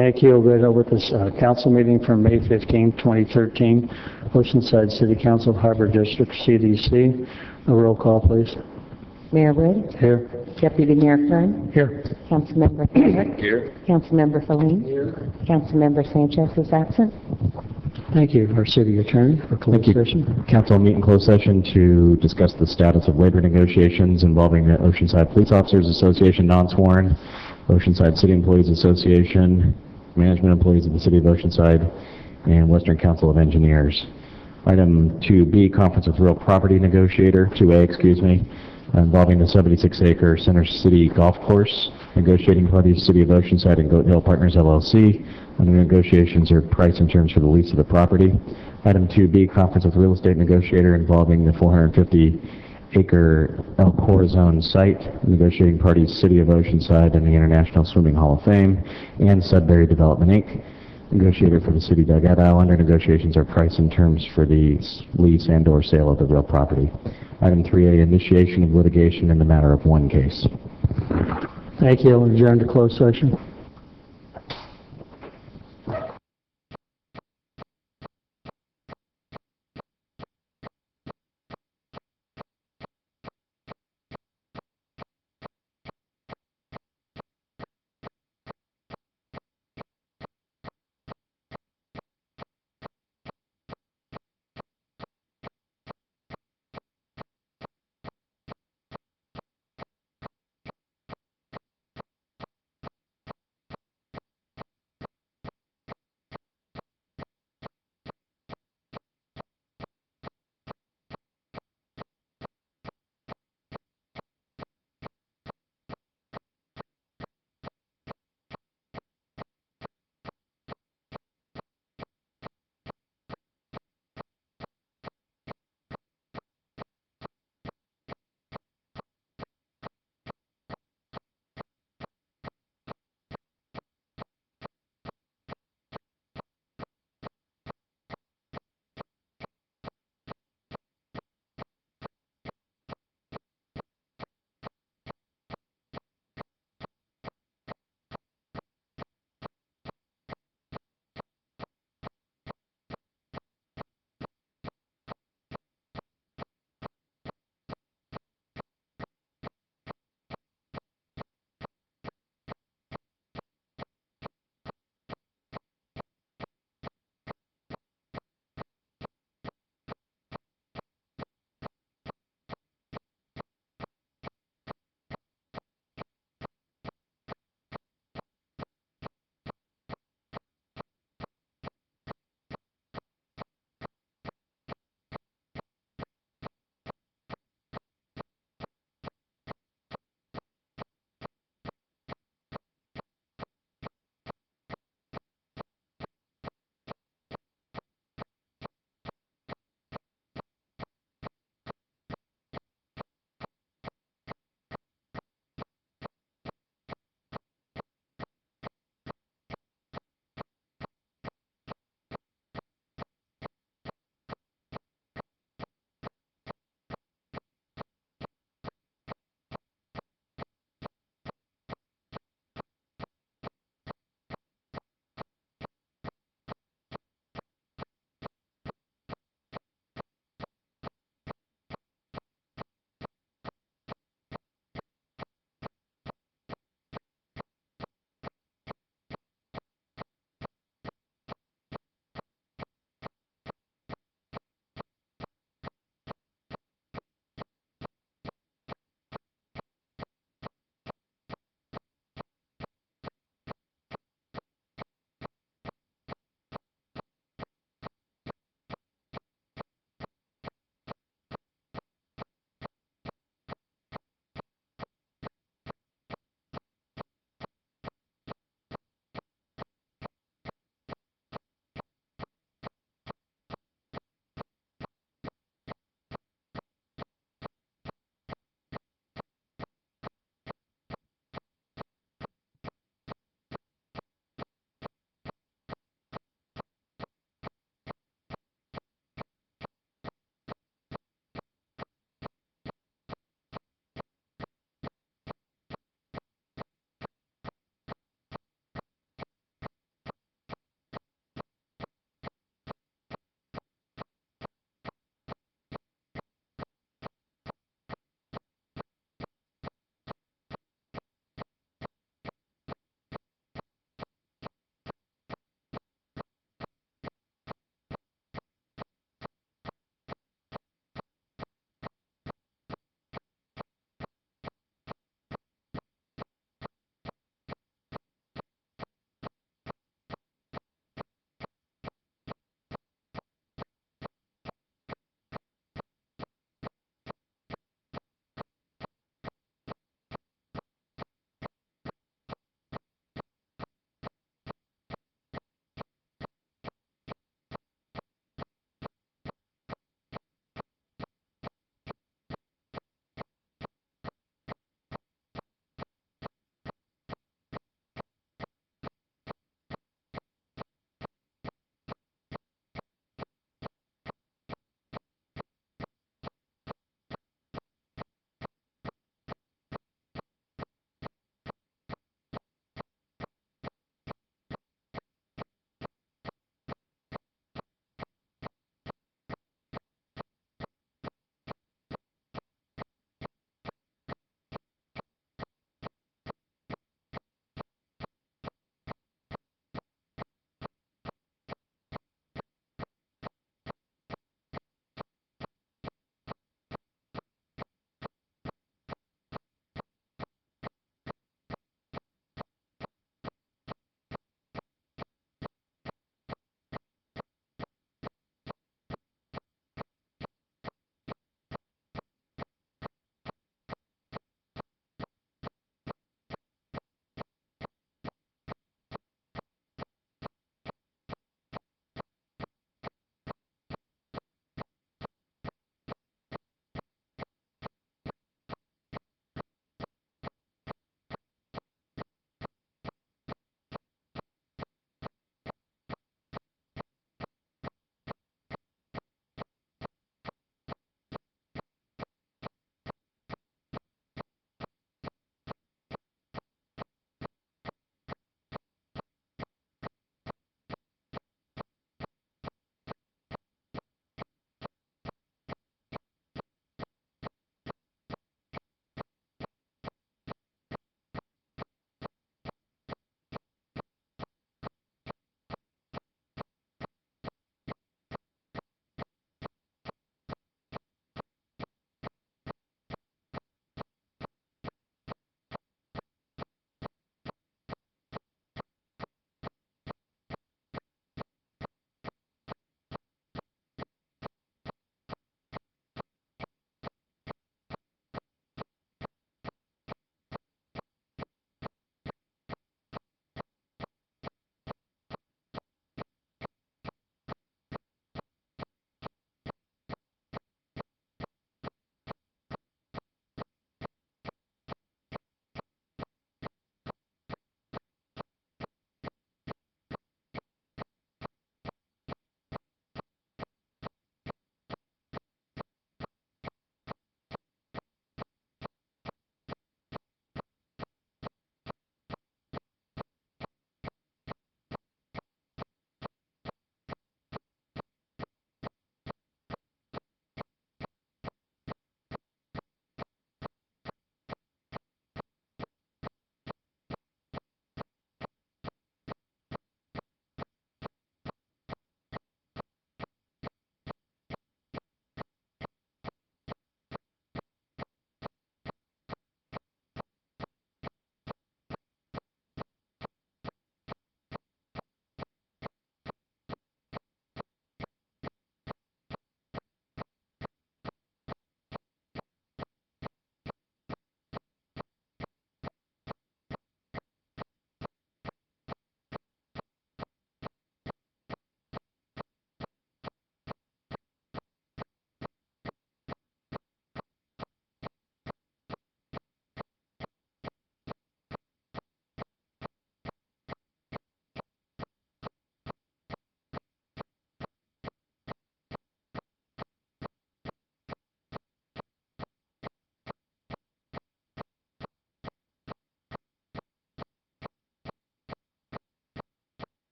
Thank you. We'll go with this council meeting from May 15, 2013, Oceanside City Council, Harbor District, CDC. A roll call, please. Mayor Wood? Here. Deputy Mayor Kern? Here. Councilmember Frederick? Here. Councilmember Feline? Here. Councilmember Sanchez is absent. Thank you. Our city attorney for closed session. Council will meet in closed session to discuss the status of labor negotiations involving the Oceanside Police Officers Association non-sworn, Oceanside City Employees Association, management employees of the City of Oceanside, and Western Council of Engineers. Item 2B, conference with real property negotiator, 2A, excuse me, involving the 76-acre Center City Golf Course. Negotiating parties, City of Oceanside and Goat Hill Partners, LLC. Under negotiations are price and terms for the lease of the property. Item 2B, conference with real estate negotiator involving the 450-acre El Corazon site. Negotiating parties, City of Oceanside and the International Swimming Hall of Fame, and Sudbury Development, Inc. Negotiator for the City Dugout Isle. Under negotiations are price and terms for the lease and or sale of the real property. Item 3A, initiation of litigation in the matter of one case. Thank you. We'll adjourn to closed session.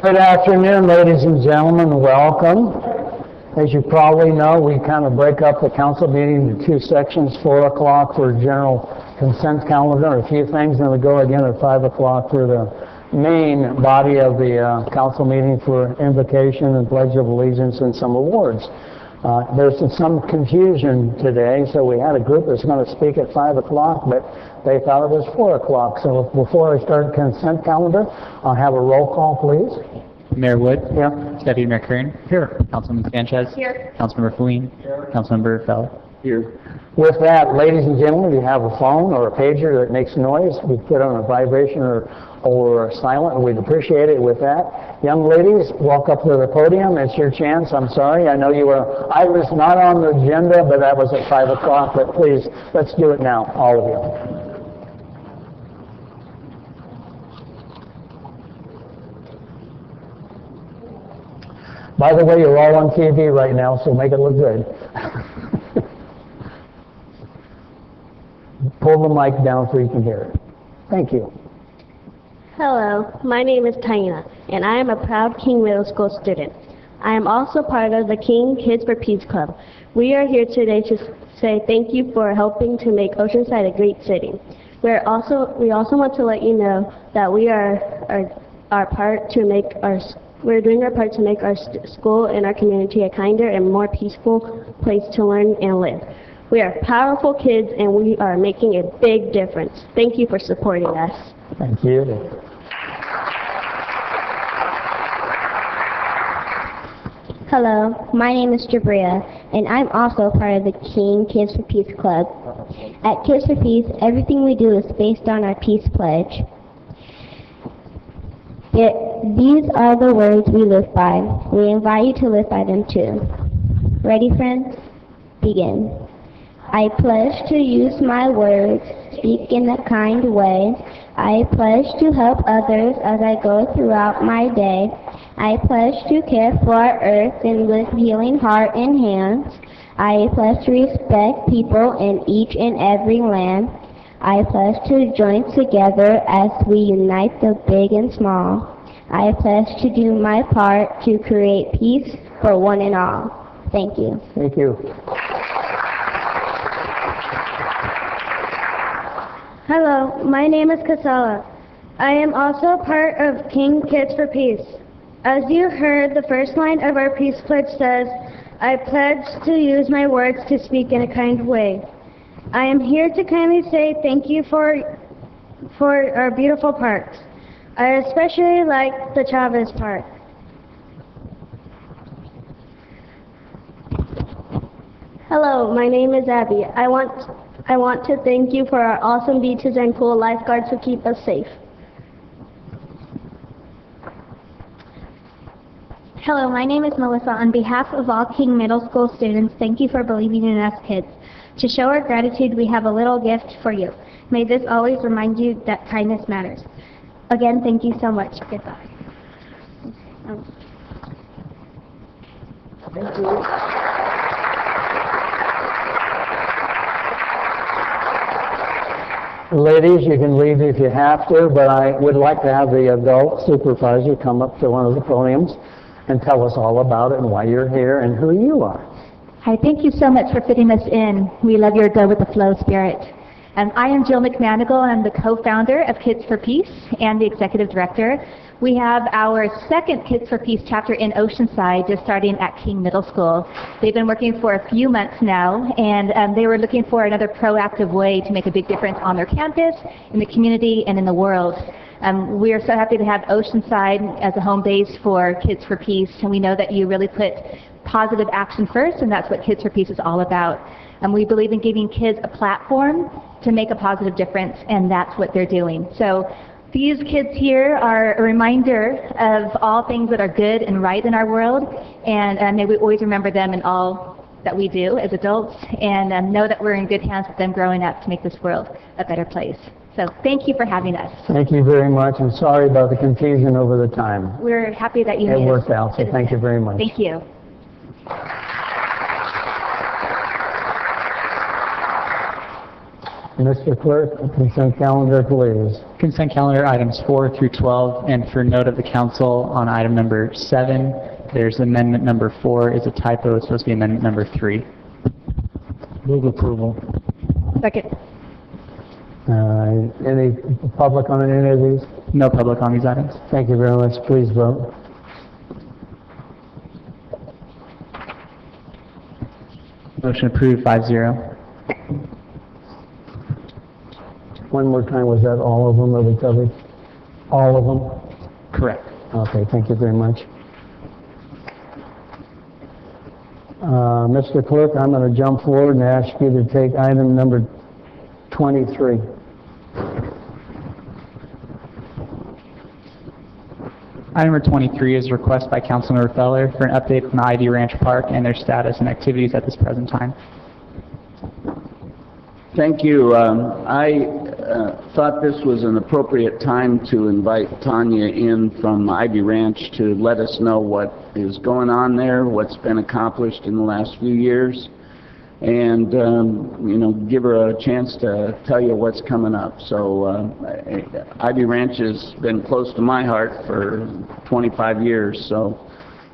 Good afternoon, ladies and gentlemen. Welcome. As you probably know, we kind of break up the council meeting into two sections, 4 o'clock for general consent calendar, a few things, and we go again at 5 o'clock for the main body of the council meeting for invocation and pledge of allegiance and some awards. There's some confusion today, so we had a group that's going to speak at 5 o'clock, but they thought it was 4 o'clock. So before I start consent calendar, I'll have a roll call, please. Mayor Wood? Yeah. Deputy Mayor Kern? Here. Councilman Sanchez? Here. Councilmember Feline? Here. Councilmember Feller? Here. With that, ladies and gentlemen, if you have a phone or a pager that makes noise, we put on a vibration or silent, and we'd appreciate it with that. Young ladies, walk up to the podium. It's your chance. I'm sorry. I know I was not on the agenda, but that was at 5 o'clock. But please, let's do it now, all of you. By the way, you're all on TV right now, so make it look good. Pull the mic down so you can hear it. Thank you. Hello, my name is Taina, and I am a proud King Middle School student. I am also part of the King Kids for Peace Club. We are here today to say thank you for helping to make Oceanside a great city. We also want to let you know that we are we're doing our part to make our school and our community a kinder and more peaceful place to learn and live. We are powerful kids, and we are making a big difference. Thank you for supporting us. Thank you. Hello, my name is Jabria, and I'm also part of the King Kids for Peace Club. At Kids for Peace, everything we do is based on our peace pledge. These are the words we live by. We invite you to live by them too. Ready, friends? Begin. I pledge to use my words, speak in a kind way. I pledge to help others as I go throughout my day. I pledge to care for our earth and with healing heart and hands. I pledge to respect people in each and every land. I pledge to join together as we unite the big and small. I pledge to do my part to create peace for one and all. Thank you. Thank you. Hello, my name is Casala. I am also part of King Kids for Peace. As you heard, the first line of our peace pledge says, I pledge to use my words to speak in a kind way. I am here to kindly say thank you for our beautiful parks. I especially like the Chavez Park. Hello, my name is Abby. I want to thank you for our awesome beaches and cool lifeguards who keep us safe. Hello, my name is Melissa. On behalf of all King Middle School students, thank you for believing in us kids. To show our gratitude, we have a little gift for you. May this always remind you that kindness matters. Again, thank you so much. Goodbye. Thank you. Ladies, you can leave if you have to, but I would like to have the adult supervisor come up to one of the podiums and tell us all about it and why you're here and who you are. Hi, thank you so much for fitting us in. We love your Go With The Flow spirit. I am Jill McManigal. I'm the co-founder of Kids for Peace and the executive director. We have our second Kids for Peace chapter in Oceanside, just starting at King Middle School. They've been working for a few months now, and they were looking for another proactive way to make a big difference on their campus, in the community, and in the world. We are so happy to have Oceanside as a home base for Kids for Peace, and we know that you really put positive action first, and that's what Kids for Peace is all about. We believe in giving kids a platform to make a positive difference, and that's what they're doing. So these kids here are a reminder of all things that are good and right in our world, and may we always remember them in all that we do as adults, and know that we're in good hands with them growing up to make this world a better place. So thank you for having us. Thank you very much, and sorry about the confusion over the time. We're happy that you It made us worked out, so thank you very much. Thank you. Mr. Clerk, consent calendar, please. Consent calendar items 4 through 12, and for note of the council on item number 7, there's amendment number 4 is a typo. It's supposed to be amendment number 3. Move approval. Second. Any public on any of these? No public on these items. Thank you very much. Please vote. Motion approved 5-0. One more time, was that all of them that we covered? All of them? Correct. Okay, thank you very much. Mr. Clerk, I'm going to jump forward and ask you to take item number 23. Item number 23 is a request by Councilmember Feller for an update from the Ivy Ranch Park and their status and activities at this present time. Thank you. I thought this was an appropriate time to invite Tanya in from Ivy Ranch to let us know what is going on there, what's been accomplished in the last few years, and give her a chance to tell you what's coming up. So Ivy Ranch has been close to my heart for 25 years, so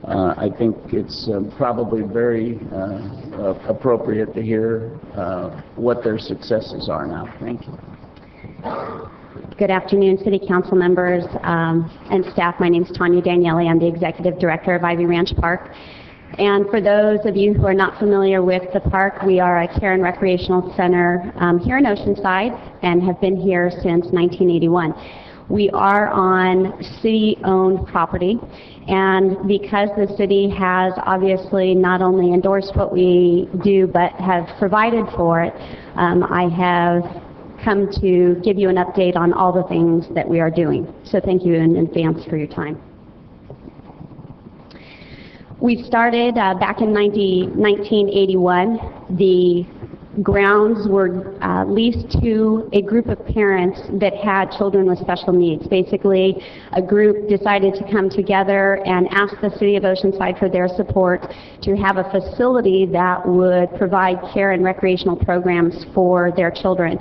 I think it's probably very appropriate to hear what their successes are now. Thank you. Good afternoon, City Council members and staff. My name is Tanya Daniele. I'm the Executive Director of Ivy Ranch Park. And for those of you who are not familiar with the park, we are a care and recreational center here in Oceanside and have been here since 1981. We are on city-owned property, and because the city has obviously not only endorsed what we do but have provided for it, I have come to give you an update on all the things that we are doing. So thank you in advance for your time. We started back in 1981. The grounds were leased to a group of parents that had children with special needs. Basically, a group decided to come together and ask the City of Oceanside for their support to have a facility that would provide care and recreational programs for their children.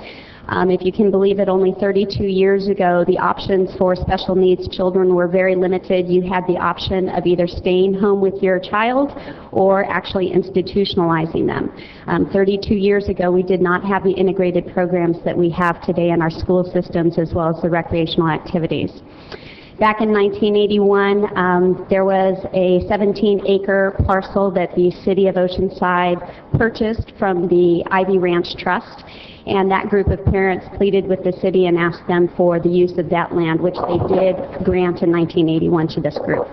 If you can believe it, only 32 years ago, the options for special needs children were very limited. You had the option of either staying home with your child or actually institutionalizing them. 32 years ago, we did not have the integrated programs that we have today in our school systems as well as the recreational activities. Back in 1981, there was a 17-acre parcel that the City of Oceanside purchased from the Ivy Ranch Trust, and that group of parents pleaded with the city and asked them for the use of that land, which they did grant in 1981 to this group.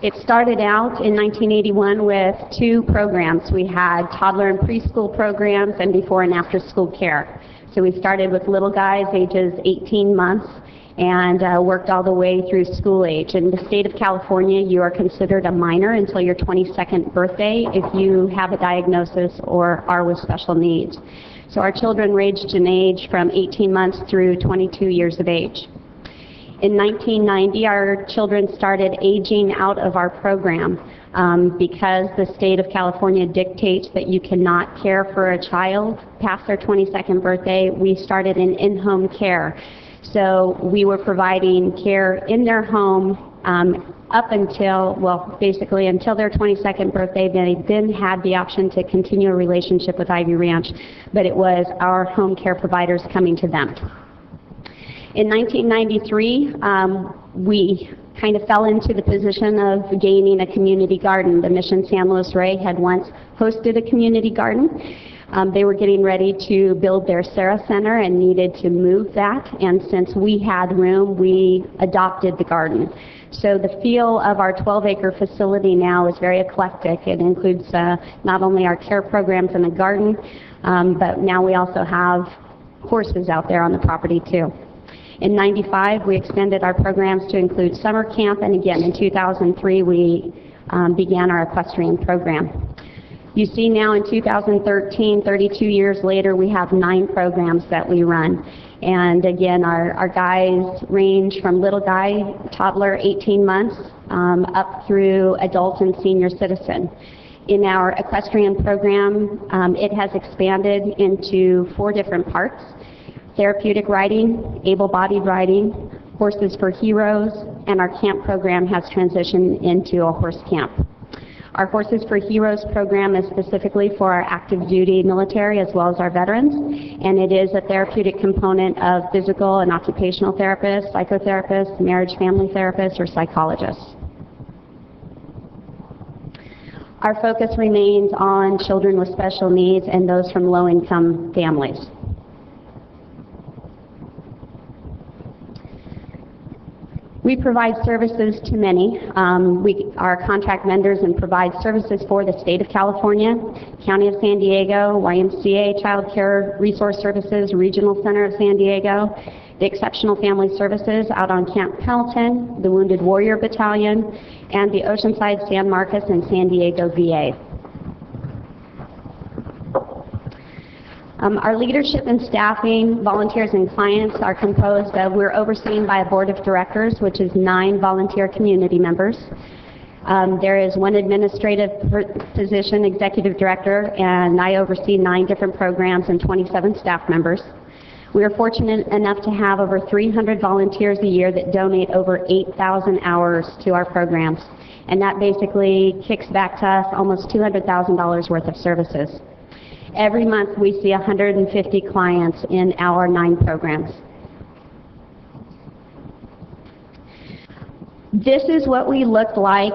It started out in 1981 with 2 programs. We had toddler and preschool programs and before and after school care. So we started with little guys ages 18 months and worked all the way through school age. In the state of California, you are considered a minor until your 22nd birthday if you have a diagnosis or are with special needs. So our children ranged in age from 18 months through 22 years of age. In 1990, our children started aging out of our program because the state of California dictates that you cannot care for a child past their 22nd birthday. We started an in-home care. So we were providing care in their home up until, well, basically until their 22nd birthday. They then had the option to continue a relationship with Ivy Ranch, but it was our home care providers coming to them. In 1993, we kind of fell into the position of gaining a community garden. The Mission San Luis Rey had once hosted a community garden. They were getting ready to build their Sarah Center and needed to move that, and since we had room, we adopted the garden. So the feel of our 12-acre facility now is very eclectic. It includes not only our care programs in the garden, but now we also have horses out there on the property too. In '95, we extended our programs to include summer camp, and again in 2003, we began our equestrian program. You see now in 2013, 32 years later, we have 9 programs that we run. And again, our guys range from little guy, toddler, 18 months, up through adult and senior citizen. In our equestrian program, it has expanded into 4 different parts: therapeutic riding, able-bodied riding, horses for heroes, and our camp program has transitioned into a horse camp. Our Horses for Heroes program is specifically for our active duty military as well as our veterans, and it is a therapeutic component of physical and occupational therapists, psychotherapists, marriage family therapists, or psychologists. Our focus remains on children with special needs and those from low-income families. We provide services to many. We are contract vendors and provide services for the State of California, County of San Diego, YMCA Child Care Resource Services, Regional Center of San Diego, the Exceptional Family Services out on Camp Pendleton, the Wounded Warrior Battalion, and the Oceanside, San Marcos, and San Diego VA. Our leadership and staffing, volunteers and clients are composed of, we're overseen by a board of directors, which is 9 volunteer community members. There is 1 administrative position, executive director, and I oversee 9 different programs and 27 staff members. We are fortunate enough to have over 300 volunteers a year that donate over 8,000 hours to our programs. And that basically kicks back to us almost $200,000 worth of services. Every month we see 150 clients in our 9 programs. This is what we looked like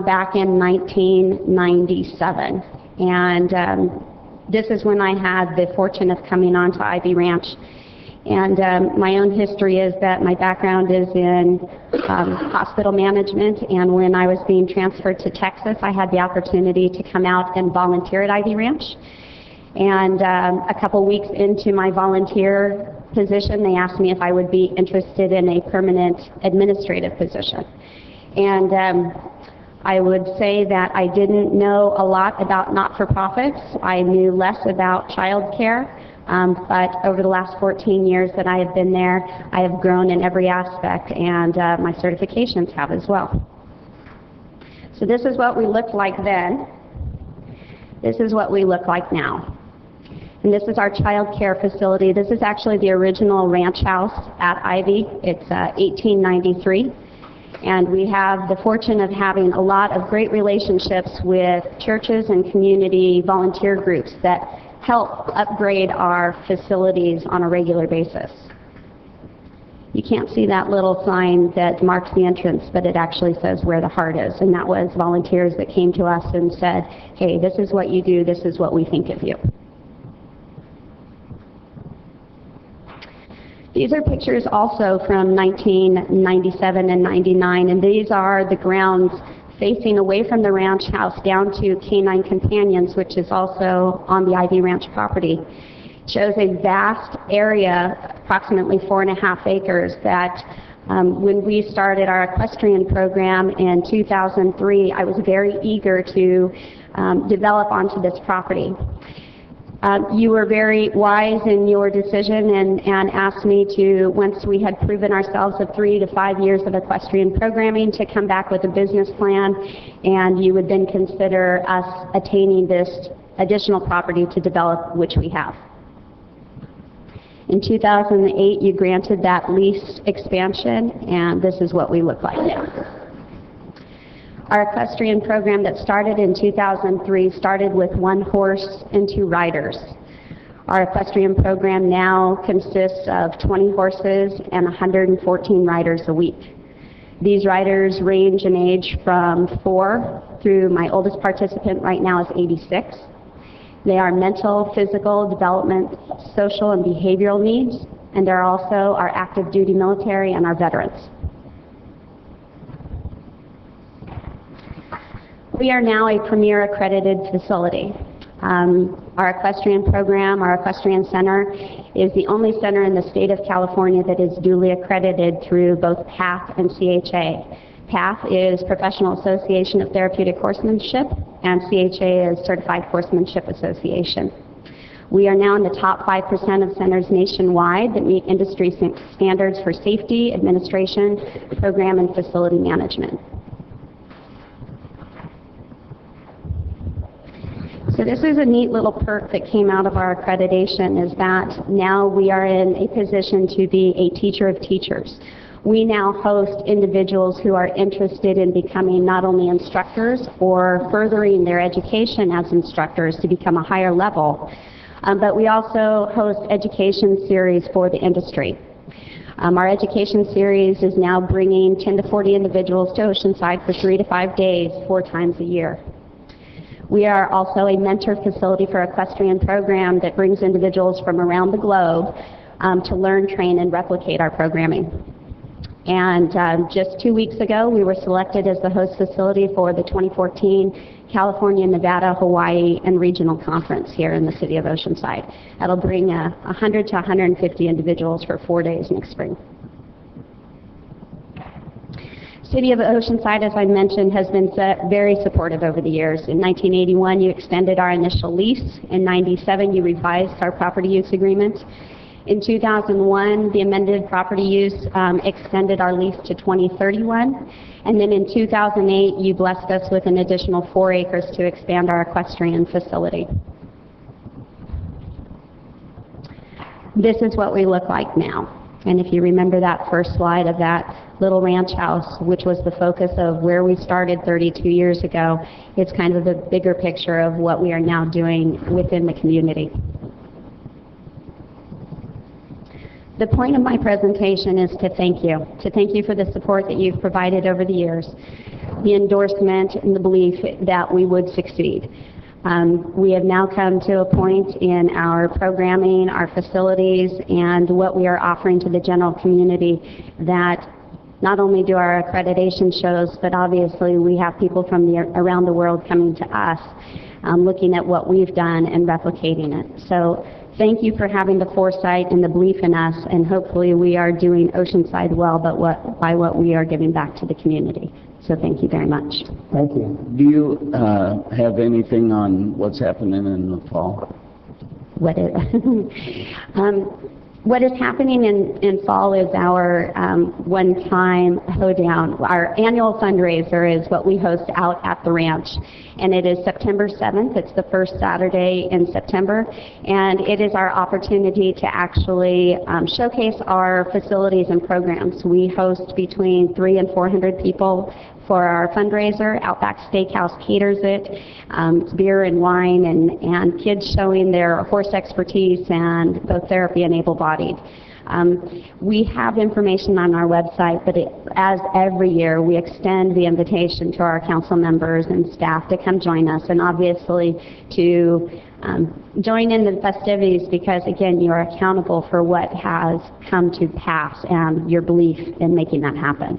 back in 1997. And this is when I had the fortune of coming on to Ivy Ranch. And my own history is that my background is in hospital management, and when I was being transferred to Texas, I had the opportunity to come out and volunteer at Ivy Ranch. And a couple weeks into my volunteer position, they asked me if I would be interested in a permanent administrative position. And I would say that I didn't know a lot about not-for-profits. I knew less about child care, but over the last 14 years that I have been there, I have grown in every aspect, and my certifications have as well. So this is what we looked like then. This is what we look like now. And this is our child care facility. This is actually the original ranch house at Ivy. It's 1893. And we have the fortune of having a lot of great relationships with churches and community volunteer groups that help upgrade our facilities on a regular basis. You can't see that little sign that marks the entrance, but it actually says where the heart is. And that was volunteers that came to us and said, hey, this is what you do, this is what we think of you. These are pictures also from 1997 and 99, and these are the grounds facing away from the ranch house down to Canine Companions, which is also on the Ivy Ranch property. It shows a vast area, approximately 4.5 acres, that when we started our equestrian program in 2003, I was very eager to develop onto this property. You were very wise in your decision and asked me to, once we had proven ourselves of 3 to 5 years of equestrian programming, to come back with a business plan, and you would then consider us attaining this additional property to develop, which we have. In 2008, you granted that lease expansion, and this is what we look like now. Our equestrian program that started in 2003 started with 1 horse and 2 riders. Our equestrian program now consists of 20 horses and 114 riders a week. These riders range in age from 4 through my oldest participant right now is 86. They are mental, physical, development, social, and behavioral needs, and they're also our active duty military and our veterans. We are now a premier accredited facility. Our equestrian program, our equestrian center, is the only center in the state of California that is duly accredited through both PATH and CHA. PATH is Professional Association of Therapeutic Horsemanship, and CHA is Certified Horsemanship Association. We are now in the top 5% of centers nationwide that meet industry standards for safety, administration, program, and facility management. So this is a neat little perk that came out of our accreditation, is that now we are in a position to be a teacher of teachers. We now host individuals who are interested in becoming not only instructors or furthering their education as instructors to become a higher level, but we also host education series for the industry. Our education series is now bringing 10 to 40 individuals to Oceanside for 3 to 5 days, 4 times a year. We are also a mentor facility for equestrian program that brings individuals from around the globe to learn, train, and replicate our programming. And just 2 weeks ago, we were selected as the host facility for the 2014 California, Nevada, Hawaii, and Regional Conference here in the city of Oceanside. That'll bring 100 to 150 individuals for 4 days next spring. City of Oceanside, as I mentioned, has been very supportive over the years. In 1981, you extended our initial lease. In 97, you revised our property use agreement. In 2001, the amended property use extended our lease to 2031. And then in 2008, you blessed us with an additional 4 acres to expand our equestrian facility. This is what we look like now. And if you remember that first slide of that little ranch house, which was the focus of where we started 32 years ago, it's kind of the bigger picture of what we are now doing within the community. The point of my presentation is to thank you for the support that you've provided over the years, the endorsement and the belief that we would succeed. We have now come to a point in our programming, our facilities, and what we are offering to the general community that not only do our accreditation shows, but obviously we have people from around the world coming to us, looking at what we've done and replicating it. So thank you for having the foresight and the belief in us, and hopefully we are doing Oceanside well, but by what we are giving back to the community. So thank you very much. Thank you. Do you have anything on what's happening in the fall? What is happening in fall is our one-time hoedown. Our annual fundraiser is what we host out at the ranch, and it is September 7th. It's the first Saturday in September, and it is our opportunity to actually showcase our facilities and programs. We host between 300 and 400 people for our fundraiser. Outback Steakhouse caters it. It's beer and wine and kids showing their horse expertise and both therapy and able-bodied. We have information on our website, but as every year, we extend the invitation to our council members and staff to come join us, and obviously to join in the festivities, because again, you are accountable for what has come to pass and your belief in making that happen.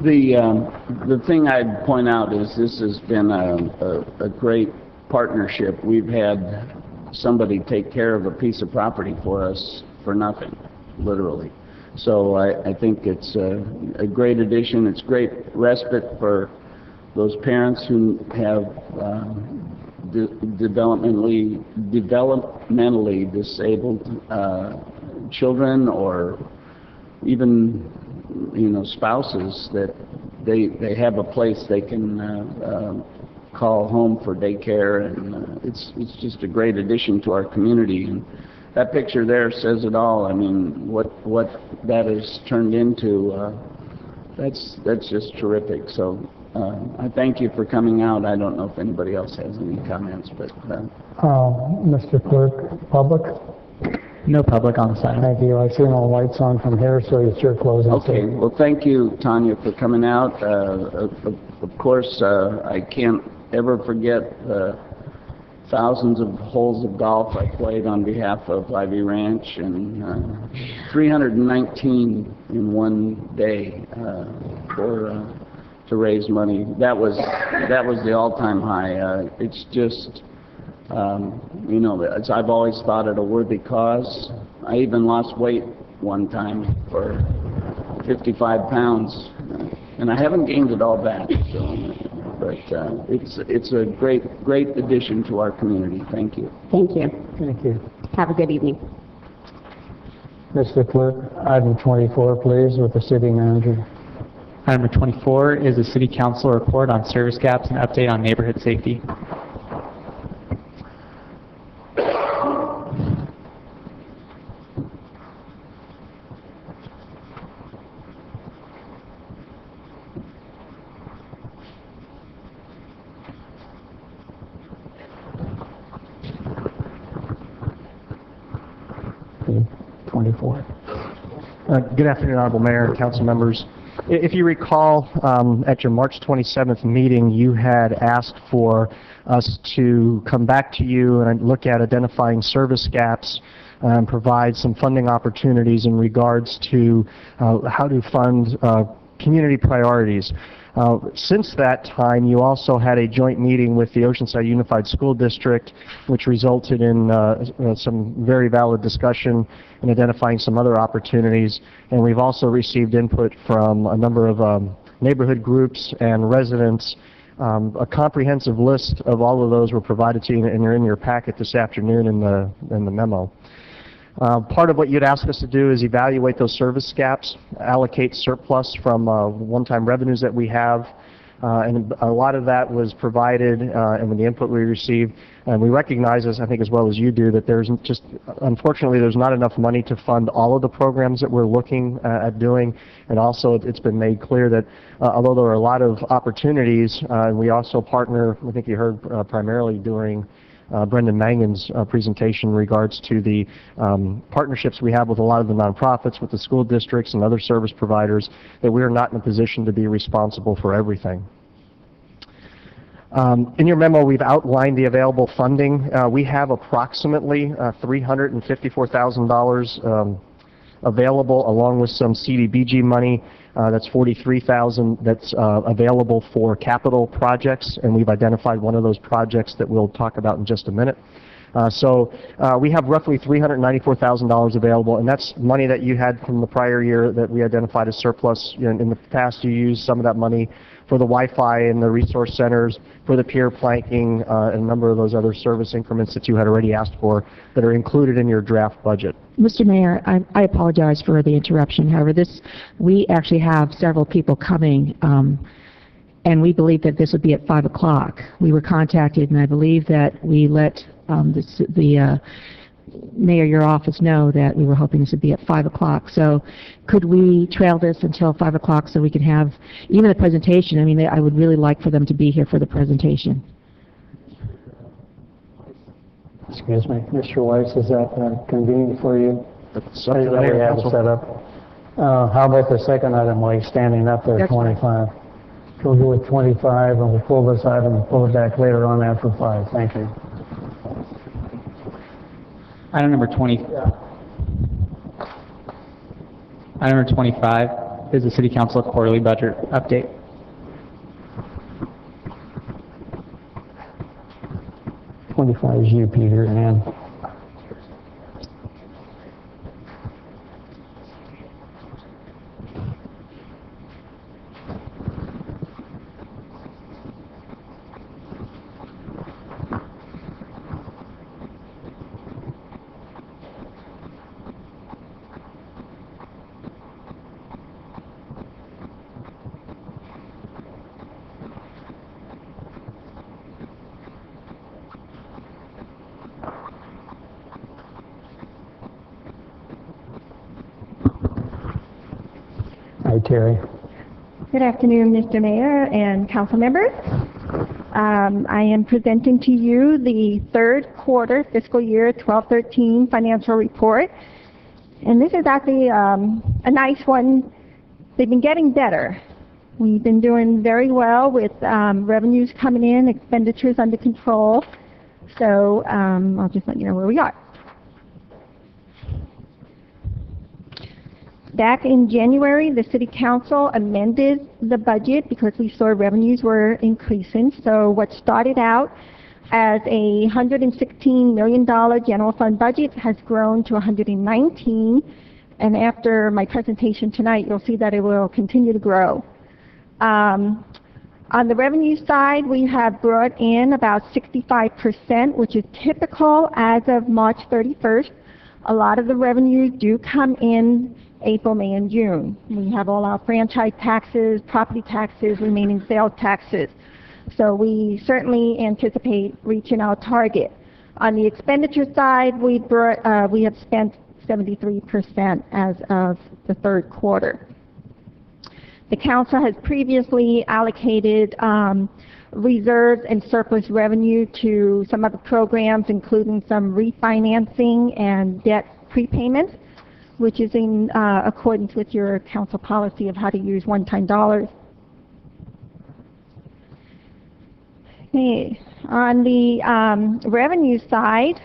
The thing I'd point out is this has been a great partnership. We've had somebody take care of a piece of property for us for nothing, literally. So I think it's a great addition. It's great respite for those parents who have developmentally disabled children, or even spouses, that they have a place they can call home for daycare, and it's just a great addition to our community. And that picture there says it all. I mean, what that has turned into, that's just terrific. So I thank you for coming out. I don't know if anybody else has any comments, but Mr. Clerk, public? No public on the side. Thank you. I see no lights on from here, so it's your closing okay. statement. Well, thank you, Tanya, for coming out. Of course, I can't ever forget the thousands of holes of golf I played on behalf of Ivy Ranch, and 319 in one day to raise money. That was the all-time high. It's just I've always thought it a worthy cause. I even lost weight one time for 55 pounds, and I haven't gained it all back. So, but it's a great addition to our community. Thank you. Thank you. Thank you. Have a good evening. Mr. Clerk, item 24, please, with the city manager. Item number 24 is a city council report on service gaps and update on neighborhood safety. the 24th. Good afternoon, Honorable Mayor and council members. If you recall, at your March 27th meeting, you had asked for us to come back to you and look at identifying service gaps and provide some funding opportunities in regards to how to fund community priorities. Since that time, you also had a joint meeting with the Oceanside Unified School District, which resulted in some very valid discussion in identifying some other opportunities. And we've also received input from a number of neighborhood groups and residents. A comprehensive list of all of those were provided to you, and they're in your packet this afternoon in the memo. Part of what you'd ask us to do is evaluate those service gaps, allocate surplus from one-time revenues that we have, and a lot of that was provided, and with the input we received, and we recognize, as I think as well as you do, that there's just, unfortunately, there's not enough money to fund all of the programs that we're looking at doing, and also it's been made clear that although there are a lot of opportunities, and we also partner, I think you heard primarily during Brendan Mangan's presentation in regards to the partnerships we have with a lot of the nonprofits, with the school districts and other service providers, that we are not in a position to be responsible for everything. In your memo, we've outlined the available funding. We have approximately $354,000 available, along with some CDBG money. That's $43,000 that's available for capital projects, and we've identified one of those projects that we'll talk about in just a minute. So we have roughly $394,000 available, and that's money that you had from the prior year that we identified as surplus. You know, in the past, you used some of that money for the Wi-Fi and the resource centers, for the pier planking, and a number of those other service increments that you had already asked for that are included in your draft budget. Mr. Mayor, I apologize for the interruption. However, we actually have several people coming, and we believe that this would be at 5 o'clock. We were contacted, and I believe that we let the Mayor, your office, know that we were hoping this would be at 5 o'clock. So could we trail this until 5 o'clock so we can have even the presentation? I mean, I would really like for them to be here for the presentation. Excuse me, Mr. Weiss, is that convenient for you? That's up to the mayor We and have it council. set up. How about the second item, while he's standing up there, That's fine. 25? We'll go with 25, and we'll pull this item and pull it back later on after 5. Thank you. Item number 20. Item number 25 is the City Council quarterly budget update. Twenty-five is you, Peter, and hi, Terry. Good afternoon, Mr. Mayor and council members. I am presenting to you the third quarter fiscal year 12-13 financial report. And this is actually a nice one. They've been getting better. We've been doing very well with revenues coming in, expenditures under control. So I'll just let you know where we are. Back in January, the City Council amended the budget because we saw revenues were increasing. So what started out as a $116 million general fund budget has grown to $119, and after my presentation tonight, you'll see that it will continue to grow. On the revenue side, we have brought in about 65%, which is typical as of March 31st. A lot of the revenues do come in April, May, and June. We have all our franchise taxes, property taxes, remaining sales taxes. So we certainly anticipate reaching our target. On the expenditure side, we have spent 73% as of the third quarter. The council has previously allocated reserves and surplus revenue to some other programs, including some refinancing and debt prepayments, which is in accordance with your council policy of how to use one-time dollars. Okay. On the revenue side,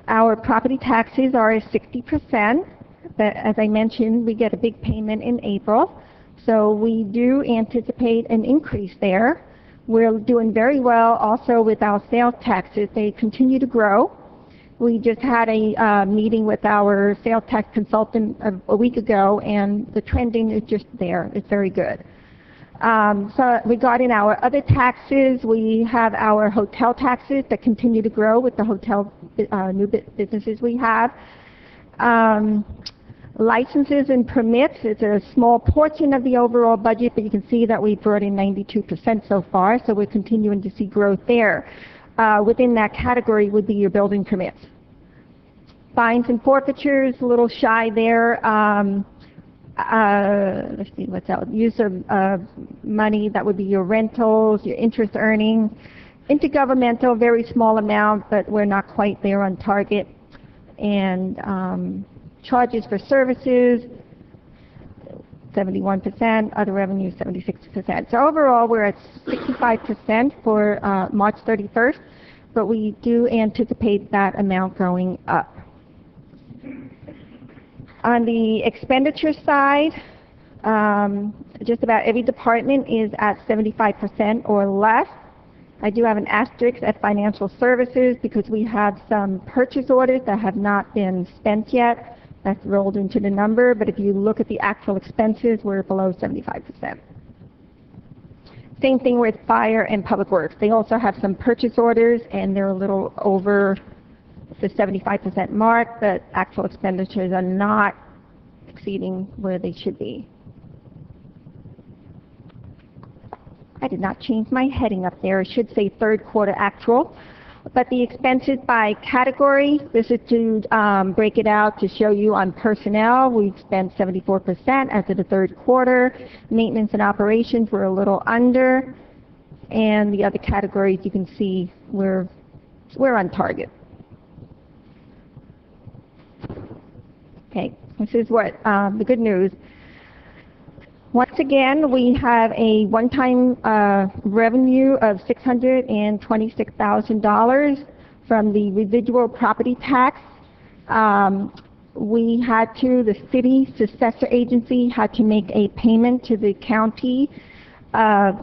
our property taxes are 60%. But as I mentioned, we get a big payment in April, so we do anticipate an increase there. We're doing very well also with our sales taxes. They continue to grow. We just had a meeting with our sales tax consultant a week ago, and the trending is just there. It's very good. So regarding our other taxes, we have our hotel taxes that continue to grow with the hotel new businesses we have. Licenses and permits is a small portion of the overall budget, but you can see that we brought in 92% so far, so we're continuing to see growth there. Within that category would be your building permits. Fines and forfeitures, a little shy there. Let's see what's out. Use of money, that would be your rentals, your interest earning. Intergovernmental, very small amount, but we're not quite there on target. And charges for services, 71%, other revenues, 76%. So overall, we're at 65% for March 31st, but we do anticipate that amount going up. On the expenditure side, just about every department is at 75% or less. I do have an asterisk at financial services because we have some purchase orders that have not been spent yet. That's rolled into the number, but if you look at the actual expenses, we're below 75%. Same thing with fire and public works. They also have some purchase orders, and they're a little over the 75% mark, but actual expenditures are not exceeding where they should be. I did not change my heading up there. It should say third quarter actual. But the expenses by category, this is to break it out to show you on personnel. We've spent 74% as of the third quarter. Maintenance and operations, we're a little under. And the other categories, you can see we're on target. Okay, this is what the good news. Once again, we have a one-time revenue of $626,000 from the residual property tax. The city successor agency had to make a payment to the county, a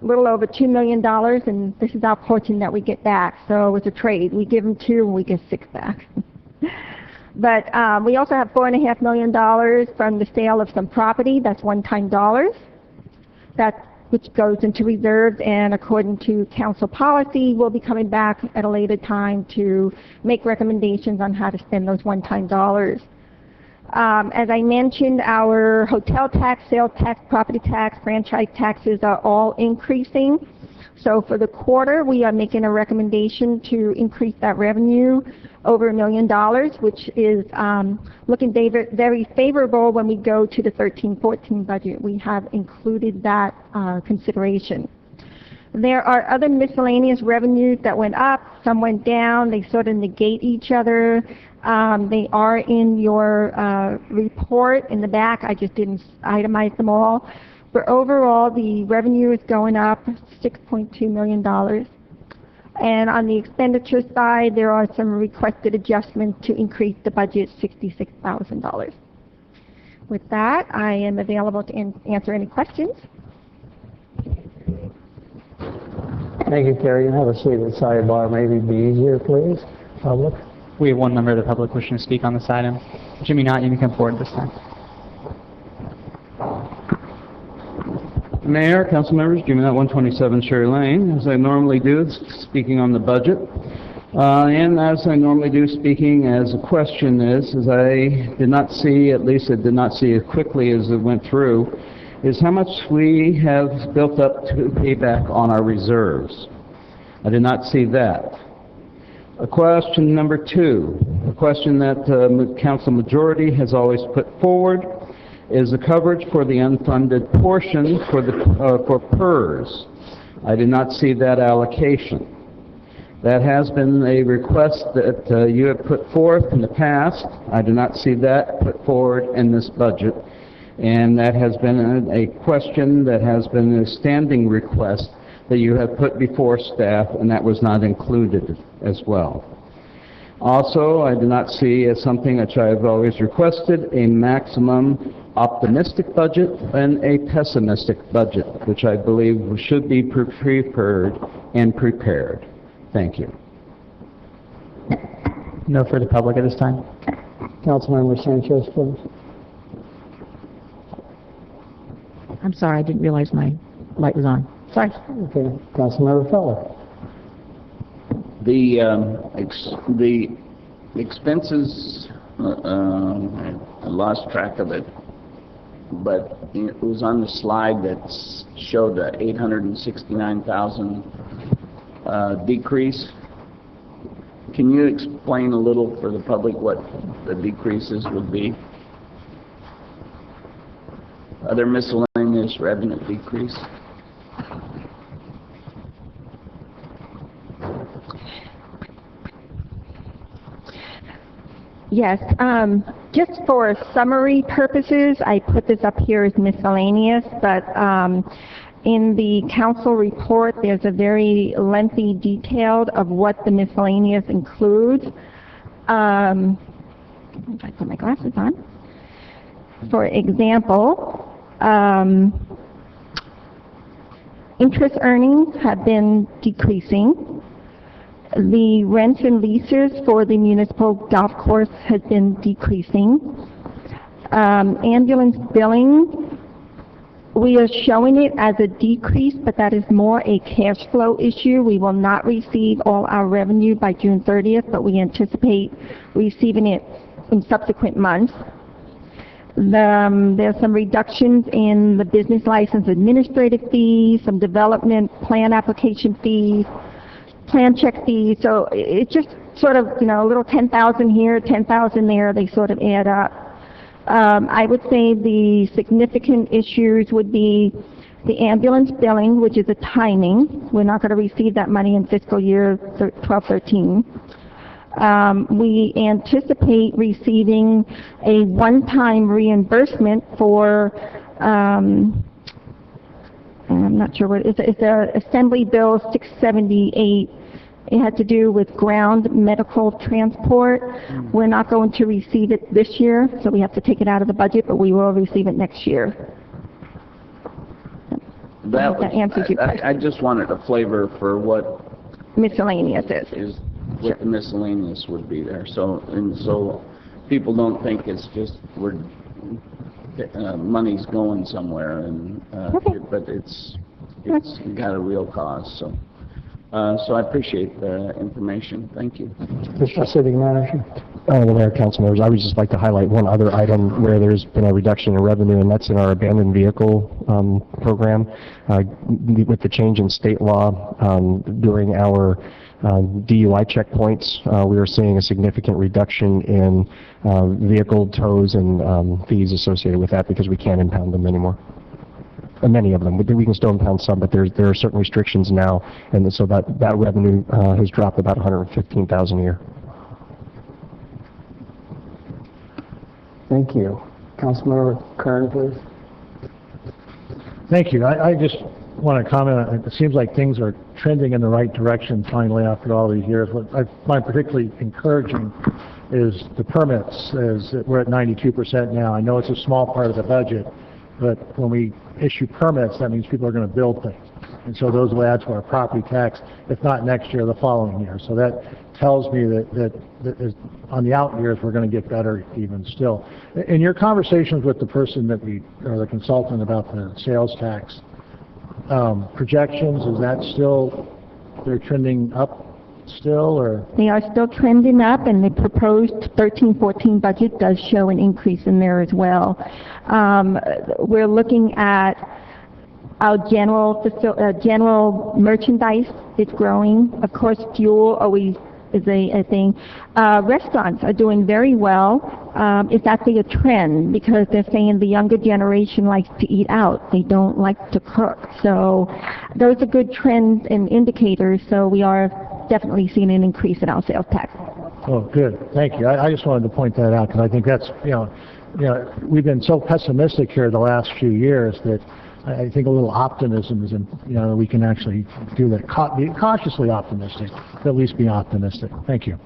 little over $2 million, and this is our portion that we get back. So it's a trade. We give them 2 and we get 6 back. But we also have $4.5 million from the sale of some property. That's one-time dollars, which goes into reserves, and according to council policy, we'll be coming back at a later time to make recommendations on how to spend those one-time dollars. As I mentioned, our hotel tax, sales tax, property tax, franchise taxes are all increasing. So for the quarter, we are making a recommendation to increase that revenue over $1 million, which is looking very favorable when we go to the 13-14 budget. We have included that consideration. There are other miscellaneous revenues that went up, some went down, they sort of negate each other. They are in your report in the back. I just didn't itemize them all. But overall, the revenue is going up $6.2 million. And on the expenditure side, there are some requested adjustments to increase the budget $66,000. With that, I am available to answer any questions. Thank you, Carrie. Have a seat at the sidebar. Maybe be easier, please. Public. We have one member of the public wishing to speak on this item. Jimmy Knott, you can come forward this time. Mayor, council members, Jimmy Knott, 127 Sherry Lane, as I normally do, speaking on the budget. And as I normally do, speaking as a question is I did not see, at least I did not see as quickly as it went through, is how much we have built up to pay back on our reserves. I did not see that. Question number 2, a question that council majority has always put forward, is the coverage for the unfunded portion for PERS. I did not see that allocation. That has been a request that you have put forth in the past. I do not see that put forward in this budget. And that has been a question that has been a standing request that you have put before staff, and that was not included as well. Also, I do not see as something which I have always requested, a maximum optimistic budget and a pessimistic budget, which I believe should be preferred and prepared. Thank you. No further public at this time. Councilmember Sanchez, please. I'm sorry, I didn't realize my light was on. Sorry. Okay, Councilmember Feller. The expenses, I lost track of it, but it was on the slide that showed the $869,000 decrease. Can you explain a little for the public what the decreases would be? Other miscellaneous revenue decrease? Yes, just for summary purposes, I put this up here as miscellaneous, but in the council report, there's a very lengthy detail of what the miscellaneous includes. If I put my glasses on. For example, interest earnings have been decreasing. The rents and leases for the municipal golf course has been decreasing. Ambulance billing, we are showing it as a decrease, but that is more a cash flow issue. We will not receive all our revenue by June 30th, but we anticipate receiving it in subsequent months. There's some reductions in the business license administrative fees, some development plan application fees, plan check fees. So it's just sort of, you know, a little 10,000 here, 10,000 there, they sort of add up. I would say the significant issues would be the ambulance billing, which is a timing. We're not going to receive that money in fiscal year 12-13. We anticipate receiving a one-time reimbursement for, I'm not sure what, it's Assembly Bill 678. It had to do with ground medical transport. We're not going to receive it this year, so we have to take it out of the budget, but we will receive it next year. That answers your question. I just wanted a flavor for what Miscellaneous is. What the miscellaneous would be there. So people don't think it's just money's going somewhere, and but it's got a real cause. So I appreciate the information. Thank you. Mr. City Manager. The Mayor, council members, I would just like to highlight one other item where there's been a reduction in revenue, and that's in our abandoned vehicle program. With the change in state law during our DUI checkpoints, we are seeing a significant reduction in vehicle tows and fees associated with that because we can't impound them anymore. Many of them. We can still impound some, but there are certain restrictions now, and so that revenue has dropped about $115,000 a year. Thank you. Councilmember Kern, please. Thank you. I just want to comment. It seems like things are trending in the right direction finally after all these years. What I find particularly encouraging is the permits. We're at 92% now. I know it's a small part of the budget, but when we issue permits, that means people are going to build things. And so those will add to our property tax, if not next year, the following year. So that tells me that on the out years, we're going to get better even still. In your conversations with the person or the consultant about the sales tax projections, is that still, they're trending up still, or? They are still trending up, and the proposed 13-14 budget does show an increase in there as well. We're looking at our general merchandise is growing. Of course, fuel always is a thing. Restaurants are doing very well. It's actually a trend because they're saying the younger generation likes to eat out. They don't like to cook. So those are good trends and indicators. So we are definitely seen an increase in our sales tax. Oh, good. Thank you. I just wanted to point that out because I think that's, we've been so pessimistic here the last few years that I think a little optimism is, we can actually do that. Be cautiously optimistic, but at least be optimistic. Thank you.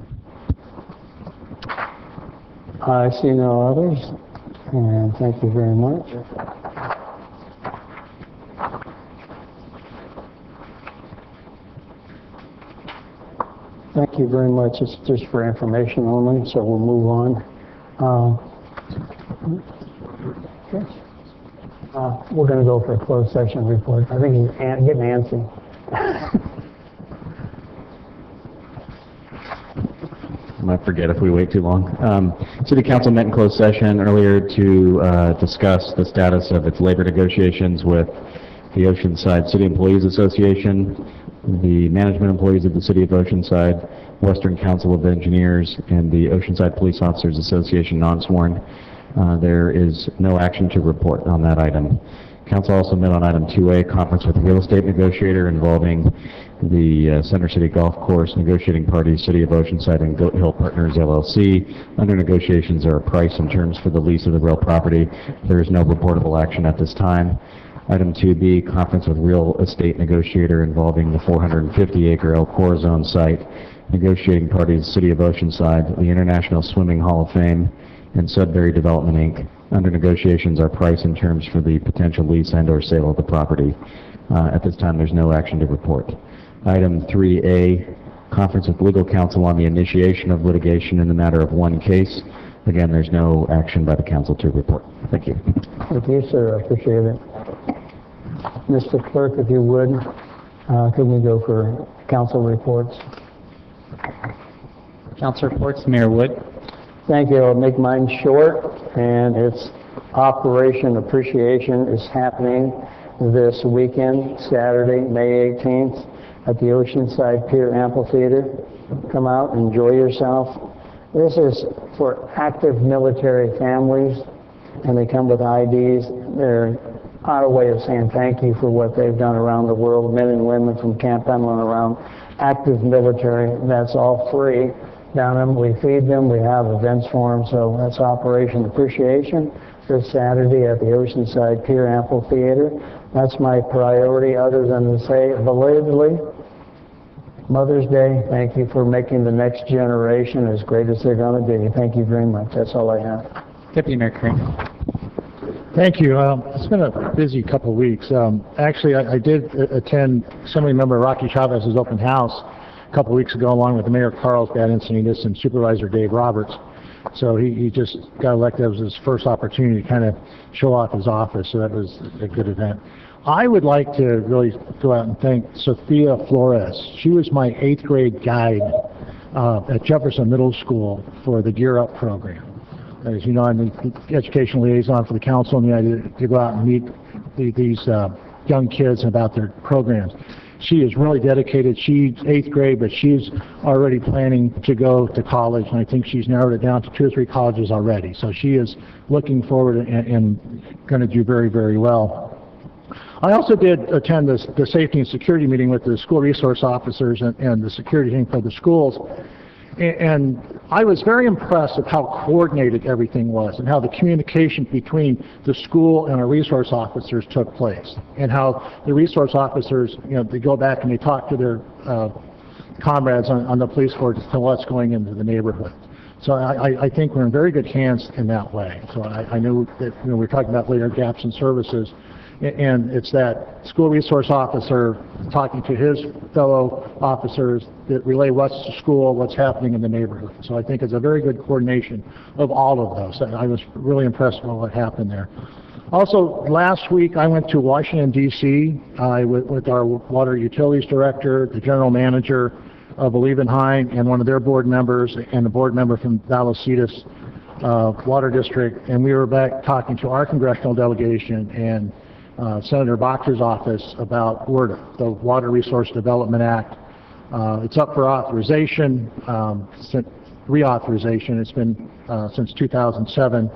I see no others, and thank you very much. Thank you very much. It's just for information only, so we'll move on. We're going to go for a closed session report. I think he's getting antsy. I might forget if we wait too long. City Council met in closed session earlier to discuss the status of its labor negotiations with the Oceanside City Employees Association, the management employees of the City of Oceanside, Western Council of Engineers, and the Oceanside Police Officers Association non-sworn. There is no action to report on that item. Council also met on item 2A, conference with the real estate negotiator involving the Center City Golf Course negotiating parties, City of Oceanside and Goat Hill Partners LLC. Under negotiations are a price and terms for the lease of the real property. There is no reportable action at this time. Item 2B, conference with real estate negotiator involving the 450-acre El Corazon site, negotiating parties, City of Oceanside, the International Swimming Hall of Fame, and Sudbury Development, Inc. Under negotiations are price and terms for the potential lease and or sale of the property. At this time, there's no action to report. Item 3A, conference with legal counsel on the initiation of litigation in the matter of one case. Again, there's no action by the council to report. Thank you. Thank you, sir. I appreciate it. Mr. Clerk, if you would, could we go for council reports? Council reports, Mayor Wood. Thank you. I'll make mine short, and it's Operation Appreciation is happening this weekend, Saturday, May 18th, at the Oceanside Pier Amphitheater. Come out, enjoy yourself. This is for active military families, and they come with IDs. They're our way of saying thank you for what they've done around the world, men and women from Camp Pendleton around active military. That's all free. Down them, we feed them, we have events for them, so that's Operation Appreciation this Saturday at the Oceanside Pier Amphitheater. That's my priority, other than to say belatedly, Mother's Day, thank you for making the next generation as great as they're going to be. Thank you very much. That's all I have. Deputy Mayor Crane. Thank you. It's been a busy couple of weeks. Actually, I did attend Assembly Member Rocky Chavez's open house a couple of weeks ago, along with Mayor Carlsbad Encinitas and Supervisor Dave Roberts. So he just got elected. It was his first opportunity to kind of show off his office, so that was a good event. I would like to really go out and thank Sophia Flores. She was my 8th grade guide at Jefferson Middle School for the Gear Up program. As you know, I'm the education liaison for the council, and I had to go out and meet these young kids about their programs. She is really dedicated. She's 8th grade, but she's already planning to go to college, and I think she's narrowed it down to 2 or 3 colleges already. So she is looking forward and going to do very, very well. I also did attend the safety and security meeting with the school resource officers and the security team for the schools. And I was very impressed with how coordinated everything was and how the communication between the school and our resource officers took place, and how the resource officers, they go back and they talk to their comrades on the police force to what's going into the neighborhood. So I think we're in very good hands in that way. So I know that we're talking about later gaps in services, and it's that school resource officer talking to his fellow officers that relay what's to school, what's happening in the neighborhood. So I think it's a very good coordination of all of those. I was really impressed with what happened there. Also, last week I went to Washington, D.C. With our water utilities director, the general manager of Olivenheim, and one of their board members, and a board member from Vallecita's Water District. And we were back talking to our congressional delegation and Senator Boxer's office about WRDA, the Water Resource Development Act. It's up for authorization, reauthorization. It's been since 2007,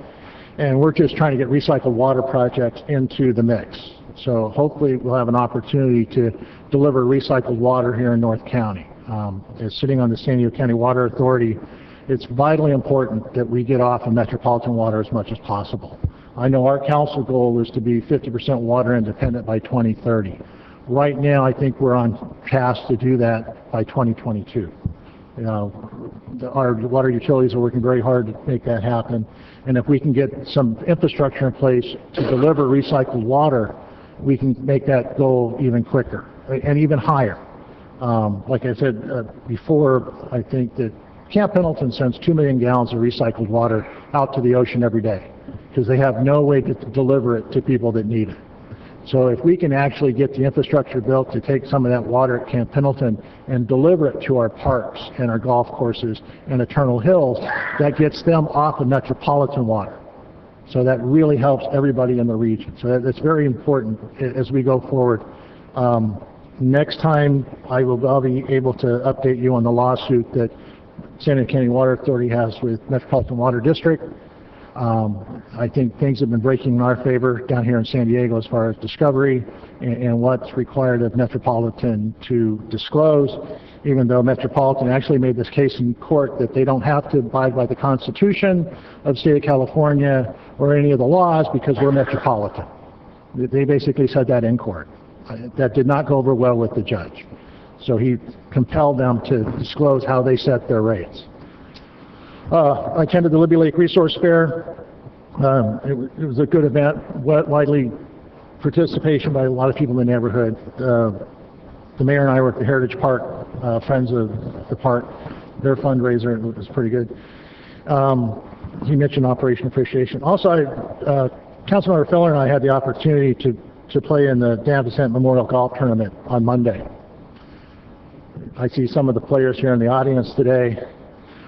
and we're just trying to get recycled water projects into the mix. So hopefully we'll have an opportunity to deliver recycled water here in North County. As sitting on the San Diego County Water Authority, it's vitally important that we get off of metropolitan water as much as possible. I know our council goal is to be 50% water independent by 2030. Right now, I think we're on task to do that by 2022. You know, our water utilities are working very hard to make that happen. And if we can get some infrastructure in place to deliver recycled water, we can make that goal even quicker and even higher. Like I said before, I think that Camp Pendleton sends 2 million gallons of recycled water out to the ocean every day because they have no way to deliver it to people that need it. So if we can actually get the infrastructure built to take some of that water at Camp Pendleton and deliver it to our parks and our golf courses and Eternal Hills, that gets them off of metropolitan water. So that really helps everybody in the region. So that's very important as we go forward. Next time I'll be able to update you on the lawsuit that San Diego County Water Authority has with Metropolitan Water District. I think things have been breaking in our favor down here in San Diego as far as discovery and what's required of Metropolitan to disclose, even though Metropolitan actually made this case in court that they don't have to abide by the Constitution of the state of California or any of the laws because we're Metropolitan. They basically said that in court. That did not go over well with the judge. So he compelled them to disclose how they set their rates. I attended the Libby Lake Resource Fair. It was a good event, widely participation by a lot of people in the neighborhood. The mayor and I were at the Heritage Park, Friends of the Park. Their fundraiser was pretty good. He mentioned Operation Appreciation. Also, Councilmember Feller and I had the opportunity to play in the Dan Vicente Memorial Golf Tournament on Monday. I see some of the players here in the audience today.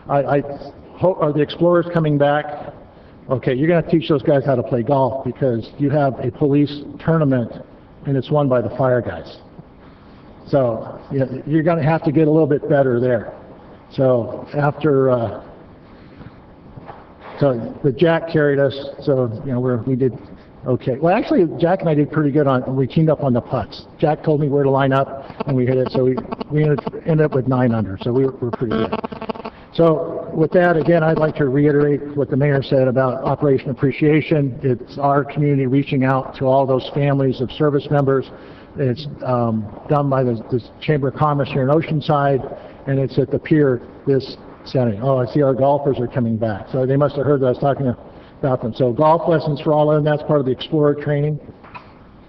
Are the Explorers coming back? Okay, you're going to teach those guys how to play golf because you have a police tournament and it's won by the fire guys. So you're going to have to get a little bit better there. So after, but Jack carried us, so we did okay. Well, actually, Jack and I did pretty good we teamed up on the putts. Jack told me where to line up and we hit it, so we ended up with 9 under, so we were pretty good. So with that, again, I'd like to reiterate what the mayor said about Operation Appreciation. It's our community reaching out to all those families of service members. It's done by the Chamber of Commerce here in Oceanside, and it's at the pier this Saturday. Oh, I see our golfers are coming back. So they must have heard that I was talking about them. So golf lessons for all of them, that's part of the Explorer training.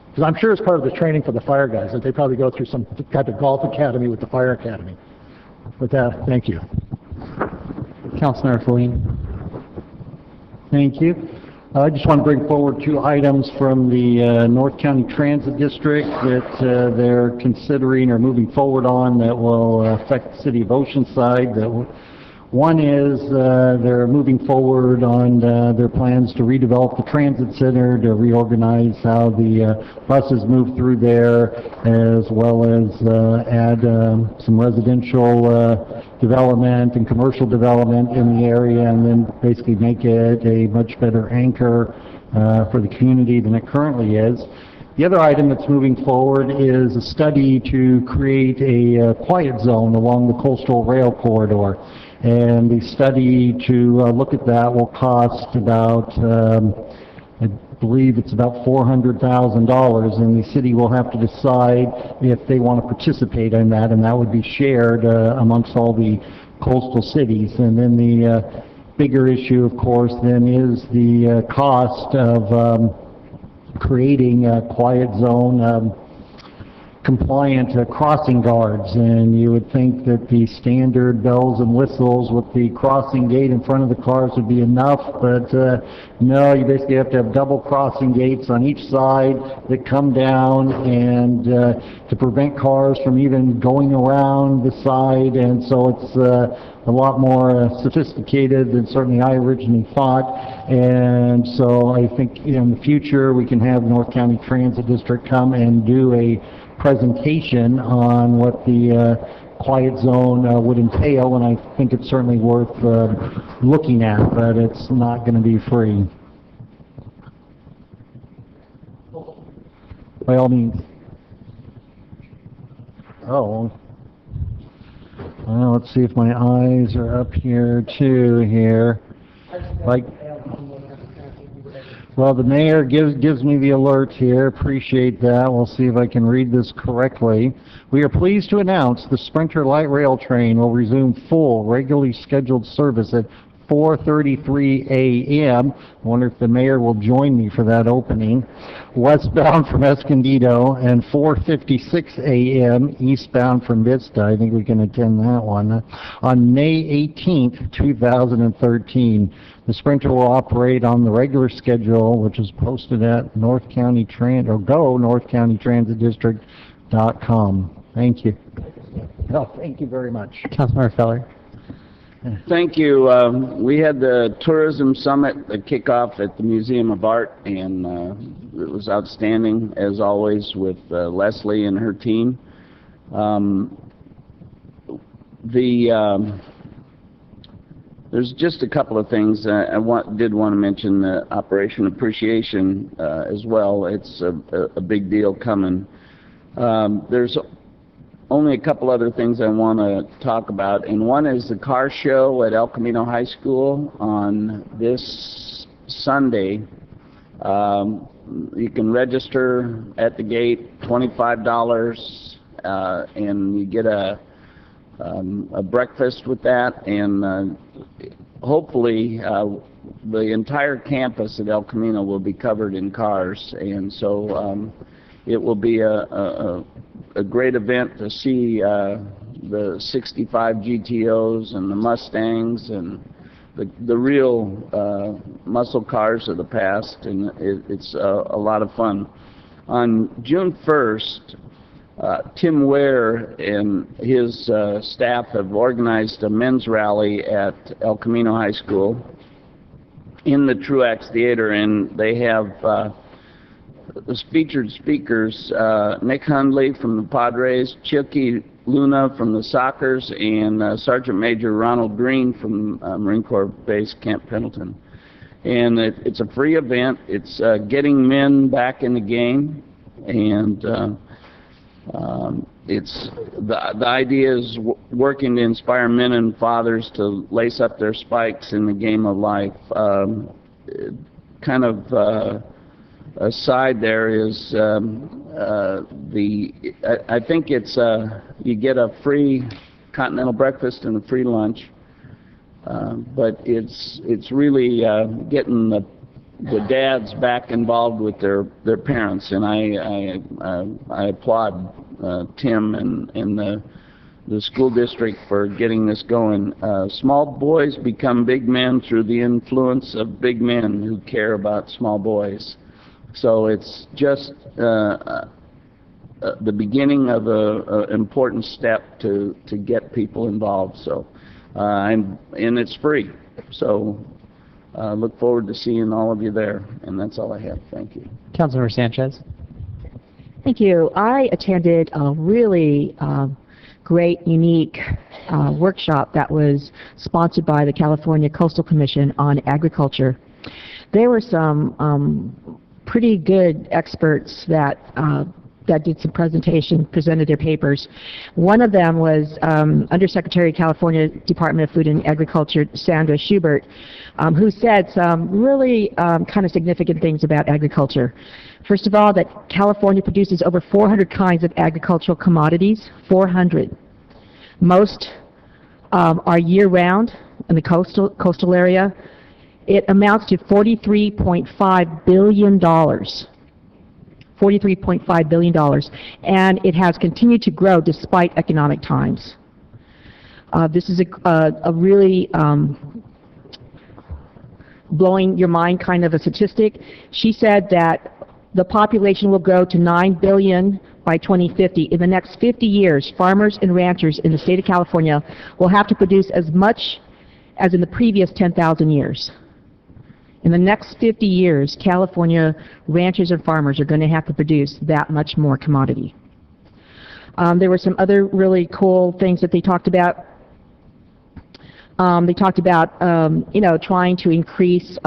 Because I'm sure it's part of the training for the fire guys, that they probably go through some type of golf academy with the fire academy. With that, thank you. Councilmember Feline. Thank you. I just want to bring forward 2 items from the North County Transit District that they're considering or moving forward on that will affect the city of Oceanside. One is they're moving forward on their plans to redevelop the transit center, to reorganize how the buses move through there, as well as add some residential development and commercial development in the area, and then basically make it a much better anchor for the community than it currently is. The other item that's moving forward is a study to create a quiet zone along the coastal rail corridor. And the study to look at that will cost about, I believe it's about $400,000, and the city will have to decide if they want to participate in that, and that would be shared amongst all the coastal cities. And then the bigger issue, of course, then is the cost of creating a quiet zone compliant crossing guards, and you would think that the standard bells and whistles with the crossing gate in front of the cars would be enough, but no, you basically have to have double crossing gates on each side that come down and to prevent cars from even going around the side, and so it's a lot more sophisticated than certainly I originally thought. And so I think in the future we can have North County Transit District come and do a presentation on what the quiet zone would entail, and I think it's certainly worth looking at, but it's not going to be free. By all means. Oh. Well, let's see if my eyes are up here too here. Like, well, the mayor gives me the alert here. Appreciate that. We'll see if I can read this correctly. We are pleased to announce the Sprinter Light Rail Train will resume full, regularly scheduled service at 4:33 a.m. I wonder if the mayor will join me for that opening. Westbound from Escondido, and 4:56 a.m. eastbound from Vista. I think we can attend that one. On May 18th, 2013, the Sprinter will operate on the regular schedule, which is posted at North County northcountytransitdistrict.com. Thank you. No, thank you very much. Councilmember Feller. Thank you. We had the tourism summit, the kickoff at the Museum of Art, and it was outstanding, as always, with Leslie and her team. There's just a couple of things. I did want to mention Operation Appreciation as well. It's a big deal coming. There's only a couple other things I want to talk about, and one is the car show at El Camino High School on this Sunday. You can register at the gate, $25, and you get a breakfast with that, and hopefully the entire campus at El Camino will be covered in cars, and so it will be a great event to see the 65 GTOs and the Mustangs and the real muscle cars of the past, and it's a lot of fun. On June 1st, Tim Ware and his staff have organized a men's rally at El Camino High School in the Truax Theater, and they have the featured speakers, Nick Hundley from the Padres, Chilky Luna from the Sockers, and Sergeant Major Ronald Green from Marine Corps Base Camp Pendleton. And it's a free event. It's getting men back in the game, and it's the idea is working to inspire men and fathers to lace up their spikes in the game of life. Kind of aside there is I think it's you get a free continental breakfast and a free lunch, but it's really getting the dads back involved with their parents, and I applaud Tim and the school district for getting this going. Small boys become big men through the influence of big men who care about small boys. So it's just the beginning of an important step to get people involved. So and it's free. So look forward to seeing all of you there. And that's all I have. Thank you. Councilmember Sanchez. Thank you. I attended a really great, unique workshop that was sponsored by the California Coastal Commission on agriculture. There were some pretty good experts that did some presented their papers. One of them was Undersecretary of California Department of Food and Agriculture, Sandra Schubert, who said some really kind of significant things about agriculture. First of all, that California produces over 400 kinds of agricultural commodities, 400. Most are year-round in the coastal area. It amounts to $43.5 billion. $43.5 billion, and it has continued to grow despite economic times. This is a really blowing your mind kind of a statistic. She said that the population will grow to 9 billion by 2050. In the next 50 years, farmers and ranchers in the state of California will have to produce as much as in the previous 10,000 years. In the next 50 years, California ranchers and farmers are going to have to produce that much more commodity. There were some other really cool things that they talked about. They talked about, trying to increase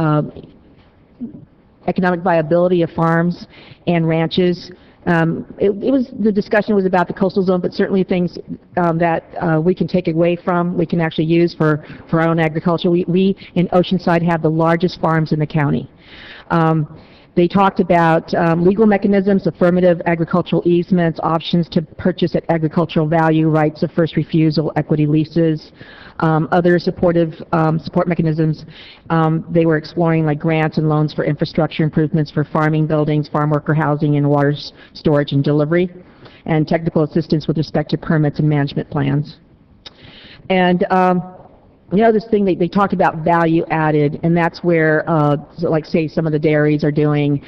economic viability of farms and ranches. The discussion was about the coastal zone, but certainly things that we can take away from, we can actually use for our own agriculture. We in Oceanside have the largest farms in the county. They talked about legal mechanisms, affirmative agricultural easements, options to purchase at agricultural value, rights of first refusal, equity leases, other supportive support mechanisms. They were exploring like grants and loans for infrastructure improvements for farming buildings, farm worker housing, and water storage and delivery, and technical assistance with respect to permits and management plans. And this thing they talked about value added, and that's where, like say some of the dairies are doing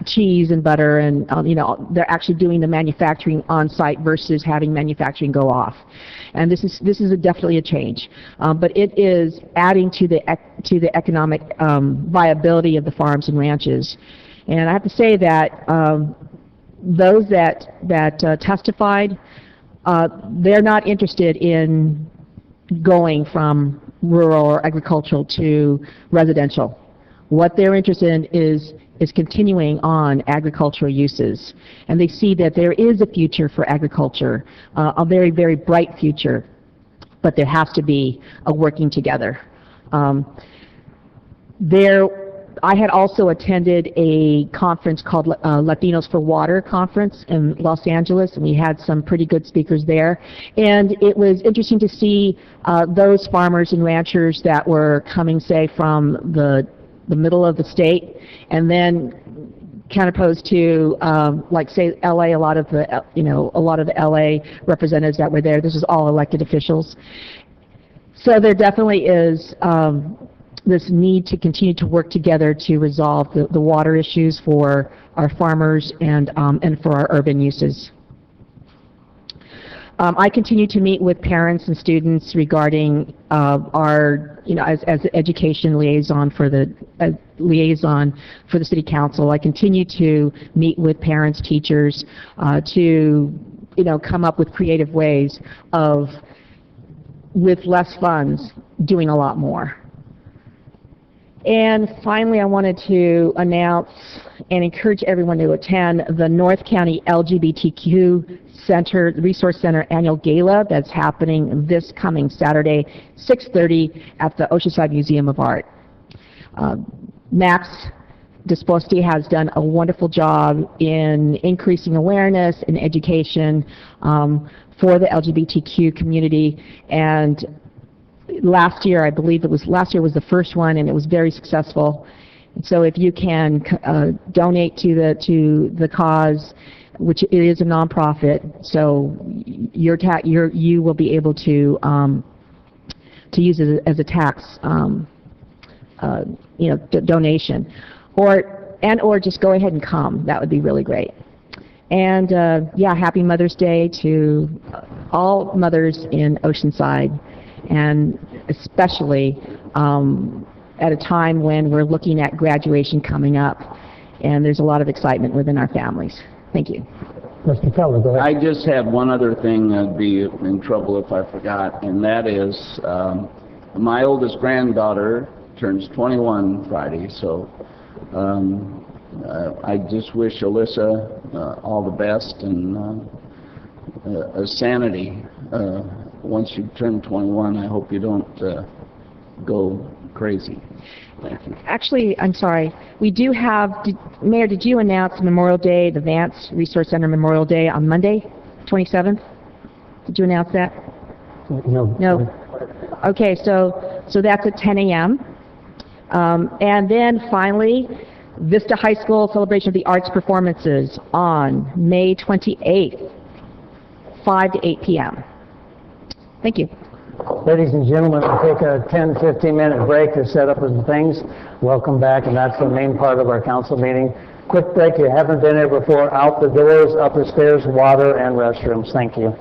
cheese and butter, and they're actually doing the manufacturing on site versus having manufacturing go off. And this is definitely a change, but it is adding to the economic viability of the farms and ranches. And I have to say that those that testified, they're not interested in going from rural or agricultural to residential. What they're interested in is continuing on agricultural uses. And they see that there is a future for agriculture, a very, very bright future, but there has to be a working together. I had also attended a conference called Latinos for Water conference in Los Angeles, and we had some pretty good speakers there. And it was interesting to see those farmers and ranchers that were coming, say, from the middle of the state, and then counterposed to, like, say, LA. A lot of the LA representatives that were there. This is all elected officials. So there definitely is this need to continue to work together to resolve the water issues for our farmers and for our urban uses. I continue to meet with parents and students regarding our, as the education liaison for the city council. I continue to meet with parents, teachers, to come up with creative ways of, with less funds, doing a lot more. And finally, I wanted to announce and encourage everyone to attend the North County LGBTQ Center, Resource Center Annual Gala that's happening this coming Saturday, 6:30 at the Oceanside Museum of Art. Max Disposti has done a wonderful job in increasing awareness and education for the LGBTQ community, and last year, I believe last year was the first one, and it was very successful. And so if you can donate to the cause, which it is a nonprofit, so you will be able to use it as a tax donation, or just go ahead and come. That would be really great. And happy Mother's Day to all mothers in Oceanside, and especially at a time when we're looking at graduation coming up, and there's a lot of excitement within our families. Thank you. Mr. Keller, go ahead. I just have one other thing. I'd be in trouble if I forgot, and that is my oldest granddaughter turns 21 Friday, so I just wish Alyssa all the best and sanity. Once you turn 21, I hope you don't go crazy. Thank you. Actually, I'm sorry. We do have, Mayor, did you announce Memorial Day, the Vance Resource Center Memorial Day on Monday, 27th? Did you announce that? No. Okay, so that's at 10 a.m. And then finally, Vista High School Celebration of the Arts Performances on May 28th, 5 to 8 p.m. Thank you. Ladies and gentlemen, we'll take a 10-15-minute break to set up some things. Welcome back, and that's the main part of our council meeting. Quick break. You haven't been here before. Out the doors, up the stairs, water, and restrooms. Thank you.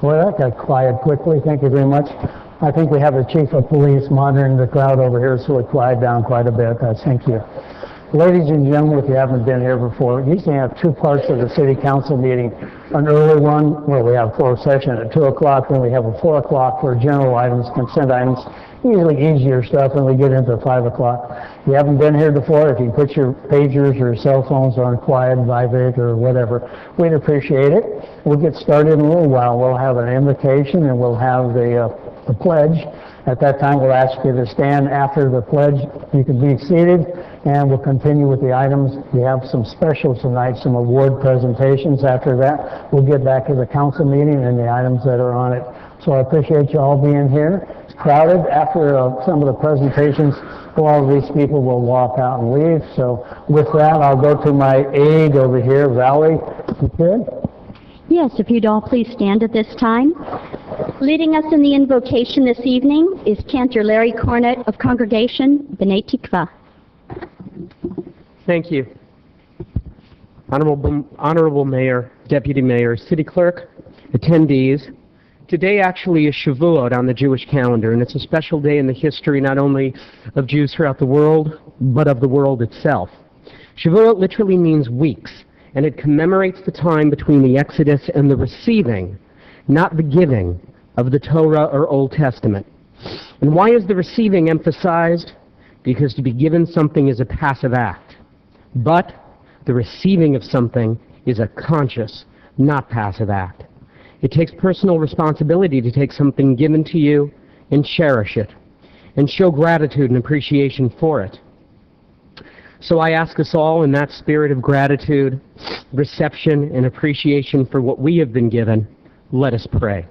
Boy, that got quiet quickly. Thank you very much. I think we have the chief of police monitoring the crowd over here, so it quieted down quite a bit. Thank you. Ladies and gentlemen, if you haven't been here before, we usually have two parts of the city council meeting. An early one where we have closed session at 2 o'clock, then we have a 4 o'clock for general items, consent items, usually easier stuff, and we get into 5 o'clock. If you haven't been here before, if you put your pagers or cell phones on quiet, vibrate, or whatever, we'd appreciate it. We'll get started in a little while. We'll have an invocation and we'll have the pledge. At that time, we'll ask you to stand after the pledge. You can be seated, and we'll continue with the items. We have some specials tonight, some award presentations. After that, we'll get back to the council meeting and the items that are on it. So I appreciate you all being here. It's crowded. After some of the presentations, all of these people will walk out and leave. So with that, I'll go to my aide over here, Valerie. You good? Yes, if you'd all please stand at this time. Leading us in the invocation this evening is Cantor Larry Cornett of Congregation B'nai Tikva. Thank you. Honorable Mayor, Deputy Mayor, City Clerk, attendees, today actually is Shavuot on the Jewish calendar, and it's a special day in the history not only of Jews throughout the world, but of the world itself. Shavuot literally means weeks, and it commemorates the time between the Exodus and the receiving, not the giving, of the Torah or Old Testament. And why is the receiving emphasized? Because to be given something is a passive act. But the receiving of something is a conscious, not passive act. It takes personal responsibility to take something given to you and cherish it, and show gratitude and appreciation for it. So I ask us all, in that spirit of gratitude, reception, and appreciation for what we have been given, let us pray.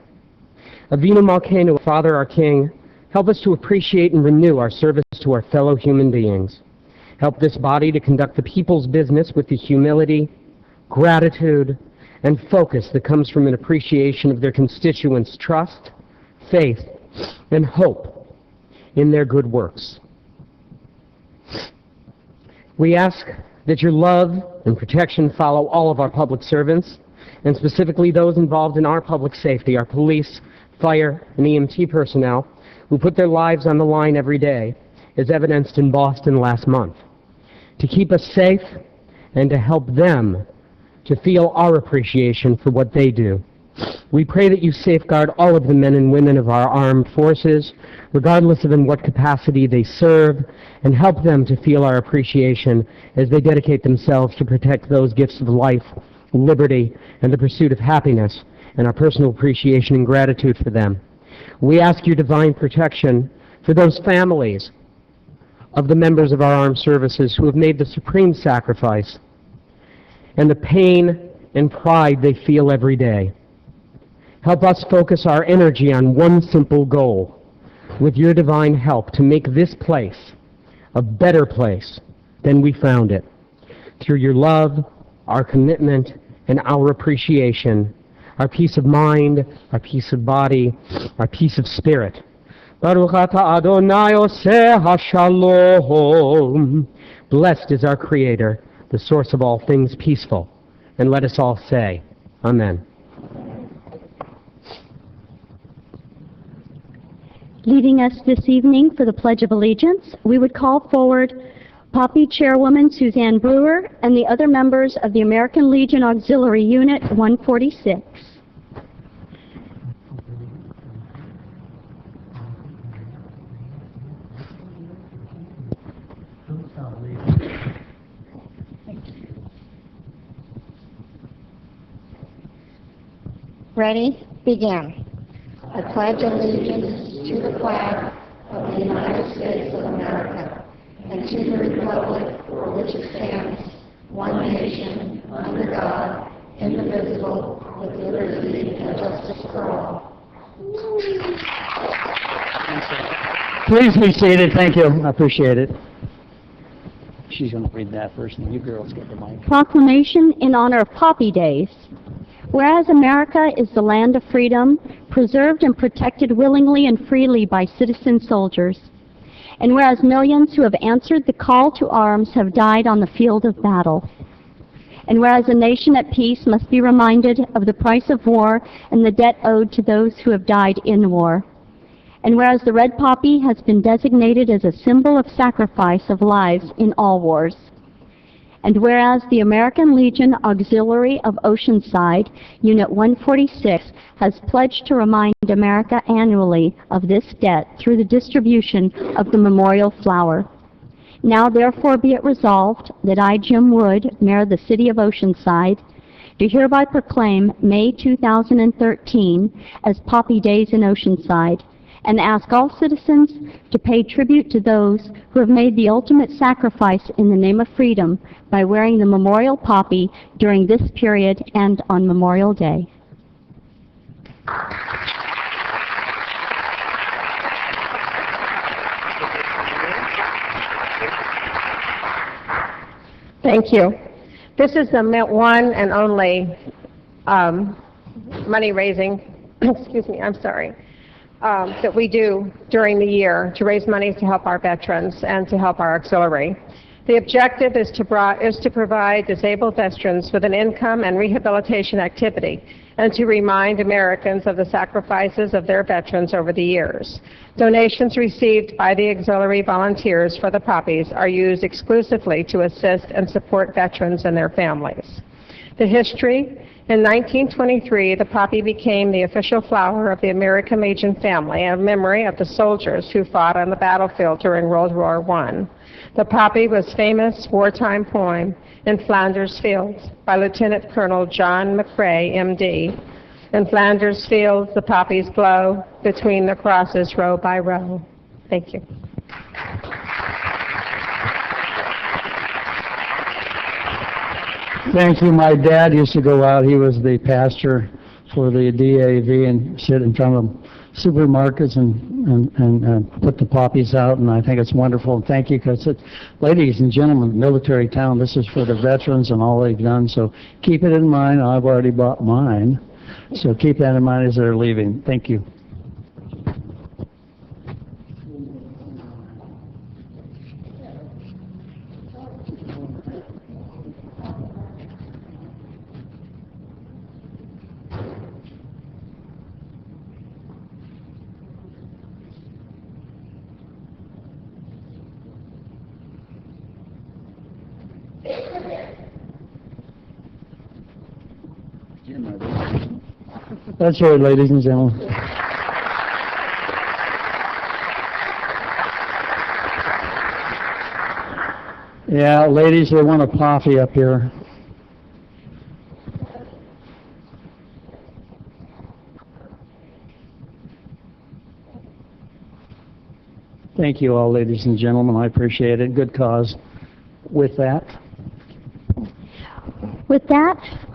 Avinu Malkeinu, Father our King, help us to appreciate and renew our service to our fellow human beings. Help this body to conduct the people's business with the humility, gratitude, and focus that comes from an appreciation of their constituents' trust, faith, and hope in their good works. We ask that your love and protection follow all of our public servants, and specifically those involved in our public safety, our police, fire, and EMT personnel who put their lives on the line every day, as evidenced in Boston last month, to keep us safe and to help them to feel our appreciation for what they do. We pray that you safeguard all of the men and women of our armed forces, regardless of in what capacity they serve, and help them to feel our appreciation as they dedicate themselves to protect those gifts of life, liberty, and the pursuit of happiness, and our personal appreciation and gratitude for them. We ask your divine protection for those families of the members of our armed services who have made the supreme sacrifice and the pain and pride they feel every day. Help us focus our energy on one simple goal, with your divine help, to make this place a better place than we found it. Through your love, our commitment, and our appreciation, our peace of mind, our peace of body, our peace of spirit. Baruch atah Adonai oseh hashalom. Blessed is our Creator, the source of all things peaceful. And let us all say, Amen. Leading us this evening for the Pledge of Allegiance, we would call forward Poppy Chairwoman Suzanne Brewer and the other members of the American Legion Auxiliary Unit 146. Ready? Begin. I pledge allegiance to the flag of the United States of America and to the republic for which it stands, one nation, under God, indivisible, with liberty and justice for all. Please be seated. Thank you. I appreciate it. She's going to read that first, and you girls get the mic. Proclamation in honor of Poppy Days. Whereas America is the land of freedom, preserved and protected willingly and freely by citizen soldiers, and whereas millions who have answered the call to arms have died on the field of battle, And whereas a nation at peace must be reminded of the price of war and the debt owed to those who have died in war. And whereas the red poppy has been designated as a symbol of sacrifice of lives in all wars. And whereas the American Legion Auxiliary of Oceanside, Unit 146, has pledged to remind America annually of this debt through the distribution of the memorial flower. Now therefore be it resolved that I, Jim Wood, Mayor of the City of Oceanside, do hereby proclaim May 2013 as Poppy Days in Oceanside, and ask all citizens to pay tribute to those who have made the ultimate sacrifice in the name of freedom by wearing the memorial poppy during this period and on Memorial Day. Thank you. This is the one and only money raising, excuse me, I'm sorry, that we do during the year to raise money to help our veterans and to help our auxiliary. The objective is to provide disabled veterans with an income and rehabilitation activity and to remind Americans of the sacrifices of their veterans over the years. Donations received by the auxiliary volunteers for the poppies are used exclusively to assist and support veterans and their families. The history: in 1923, the poppy became the official flower of the American Legion family in memory of the soldiers who fought on the battlefield during World War I. The poppy was a famous wartime poem in Flanders Fields by Lieutenant Colonel John McCrae, M.D. In Flanders Fields, the poppies blow between the crosses row by row. Thank you. Thank you. My dad used to go out. He was the pastor for the DAV and sit in front of supermarkets and put the poppies out, and I think it's wonderful. And thank you, because ladies and gentlemen, military town, this is for the veterans and all they've done, so keep it in mind. I've already bought mine, so keep that in mind as they're leaving. Thank you. That's right, ladies and gentlemen. Yeah, ladies, they want a poppy up here. Thank you all, ladies and gentlemen. I appreciate it. Good cause. With that,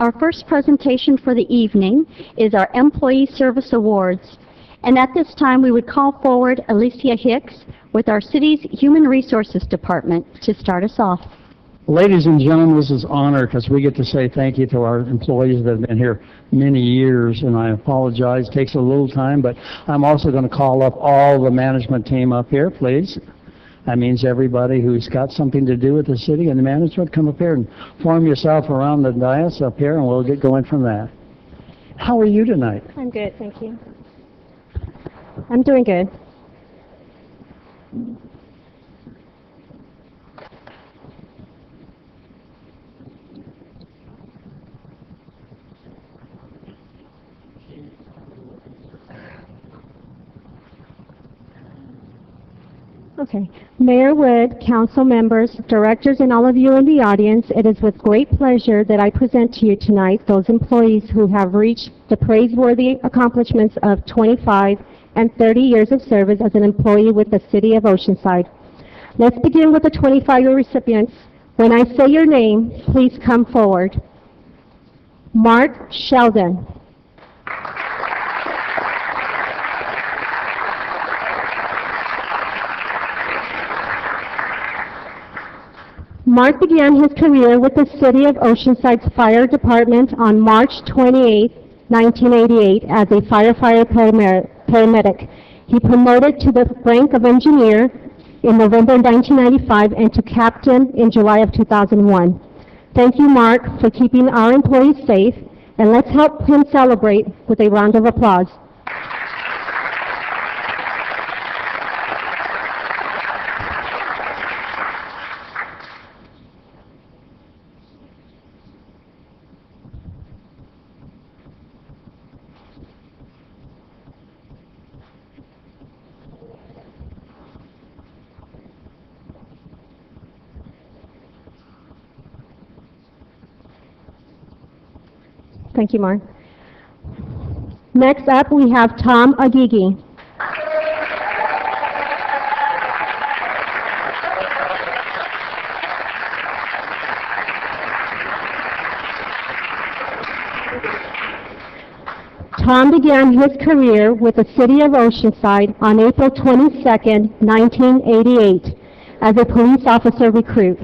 our first presentation for the evening is our Employee Service Awards. And at this time, we would call forward Alicia Hicks with our city's Human Resources Department to start us off. ladies and gentlemen, this is an honor because we get to say thank you to our employees that have been here many years, and I apologize. It takes a little time, but I'm also going to call up all the management team up here, please. That means everybody who's got something to do with the city and the management, come up here and form yourself around the dais up here, and we'll get going from that. How are you tonight? I'm good, thank you. I'm doing good. Okay. Mayor Wood, council members, directors, and all of you in the audience, it is with great pleasure that I present to you tonight those employees who have reached the praiseworthy accomplishments of 25 and 30 years of service as an employee with the City of Oceanside. Let's begin with the 25-year recipients. When I say your name, please come forward. Mark Sheldon. Mark began his career with the City of Oceanside's Fire Department on March 28, 1988 as a firefighter paramedic. He promoted to the rank of engineer in November 1995 and to captain in July of 2001. Thank you, Mark, for keeping our employees safe, and let's help him celebrate with a round of applause. Thank you, Mark. Next up, we have Tom Agigi. Tom began his career with the City of Oceanside on April 22nd, 1988, as a police officer recruit.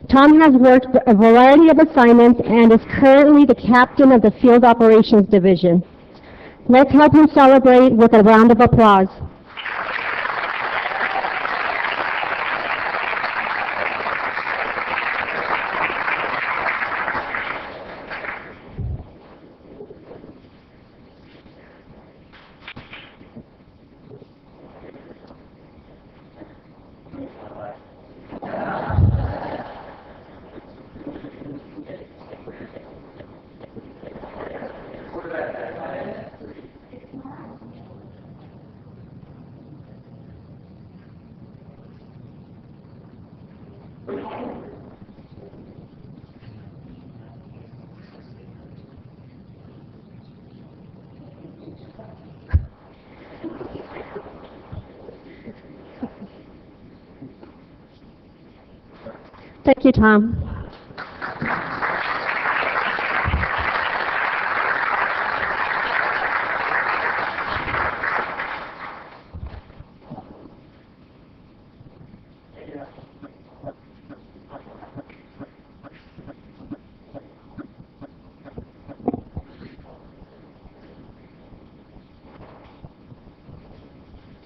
Tom has worked a variety of assignments and is currently the captain of the Field Operations Division. Let's help him celebrate with a round of applause. Thank you, Tom.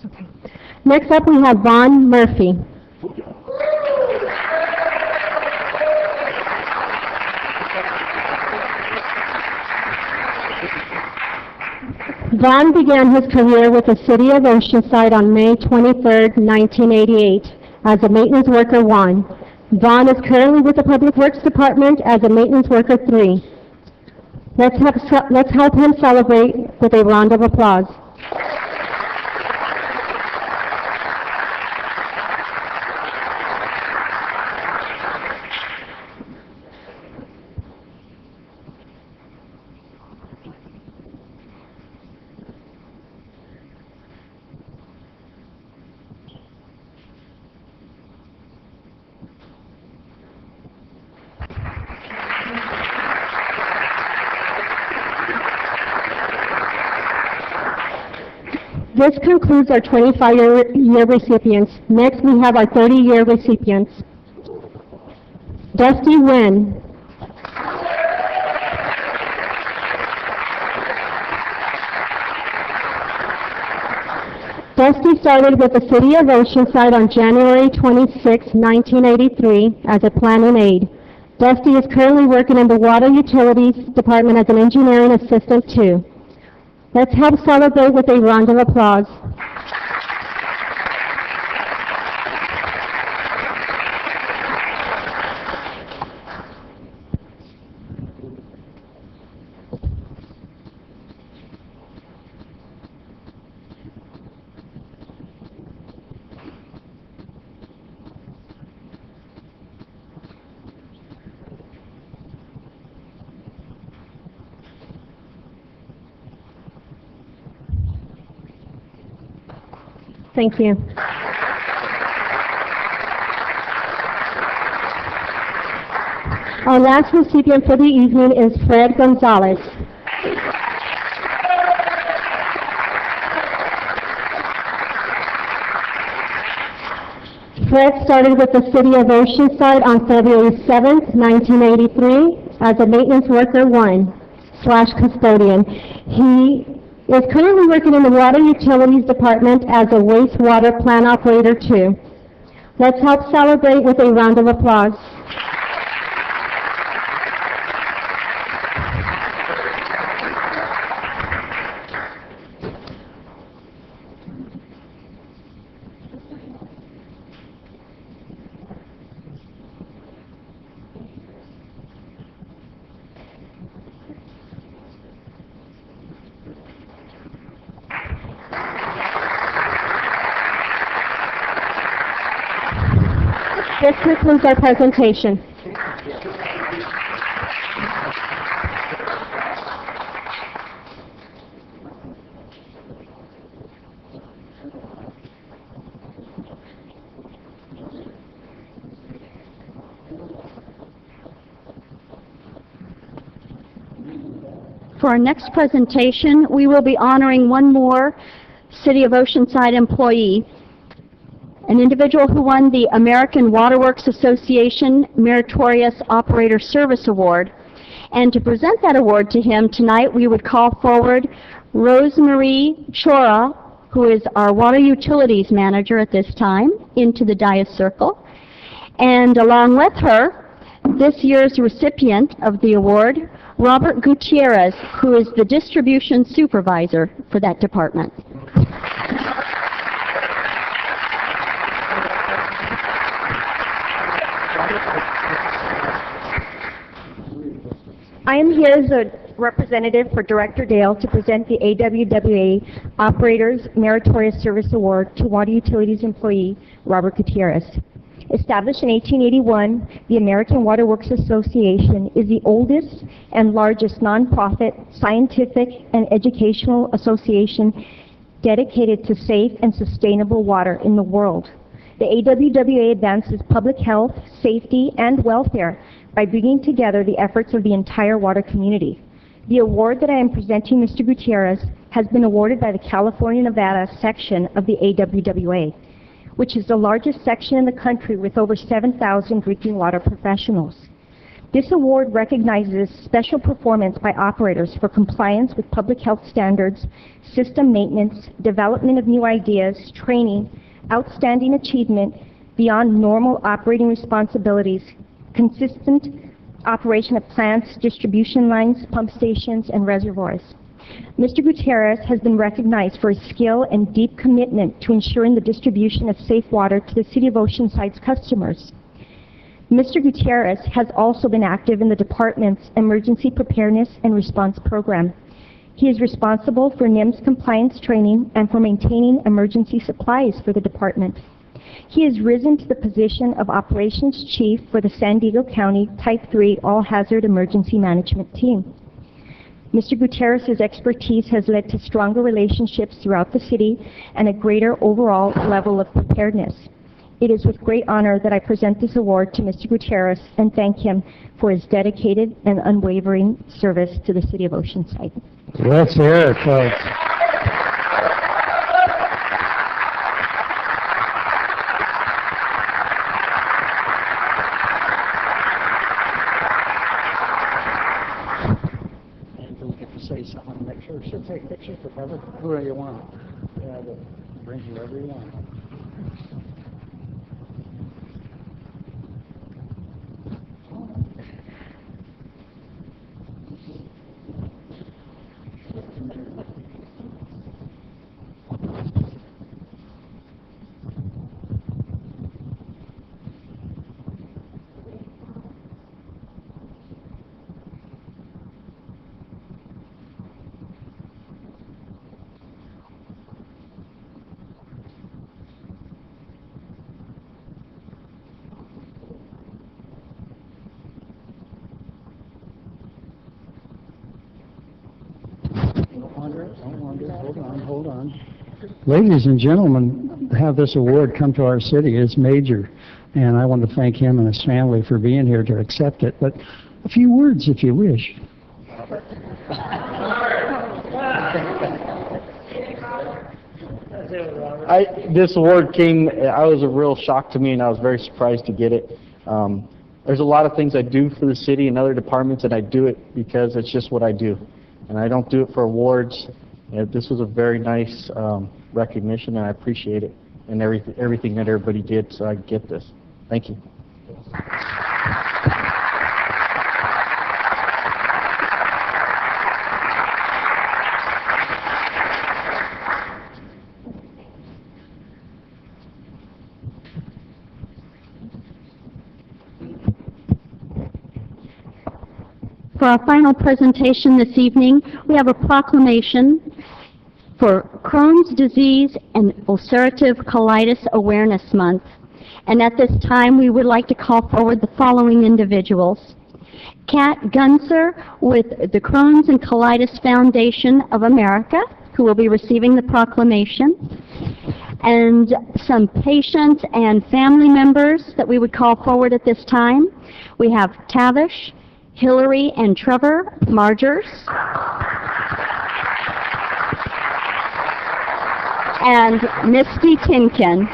Okay. Next up, we have Vaughn Murphy. Vaughn began his career with the City of Oceanside on May 23, 1988, as a Maintenance Worker 1. Vaughn is currently with the Public Works Department as a Maintenance Worker 3. Let's help him celebrate with a round of applause. This concludes our 25-year recipients. Next, we have our 30-year recipients. Dusty Nguyen. Dusty started with the City of Oceanside on January 26, 1983 as a planning aide. Dusty is currently working in the Water Utilities Department as an engineering assistant 2. Let's help celebrate with a round of applause. Thank you. Our last recipient for the evening is Fred Gonzalez. Fred started with the City of Oceanside on February 7, 1983 as a Maintenance Worker 1/custodian. He is currently working in the Water Utilities Department as a wastewater plant operator 2. Let's help celebrate with a round of applause. This concludes our presentation. For our next presentation, we will be honoring one more City of Oceanside employee, an individual who won the American Waterworks Association Meritorious Operator Service Award. And to present that award to him tonight, we would call forward Rosemarie Chora, who is our Water Utilities Manager at this time, into the dais circle. And along with her, this year's recipient of the award, Robert Gutierrez, who is the Distribution Supervisor for that department. I am here as a representative for Director Dale to present the AWWA Operators Meritorious Service Award to Water Utilities employee Robert Gutierrez. Established in 1881, the American Waterworks Association is the oldest and largest nonprofit, scientific, and educational association dedicated to safe and sustainable water in the world. The AWWA advances public health, safety, and welfare by bringing together the efforts of the entire water community. The award that I am presenting Mr. Gutierrez has been awarded by the California-Nevada section of the AWWA, which is the largest section in the country with over 7,000 drinking water professionals. This award recognizes special performance by operators for compliance with public health standards, system maintenance, development of new ideas, training, outstanding achievement beyond normal operating responsibilities, consistent operation of plants, distribution lines, pump stations, and reservoirs. Mr. Gutierrez has been recognized for his skill and deep commitment to ensuring the distribution of safe water to the City of Oceanside's customers. Mr. Gutierrez has also been active in the department's Emergency Preparedness and Response Program. He is responsible for NIMS compliance training and for maintaining emergency supplies for the department. He has risen to the position of Operations Chief for the San Diego County Type 3 All-Hazard Emergency Management Team. Mr. Gutierrez's expertise has led to stronger relationships throughout the city and a greater overall level of preparedness. It is with great honor that I present this award to Mr. Gutierrez and thank him for his dedicated and unwavering service to the City of Oceanside. Let's hear it, folks. Say something, make sure she'll take pictures with whoever you want. Yeah, that brings you wherever you want. Hold on. Ladies and gentlemen, to have this award come to our city is major, and I want to thank him and his family for being here to accept it. But a few words, if you wish. This award came, I was a real shock to me, and I was very surprised to get it. There's a lot of things I do for the city and other departments, and I do it because it's just what I do. And I don't do it for awards. This was a very nice recognition, and I appreciate it and everything that everybody did so I get this. Thank you. For our final presentation this evening, we have a proclamation for Crohn's Disease and Ulcerative Colitis Awareness Month. And at this time, we would like to call forward the following individuals. Kat Gunzer with the Crohn's and Colitis Foundation of America, who will be receiving the proclamation, and some patients and family members that we would call forward at this time. We have Tavish, Hillary, and Trevor Margers, and Misty Tinkin.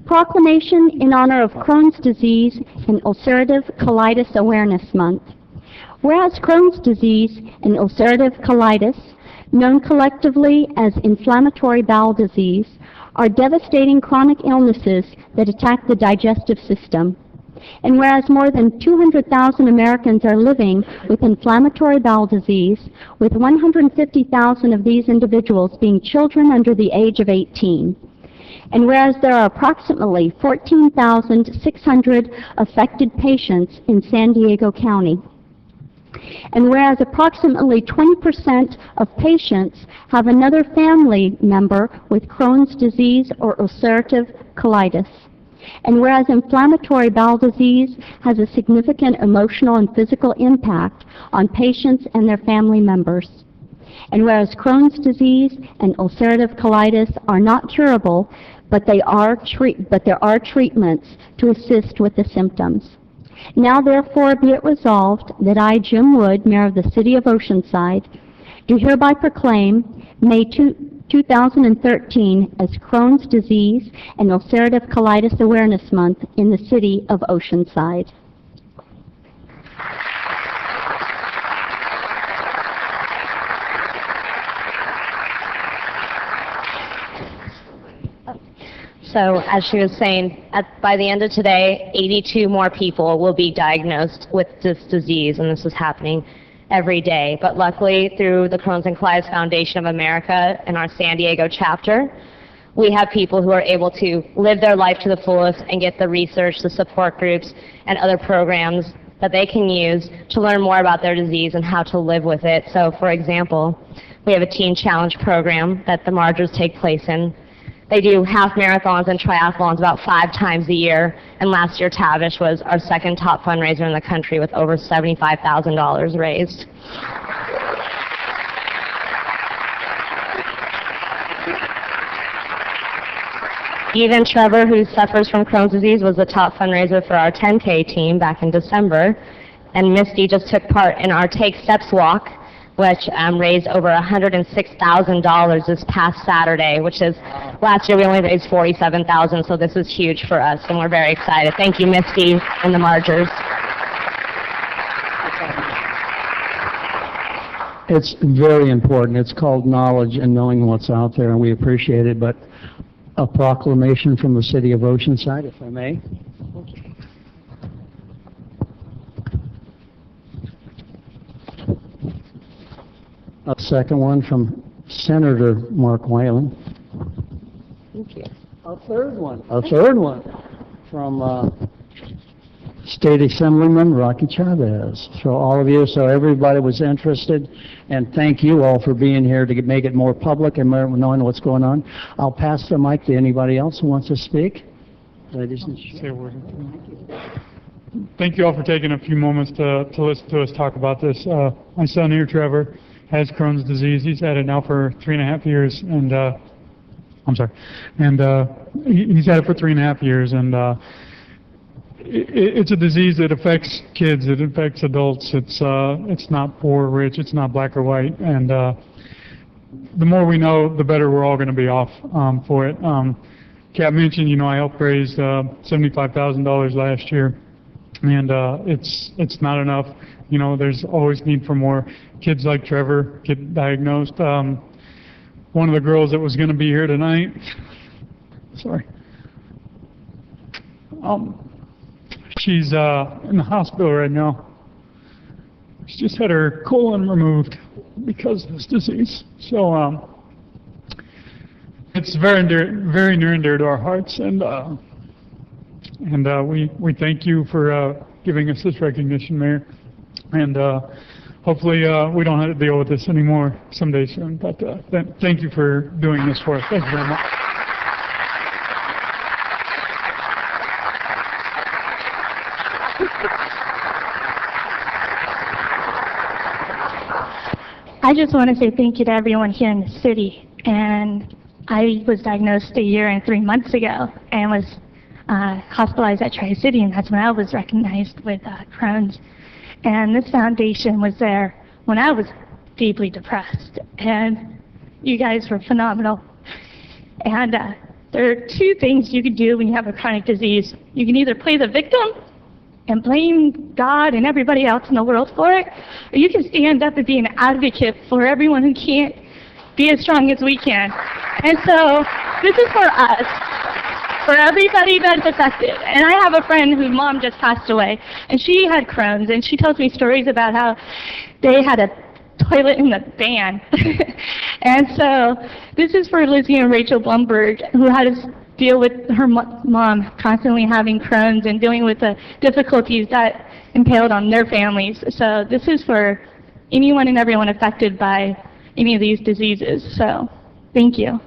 Proclamation in honor of Crohn's disease and ulcerative colitis awareness month. Whereas Crohn's disease and ulcerative colitis, known collectively as inflammatory bowel disease, are devastating chronic illnesses that attack the digestive system. And whereas more than 200,000 Americans are living with inflammatory bowel disease, with 150,000 of these individuals being children under the age of 18. And whereas there are approximately 14,600 affected patients in San Diego County. And whereas approximately 20% of patients have another family member with Crohn's disease or ulcerative colitis. And whereas inflammatory bowel disease has a significant emotional and physical impact on patients and their family members. And whereas Crohn's disease and ulcerative colitis are not curable, but there are treatments to assist with the symptoms. Now therefore be it resolved that I, Jim Wood, Mayor of the City of Oceanside, do hereby proclaim May 2013 as Crohn's Disease and Ulcerative Colitis Awareness Month in the City of Oceanside. So, as she was saying, by the end of today, 82 more people will be diagnosed with this disease, and this is happening every day. But luckily, through the Crohn's and Colitis Foundation of America and our San Diego chapter, we have people who are able to live their life to the fullest and get the research, the support groups, and other programs that they can use to learn more about their disease and how to live with it. So, for example, we have a Teen Challenge program that the Margers take place in. They do half marathons and triathlons about 5 times a year, and last year Tavish was our second top fundraiser in the country with over $75,000 raised. Even Trevor, who suffers from Crohn's disease, was the top fundraiser for our 10K team back in December, and Misty just took part in our Take Steps Walk, which raised over $106,000 this past Saturday, which is, last year we only raised $47,000, so this is huge for us, and we're very excited. Thank you, Misty and the Margers. It's very important. It's called knowledge and knowing what's out there, and we appreciate it, but a proclamation from the City of Oceanside, if I may. A second one from Senator Mark Whalen. Thank you. A third one from State Assemblyman Rocky Chavez. So all of you, so everybody was interested, and thank you all for being here to make it more public and more knowing what's going on. I'll pass the mic to anybody else who wants to speak. Ladies and gentlemen. Thank you all for taking a few moments to listen to us talk about this. My son here, Trevor, has Crohn's disease. He's had it now for 3.5 years, and he's had it for 3.5 years, and it's a disease that affects kids. It affects adults. It's not poor or rich. It's not black or white, and the more we know, the better we're all going to be off for it. Kat mentioned, I helped raise $75,000 last year, and it's not enough. There's always need for more. Kids like Trevor get diagnosed. One of the girls that was going to be here tonight, she's in the hospital right now. She just had her colon removed because of this disease. So it's very near and dear to our hearts, and we thank you for giving us this recognition, Mayor. And hopefully we don't have to deal with this anymore someday soon. But thank you for doing this for us. Thank you very much. I just want to say thank you to everyone here in the city. And I was diagnosed a year and 3 months ago and was hospitalized at Tri-City, and that's when I was recognized with Crohn's. And this foundation was there when I was deeply depressed. And you guys were phenomenal. And there are two things you can do when you have a chronic disease. You can either play the victim and blame God and everybody else in the world for it, or you can stand up and be an advocate for everyone who can't be as strong as we can. And so this is for us, for everybody that's affected. And I have a friend whose mom just passed away, and she had Crohn's, and she tells me stories about how they had a toilet in the van. And so this is for Lizzie and Rachel Blumberg, who had to deal with her mom constantly having Crohn's and dealing with the difficulties that entailed on their families. So this is for anyone and everyone affected by any of these diseases. So thank you.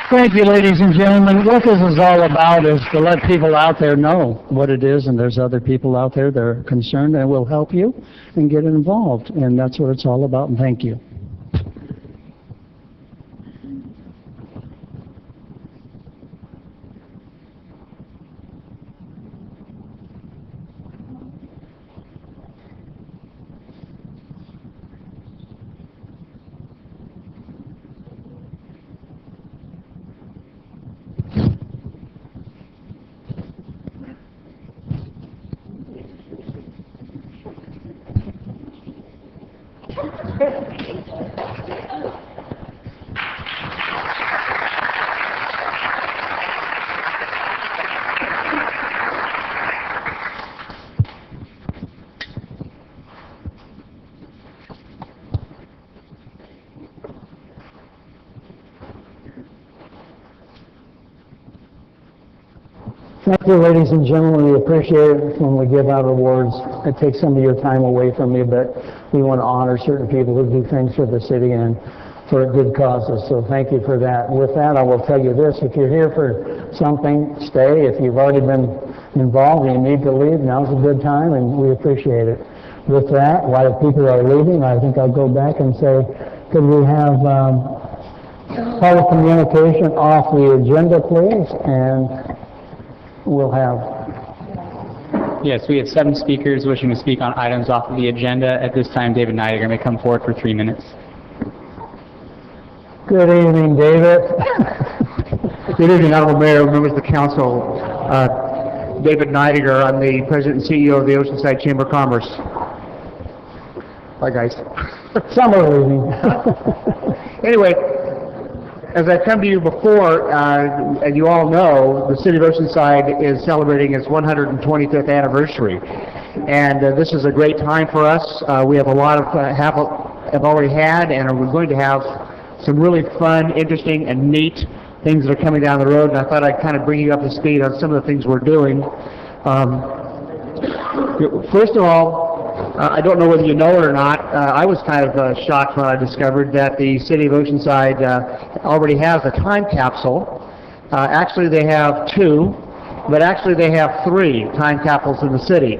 Thank you, ladies and gentlemen. What this is all about is to let people out there know what it is, and there's other people out there that are concerned and will help you and get involved. And that's what it's all about, and thank you. Thank you, ladies and gentlemen. We appreciate it when we give out awards. It takes some of your time away from you, but we want to honor certain people who do things for the city and for good causes. So thank you for that. With that, I will tell you this. If you're here for something, stay. If you've already been involved and you need to leave, now's a good time, and we appreciate it. With that, while people are leaving, I think I'll go back and say, could we have public communication off the agenda, please? And we'll have... Yes, we have 7 speakers wishing to speak on items off of the agenda. At this time, David Neidiger may come forward for 3 minutes. Good evening, David. Good evening, Honorable Mayor, members of the council. David Neidiger, I'm the President and CEO of the Oceanside Chamber of Commerce. Bye, guys. Some are leaving. Anyway, as I've come to you before, and you all know, the City of Oceanside is celebrating its 125th anniversary. And this is a great time for us. We have a lot of, have already had, and we're going to have some really fun, interesting, and neat things that are coming down the road. And I thought I'd kind of bring you up to speed on some of the things we're doing. First of all, I don't know whether you know it or not, I was kind of shocked when I discovered that the City of Oceanside already has a time capsule. Actually, they have 2, but actually they have 3 time capsules in the city.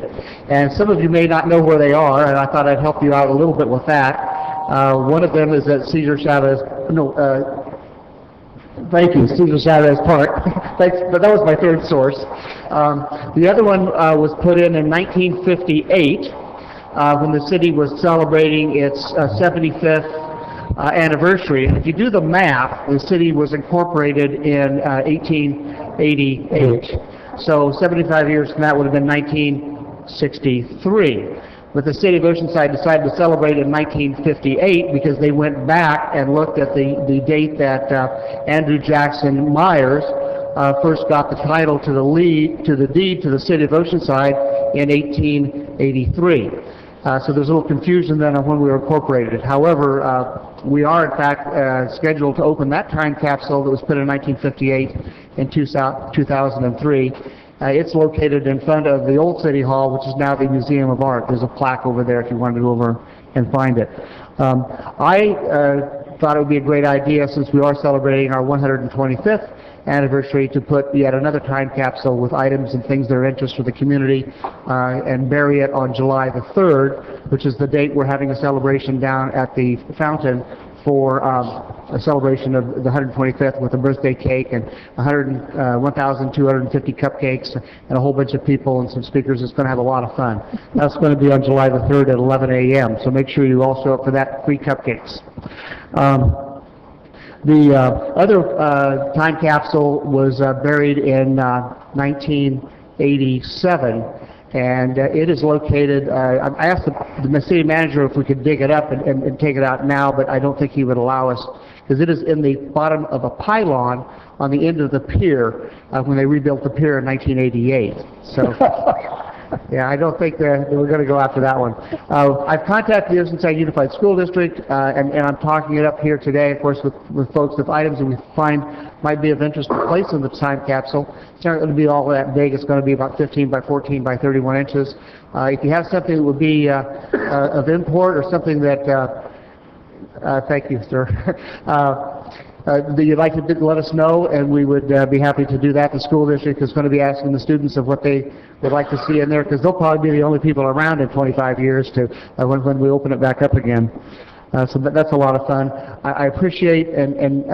And some of you may not know where they are, and I thought I'd help you out a little bit with that. One of them is at Cesar Chavez, thank you, Cesar Chavez Park. Thanks, but that was my 3rd source. The other one was put in 1958. When the city was celebrating its 75th anniversary. And if you do the math, the city was incorporated in 1888. So 75 years from that would have been 1963. But the city of Oceanside decided to celebrate in 1958 because they went back and looked at the date that Andrew Jackson Myers first got the title to the deed to the city of Oceanside in 1883. So there's a little confusion then on when we were incorporated. However, we are in fact scheduled to open that time capsule that was put in 1958 in 2003. It's located in front of the old City Hall, which is now the Museum of Art. There's a plaque over there if you wanted to go over and find it. I thought it would be a great idea, since we are celebrating our 125th anniversary, to put yet another time capsule with items and things that are of interest for the community and bury it on July the 3rd, which is the date we're having a celebration down at the fountain for a celebration of the 125th with a birthday cake and 1,250 cupcakes and a whole bunch of people and some speakers. It's going to have a lot of fun. That's going to be on July the 3rd at 11 a.m., so make sure you all show up for that, free cupcakes. The other time capsule was buried in 1987, and it is located, I asked the city manager if we could dig it up and take it out now, but I don't think he would allow us, because it is in the bottom of a pylon on the end of the pier when they rebuilt the pier in 1988. So, yeah, I don't think that we're going to go after that one. I've contacted the Oceanside Unified School District, and I'm talking it up here today, of course, with folks, if items that we find might be of interest to place in the time capsule. It's not going to be all that big. It's going to be about 15 by 14 by 31 inches. If you have something that would be of import or something that, thank you, sir, that you'd like to let us know, and we would be happy to do that. The school district is going to be asking the students of what they would like to see in there, because they'll probably be the only people around in 25 years to when we open it back up again. So that's a lot of fun. I appreciate and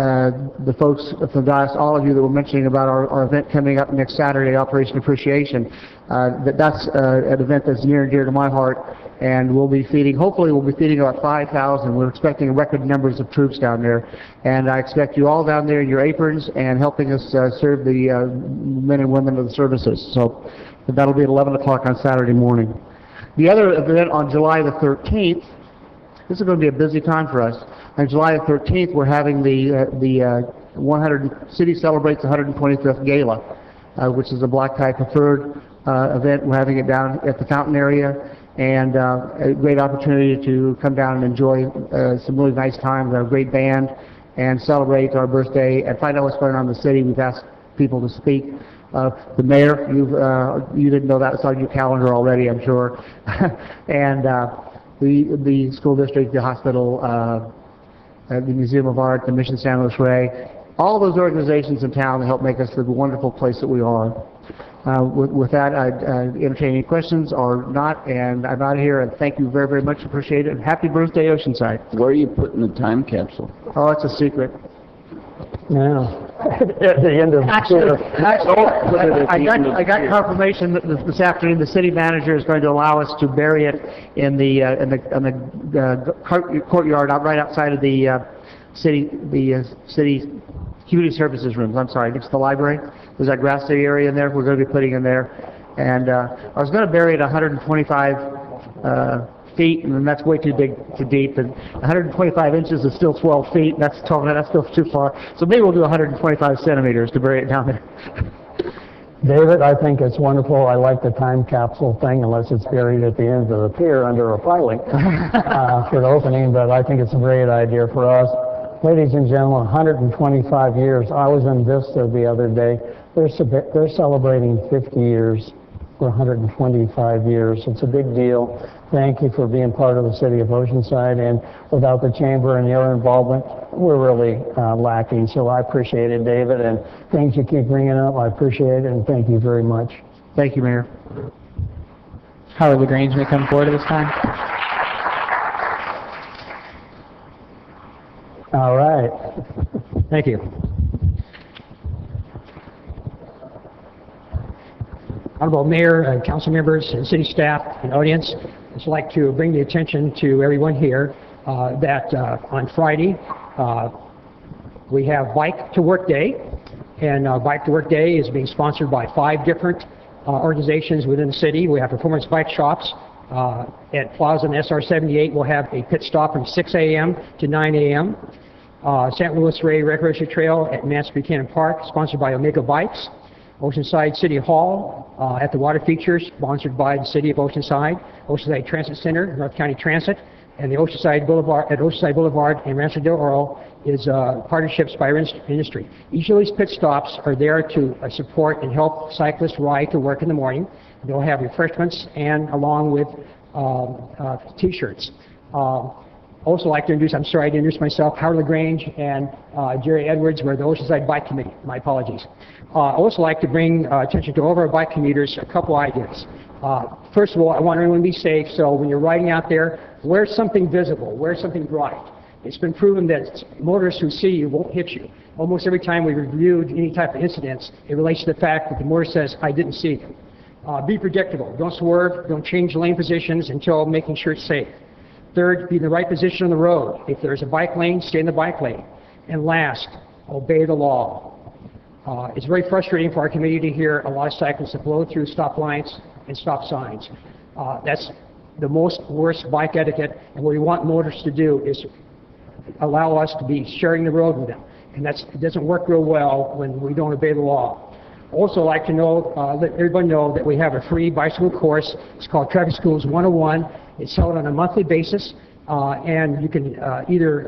the folks from DIAS, all of you that were mentioning about our event coming up next Saturday, Operation Appreciation. That's an event that's near and dear to my heart, and hopefully we'll be feeding about 5,000. We're expecting record numbers of troops down there, and I expect you all down there in your aprons and helping us serve the men and women of the services. So that'll be at 11 o'clock on Saturday morning. The other event on July the 13th, this is going to be a busy time for us. On July the 13th, we're having the City Celebrates 125th Gala, which is a black tie preferred event. We're having it down at the fountain area, and a great opportunity to come down and enjoy some really nice time with our great band and celebrate our birthday and find out what's going on in the city. We've asked people to speak. The mayor, you didn't know that, it's on your calendar already, I'm sure. And the school district, the hospital, the Museum of Art, the Mission San Luis Rey, all those organizations in town that help make us the wonderful place that we are. With that, I'd entertain any questions or not, and I'm out of here, and thank you very, very much. Appreciate it. And happy birthday, Oceanside. Where are you putting the time capsule? Oh, it's a secret. Yeah. At the end of I got confirmation that this afternoon the city manager is going to allow us to bury it in the courtyard right outside of the city community services rooms. I'm sorry, next to the library. There's that grassy area in there. We're going to be putting in there, and I was going to bury it 125 feet, and that's way too deep, and 125 inches is still 12 feet, and that's still too far. So maybe we'll do 125 centimeters to bury it down there. David, I think it's wonderful. I like the time capsule thing, unless it's buried at the end of the pier under a piling for the opening, but I think it's a great idea for us. Ladies and gentlemen, 125 years. I was in Vista the other day. They're celebrating 50 years for 125 years. It's a big deal. Thank you for being part of the city of Oceanside, and without the chamber and your involvement, we're really lacking. So I appreciate it, David, and things you keep bringing up, I appreciate it, and thank you very much. Thank you, Mayor. Howard LaGrange may come forward at this time. All right. Thank you. Honorable Mayor, and council members, and city staff, and audience, I'd just like to bring the attention to everyone here that on Friday we have Bike to Work Day, and Bike to Work Day is being sponsored by 5 different organizations within the city. We have performance bike shops at Plaza and SR 78. We'll have a pit stop from 6 a.m. to 9 a.m. St. Louis Ray Recreation Trail at Nance Buchanan Park, sponsored by Omega Bikes. Oceanside City Hall at the Water Features, sponsored by the City of Oceanside. Oceanside Transit Center, North County Transit, And the Oceanside Boulevard and Rancho del Oro is partnerships by our industry. Each of these pit stops are there to support and help cyclists ride to work in the morning. They'll have refreshments and along with T-shirts. Also like to introduce, I'm sorry I didn't introduce myself, Howard LaGrange and Jerry Edwards were the Oceanside Bike Committee. My apologies. I also like to bring attention to all of our bike commuters a couple ideas. First of all, I want everyone to be safe, so when you're riding out there, wear something visible, wear something bright. It's been proven that motorists who see you won't hit you. Almost every time we reviewed any type of incidents, it relates to the fact that the motorist says, I didn't see you. Be predictable. Don't swerve. Don't change lane positions until making sure it's safe. Third, be in the right position on the road. If there's a bike lane, stay in the bike lane. And last, obey the law. It's very frustrating for our community to hear a lot of cyclists that blow through stop lines and stop signs. That's the worst bike etiquette, and what we want motorists to do is allow us to be sharing the road with them. And it doesn't work real well when we don't obey the law. Also like to know, let everybody know that we have a free bicycle course. It's called Traffic Schools 101. It's held on a monthly basis, and you can either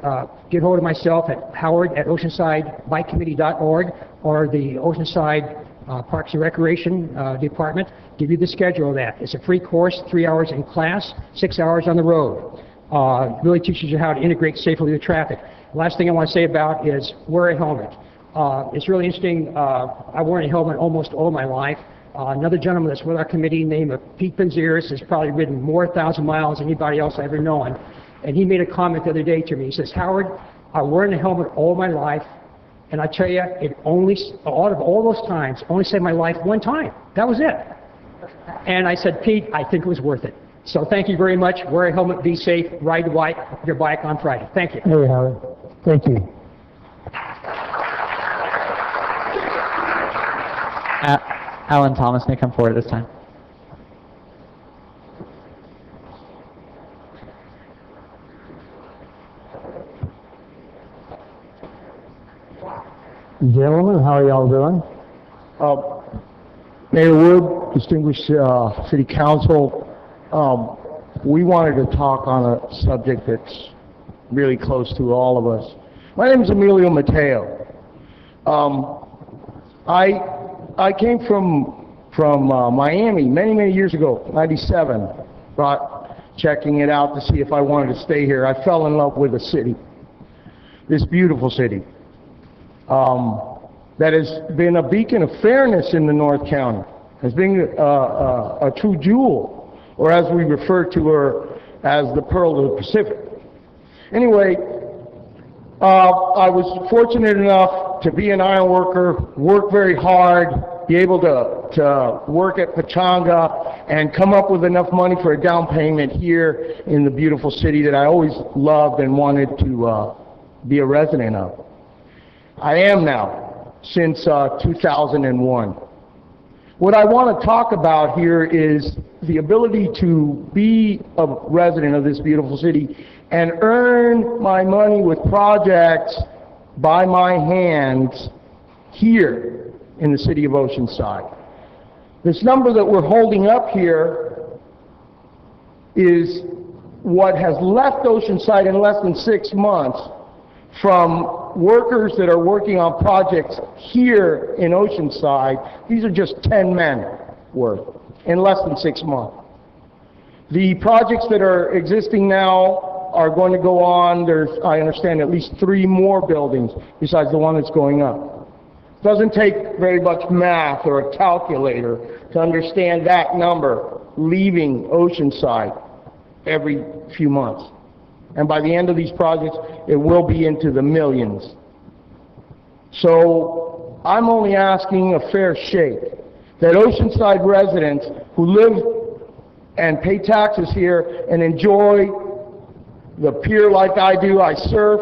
get hold of myself at howard@oceansidebikecommittee.org or the Oceanside Parks and Recreation Department. Give you the schedule of that. It's a free course, 3 hours in class, 6 hours on the road. Really teaches you how to integrate safely with traffic. Last thing I want to say about is wear a helmet. It's really interesting. I've worn a helmet almost all my life. Another gentleman that's with our committee named Pete Penziers has probably ridden more 1,000 miles than anybody else I've ever known. And he made a comment the other day to me. He says, Howard, I've worn a helmet all my life, and I tell you, it only, out of all those times, only saved my life one time. That was it. And I said, Pete, I think it was worth it. So thank you very much. Wear a helmet, be safe, ride your bike on Friday. Thank you. Hey, Howard. Thank you. Alan Thomas may come forward at this time. Gentlemen, how are y'all doing? Mayor Wood, distinguished City Council, we wanted to talk on a subject that's really close to all of us. My name is Emilio Mateo. I came from Miami many years ago, '97, checking it out to see if I wanted to stay here. I fell in love with the city, this beautiful city, that has been a beacon of fairness in the North County, has been a true jewel, or as we refer to her as the Pearl of the Pacific. Anyway, I was fortunate enough to be an iron worker, work very hard, be able to work at Pachanga and come up with enough money for a down payment here in the beautiful city that I always loved and wanted to be a resident of. I am now, since 2001. What I want to talk about here is the ability to be a resident of this beautiful city and earn my money with projects by my hands here in the city of Oceanside. This number that we're holding up here is what has left Oceanside in less than 6 months from workers that are working on projects here in Oceanside. These are just 10 men worth in less than 6 months. The projects that are existing now are going to go on. There's, I understand, at least 3 more buildings besides the one that's going up. It doesn't take very much math or a calculator to understand that number leaving Oceanside every few months. And by the end of these projects, it will be into the millions. So I'm only asking a fair shake that Oceanside residents who live and pay taxes here and enjoy the pier like I do, I surf,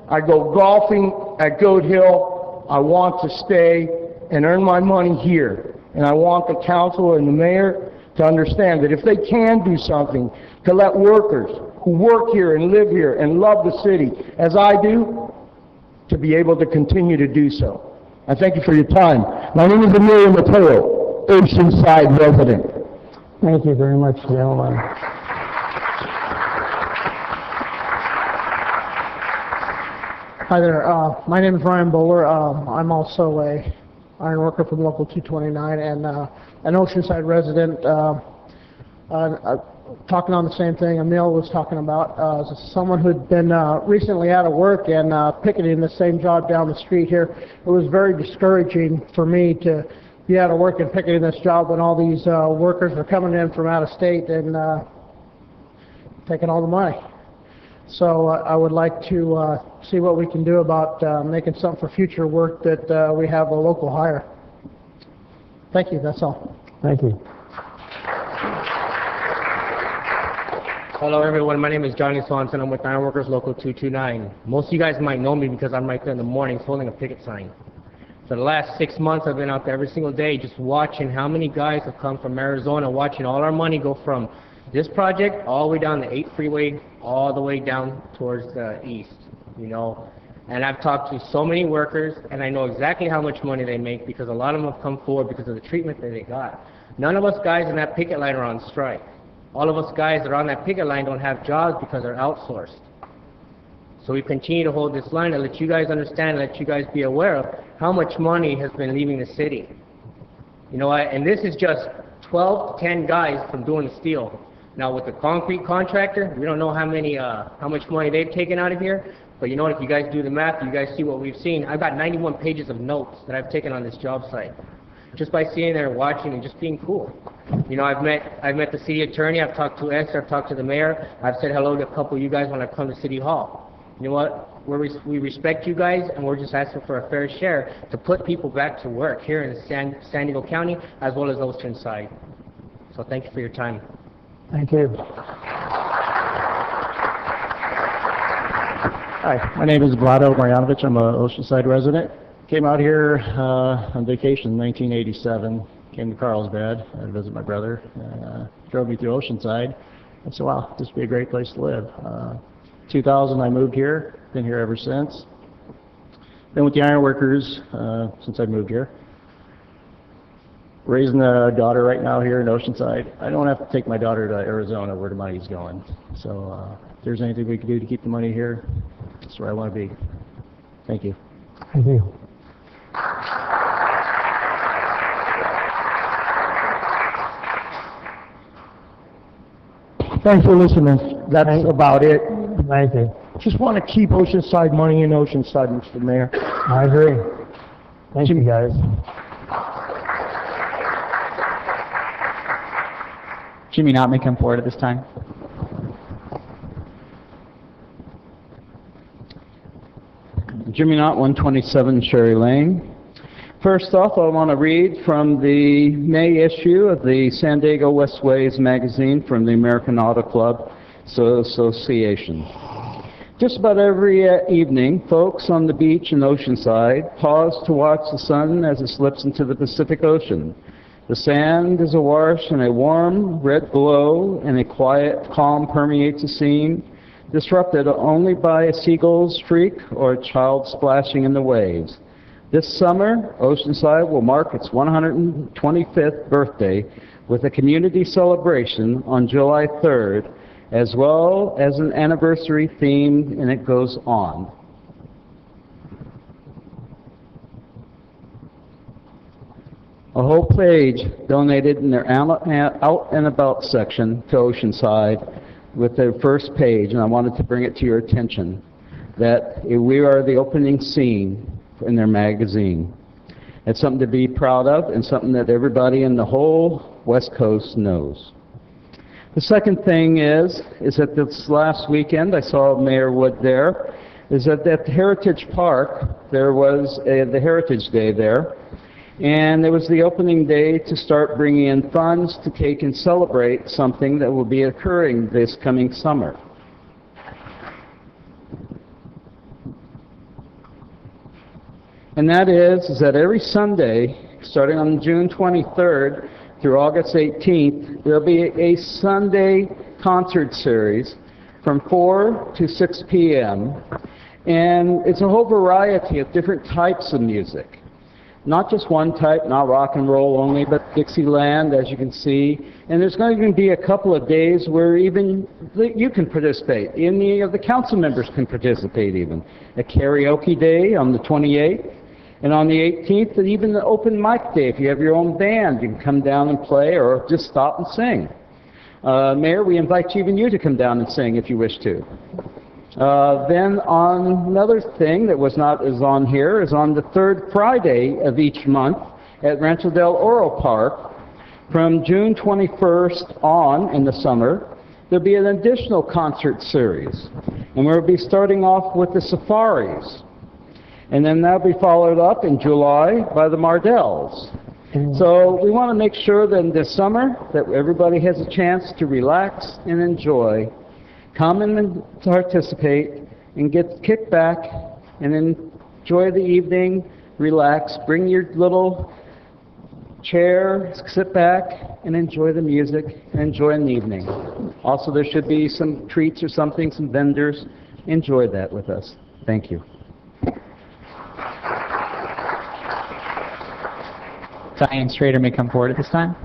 I go golfing at Goat Hill, I want to stay and earn my money here. And I want the council and the mayor to understand that if they can do something to let workers who work here and live here and love the city, as I do, to be able to continue to do so. I thank you for your time. My name is Emilio Mateo, Oceanside resident. Thank you very much, gentlemen. Hi there. My name is Ryan Bowler. I'm also a iron worker from Local 229 and an Oceanside resident. Talking on the same thing Emil was talking about, someone who'd been recently out of work and picketing the same job down the street here. It was very discouraging for me to be out of work and picketing this job when all these workers are coming in from out of state and taking all the money. So I would like to see what we can do about making something for future work that we have a local hire. Thank you, that's all. Thank you. Hello everyone, my name is Johnny Swanson. I'm with Ironworkers Local 229. Most of you guys might know me because I'm right there in the mornings holding a picket sign. For the last 6 months I've been out there every single day just watching how many guys have come from Arizona, watching all our money go from this project all the way down the 8 freeway, all the way down towards the east, you know. And I've talked to so many workers and I know exactly how much money they make because a lot of them have come forward because of the treatment that they got. None of us guys in that picket line are on strike. All of us guys that are on that picket line don't have jobs because they're outsourced. So we continue to hold this line and let you guys understand, let you guys be aware of how much money has been leaving the city. You know, and this is just 12 to 10 guys from doing the steel. Now with the concrete contractor, we don't know how much money they've taken out of here, but you know what, if you guys do the math, you guys see what we've seen. I've got 91 pages of notes that I've taken on this job site. Just by sitting there and watching and just being cool. You know, I've met the city attorney, I've talked to Esther, I've talked to the mayor, I've said hello to a couple of you guys when I come to City Hall. You know what, we respect you guys and we're just asking for a fair share to put people back to work here in San Diego County as well as Oceanside. So thank you for your time. Thank you. Hi, my name is Vlado Marjanovic. I'm a Oceanside resident. Came out here on vacation in 1987. Came to Carlsbad to visit my brother. Drove me through Oceanside. I said, wow, this would be a great place to live. 2000, I moved here. Been here ever since. Been with the ironworkers since I moved here. Raising a daughter right now here in Oceanside. I don't have to take my daughter to Arizona where the money's going. So if there's anything we can do to keep the money here, that's where I want to be. Thank you. Thank you. Thanks for listening. That's about it. Thank you. Just want to keep Oceanside money in Oceanside, Mr. Mayor. I agree. Thank you, guys. Jimmy Knott may come forward at this time. Jimmy Knott, 127 Sherry Lane. First off, I want to read from the May issue of the San Diego Westways magazine from the American Auto Club Association. Just about every evening, folks on the beach in Oceanside pause to watch the sun as it slips into the Pacific Ocean. The sand is awash in a warm red glow, and a quiet calm permeates the scene, disrupted only by a seagull's shriek or a child splashing in the waves. This summer, Oceanside will mark its 125th birthday with a community celebration on July 3rd, as well as an anniversary theme, and it goes on. A whole page donated in their out and about section to Oceanside with their first page, and I wanted to bring it to your attention that we are the opening scene in their magazine. It's something to be proud of and something that everybody in the whole West Coast knows. The second thing is that this last weekend, I saw Mayor Wood there, is that at Heritage Park, there was the Heritage Day there, and it was the opening day to start bringing in funds to take and celebrate something that will be occurring this coming summer. And that is that every Sunday, starting on June 23rd through August 18th, there'll be a Sunday concert series from 4 to 6 p.m. And it's a whole variety of different types of music. not just one type, not rock and roll only, but Dixieland, as you can see. And there's going to even be a couple of days where even you can participate. Any of the council members can participate even. A karaoke day on the 28th. And on the 18th, even the open mic day. If you have your own band, you can come down and play or just stop and sing. Mayor, we invite even you to come down and sing if you wish to. Then on another thing that is on here is on the third Friday of each month at Rancho del Oro Park, from June 21st on in the summer, there'll be an additional concert series. And we'll be starting off with the Safaris. And then that'll be followed up in July by the Mardells. So we want to make sure that in this summer that everybody has a chance to relax and enjoy. Come and participate and get kicked back and enjoy the evening, relax, bring your little chair, sit back and enjoy the music and enjoy the evening. Also, there should be some treats or something, some vendors. Enjoy that with us. Thank you. Diane Schrader may come forward at this time.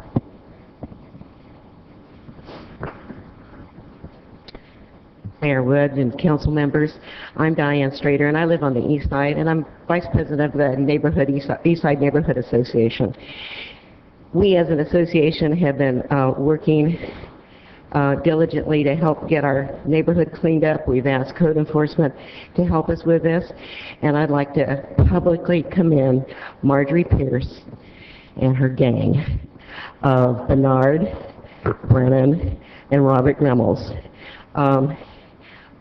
Mayor Wood and council members, I'm Diane Strader, and I live on the east side, and I'm vice president of the East Side Neighborhood Association. We as an association have been working diligently to help get our neighborhood cleaned up. We've asked code enforcement to help us with this, and I'd like to publicly commend Marjorie Pierce and her gang of Bernard, Brennan, and Robert Gremmels.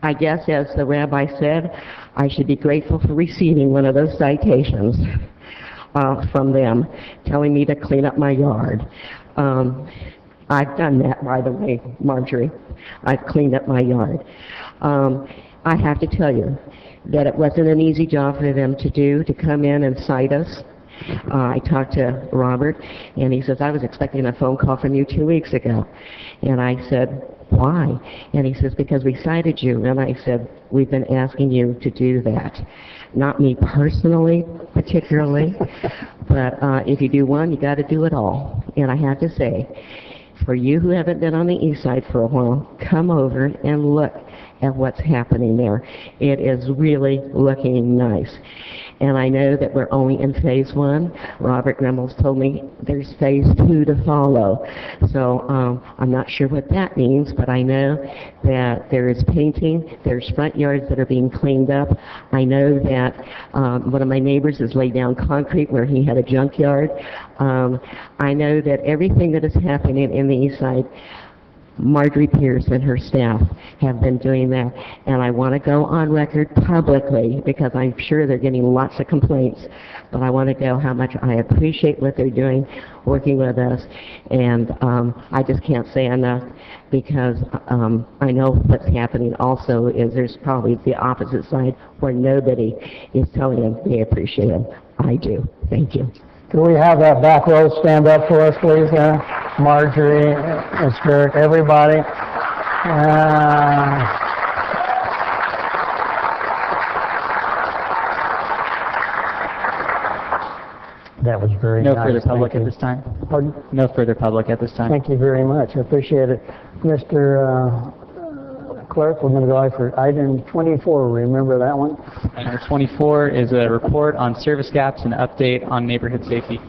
I guess, as the rabbi said, I should be grateful for receiving one of those citations from them, telling me to clean up my yard. I've done that, by the way, Marjorie. I've cleaned up my yard. I have to tell you that it wasn't an easy job for them to do, to come in and cite us. I talked to Robert, and he says, I was expecting a phone call from you 2 weeks ago. And I said, why? And he says, because we cited you. And I said, we've been asking you to do that. Not me personally, particularly, but if you do one, you got to do it all. And I have to say, for you who haven't been on the east side for a while, come over and look at what's happening there. It is really looking nice. And I know that we're only in phase 1. Robert Gremmels told me there's phase 2 to follow. So I'm not sure what that means, but I know that there is painting, there's front yards that are being cleaned up. I know that one of my neighbors has laid down concrete where he had a junkyard. I know that everything that is happening in the east side, Marjorie Pierce and her staff have been doing that, and I want to go on record publicly, because I'm sure they're getting lots of complaints, but I want to go how much I appreciate what they're doing, working with us, and I just can't say enough, because I know what's happening also is there's probably the opposite side where nobody is telling them they appreciate them. I do. Thank you. Can we have that back row stand up for us, please, Marjorie, Mr. everybody. That was very nice. No further public Thank at you. this time. Pardon? No further public at this time. Thank you very much. I appreciate it. Mr. Clerk, we're going to go for item 24. Remember that one? Item 24 is a report on service gaps and update on neighborhood safety.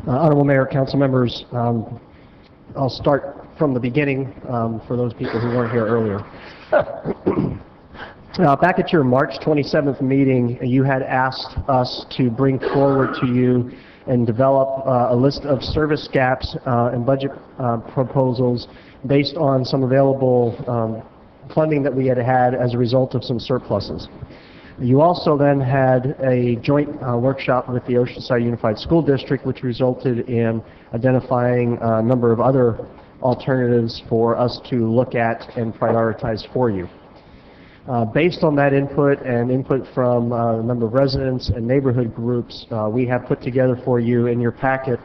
Honorable Mayor, council members, I'll start from the beginning for those people who weren't here earlier. Back at your March 27th meeting, you had asked us to bring forward to you and develop a list of service gaps and budget proposals based on some available funding that we had had as a result of some surpluses. You also then had a joint workshop with the Oceanside Unified School District, which resulted in identifying a number of other alternatives for us to look at and prioritize for you. Based on that input and input from a number of residents and neighborhood groups, we have put together for you in your packet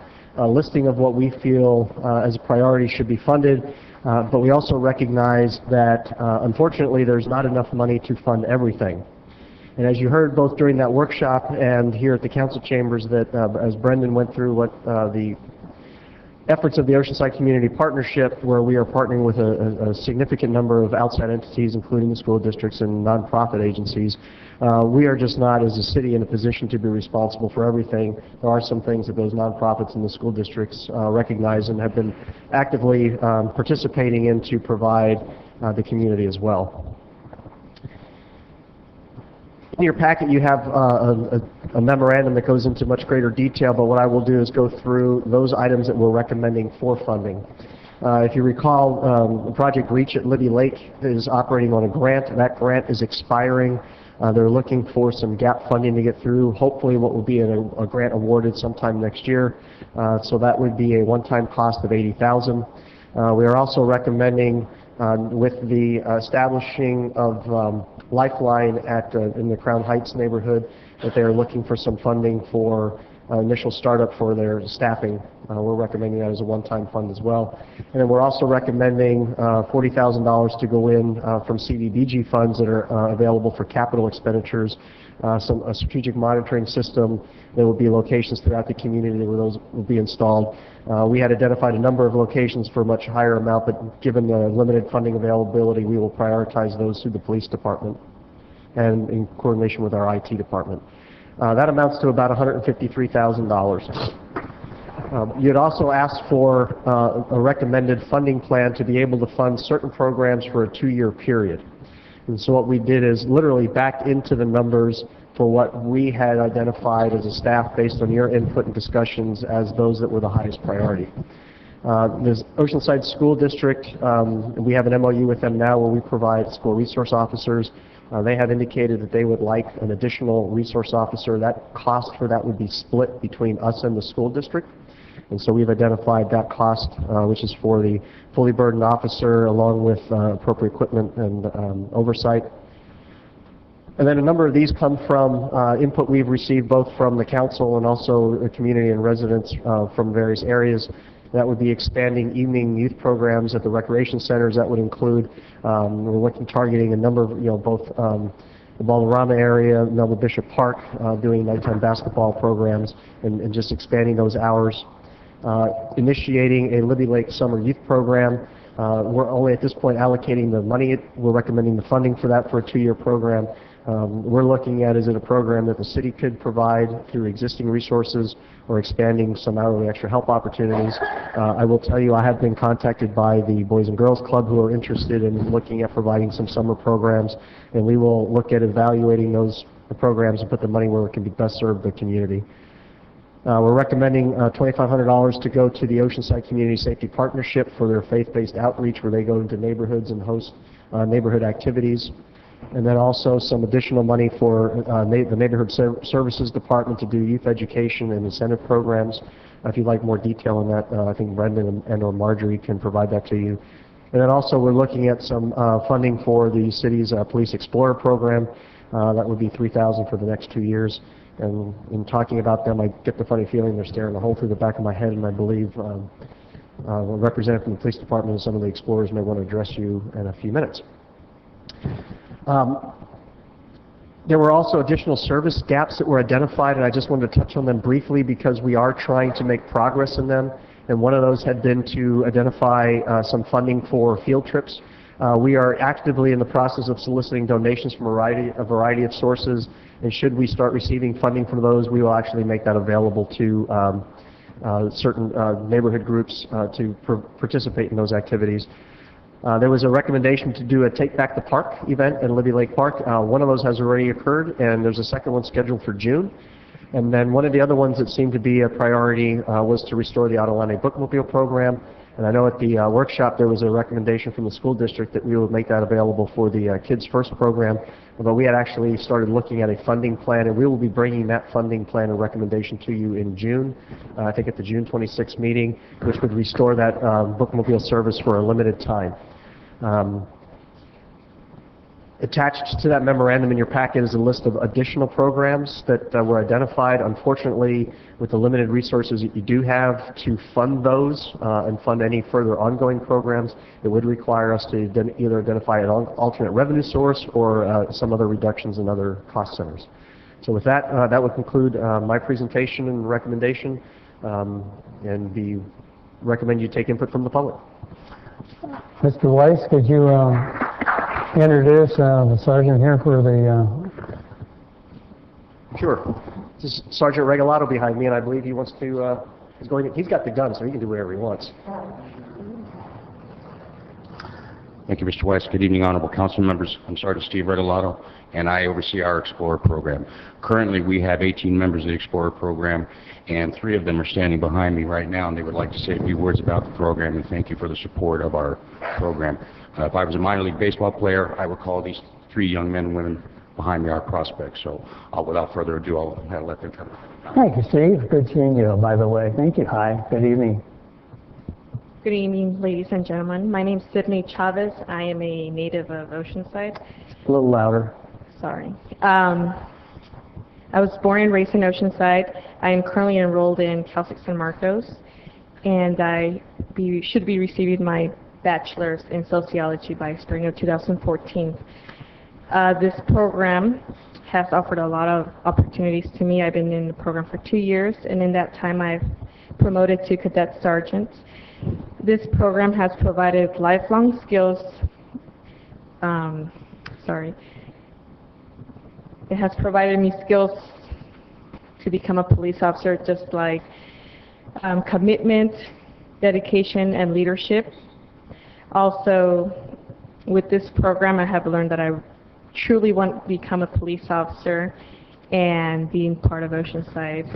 listing of what we feel as a priority should be funded, but we also recognize that unfortunately there's not enough money to fund everything. And as you heard both during that workshop and here at the council chambers, that as Brendan went through what the efforts of the Oceanside Community Partnership, where we are partnering with a significant number of outside entities, including the school districts and nonprofit agencies, we are just not, as a city, in a position to be responsible for everything. There are some things that those nonprofits and the school districts recognize and have been actively participating in to provide the community as well. In your packet you have a memorandum that goes into much greater detail, but what I will do is go through those items that we're recommending for funding. If you recall, Project REACH at Libby Lake is operating on a grant. That grant is expiring. They're looking for some gap funding to get through, hopefully what will be a grant awarded sometime next year. So that would be a one-time cost of $80,000. We are also recommending, with the establishing of Lifeline in the Crown Heights neighborhood, that they are looking for some funding for initial startup for their staffing. We're recommending that as a one-time fund as well. And then we're also recommending $40,000 to go in from CDBG funds that are available for capital expenditures, a strategic monitoring system. There will be locations throughout the community where those will be installed. We had identified a number of locations for a much higher amount, but given the limited funding availability, we will prioritize those through the police department and in coordination with our IT department. That amounts to about $153,000. You'd also asked for a recommended funding plan to be able to fund certain programs for a 2-year period. And so what we did is literally back into the numbers for what we had identified as a staff based on your input and discussions as those that were the highest priority. The Oceanside School District, we have an MOU with them now where we provide school resource officers. They have indicated that they would like an additional resource officer. That cost for that would be split between us and the school district. And so we've identified that cost, which is for the fully burdened officer along with appropriate equipment and oversight. And then a number of these come from input we've received both from the council and also the community and residents from various areas. That would be expanding evening youth programs at the recreation centers. That would include, we're targeting a number of, both the Ballarama area, Melba Bishop Park, doing nighttime basketball programs and just expanding those hours. Initiating a Libby Lake Summer Youth Program. We're only at this point allocating the money. We're recommending the funding for that for a 2-year program. We're looking at, is it a program that the city could provide through existing resources or expanding some hourly extra help opportunities. I will tell you I have been contacted by the Boys and Girls Club who are interested in looking at providing some summer programs, and we will look at evaluating those programs and put the money where it can be best serve the community. We're recommending $2,500 to go to the Oceanside Community Safety Partnership for their faith-based outreach where they go into neighborhoods and host neighborhood activities. And then also some additional money for the Neighborhood Services Department to do youth education and incentive programs. If you'd like more detail on that, I think Brendan and or Marjorie can provide that to you. And then also we're looking at some funding for the city's Police Explorer program. That would be $3,000 for the next 2 years. And in talking about them, I get the funny feeling they're staring a hole through the back of my head, and I believe a representative from the police department and some of the explorers may want to address you in a few minutes. There were also additional service gaps that were identified, and I just wanted to touch on them briefly because we are trying to make progress in them. And one of those had been to identify some funding for field trips. We are actively in the process of soliciting donations from a variety of sources, and should we start receiving funding from those, we will actually make that available to certain neighborhood groups to participate in those activities. There was a recommendation to do a Take Back the Park event in Libby Lake Park. One of those has already occurred, and there's a second one scheduled for June. And then one of the other ones that seemed to be a priority was to restore the Adelante Bookmobile program. And I know at the workshop there was a recommendation from the school district that we would make that available for the Kids First program. But we had actually started looking at a funding plan, and we will be bringing that funding plan and recommendation to you in June, I think at the June 26th meeting, which would restore that bookmobile service for a limited time. Attached to that memorandum in your packet is a list of additional programs that were identified. Unfortunately, with the limited resources that you do have to fund those and fund any further ongoing programs, it would require us to either identify an alternate revenue source or some other reductions in other cost centers. So with that, that would conclude my presentation and recommendation, and we recommend you take input from the public. Mr. Weiss, could you introduce the sergeant here for the... Sure. This is Sergeant Regalado behind me, and I believe he wants to, he's got the gun, so he can do whatever he wants. Thank you, Mr. Weiss. Good evening, honorable council members. I'm Sergeant Steve Regalado, and I oversee our Explorer program. Currently, we have 18 members of the Explorer program, and 3 of them are standing behind me right now, and they would like to say a few words about the program and thank you for the support of our program. If I was a minor league baseball player, I would call these 3 young men and women behind me our prospects. So without further ado, I'll let them come. Thank you, Steve. Good seeing you, by the way. Thank you. Hi. Good evening. Good evening, ladies and gentlemen. My name is Sydney Chavez. I am a native of Oceanside. A little louder. Sorry. I was born and raised in Oceanside. I am currently enrolled in Cal State San Marcos, and I should be receiving my bachelor's in sociology by spring of 2014. This program has offered a lot of opportunities to me. I've been in the program for 2 years, and in that time I've promoted to cadet sergeant. This program has provided lifelong skills. It has provided me skills to become a police officer, just like commitment, dedication, and leadership. Also, with this program, I have learned that I truly want to become a police officer, and being part of Oceanside,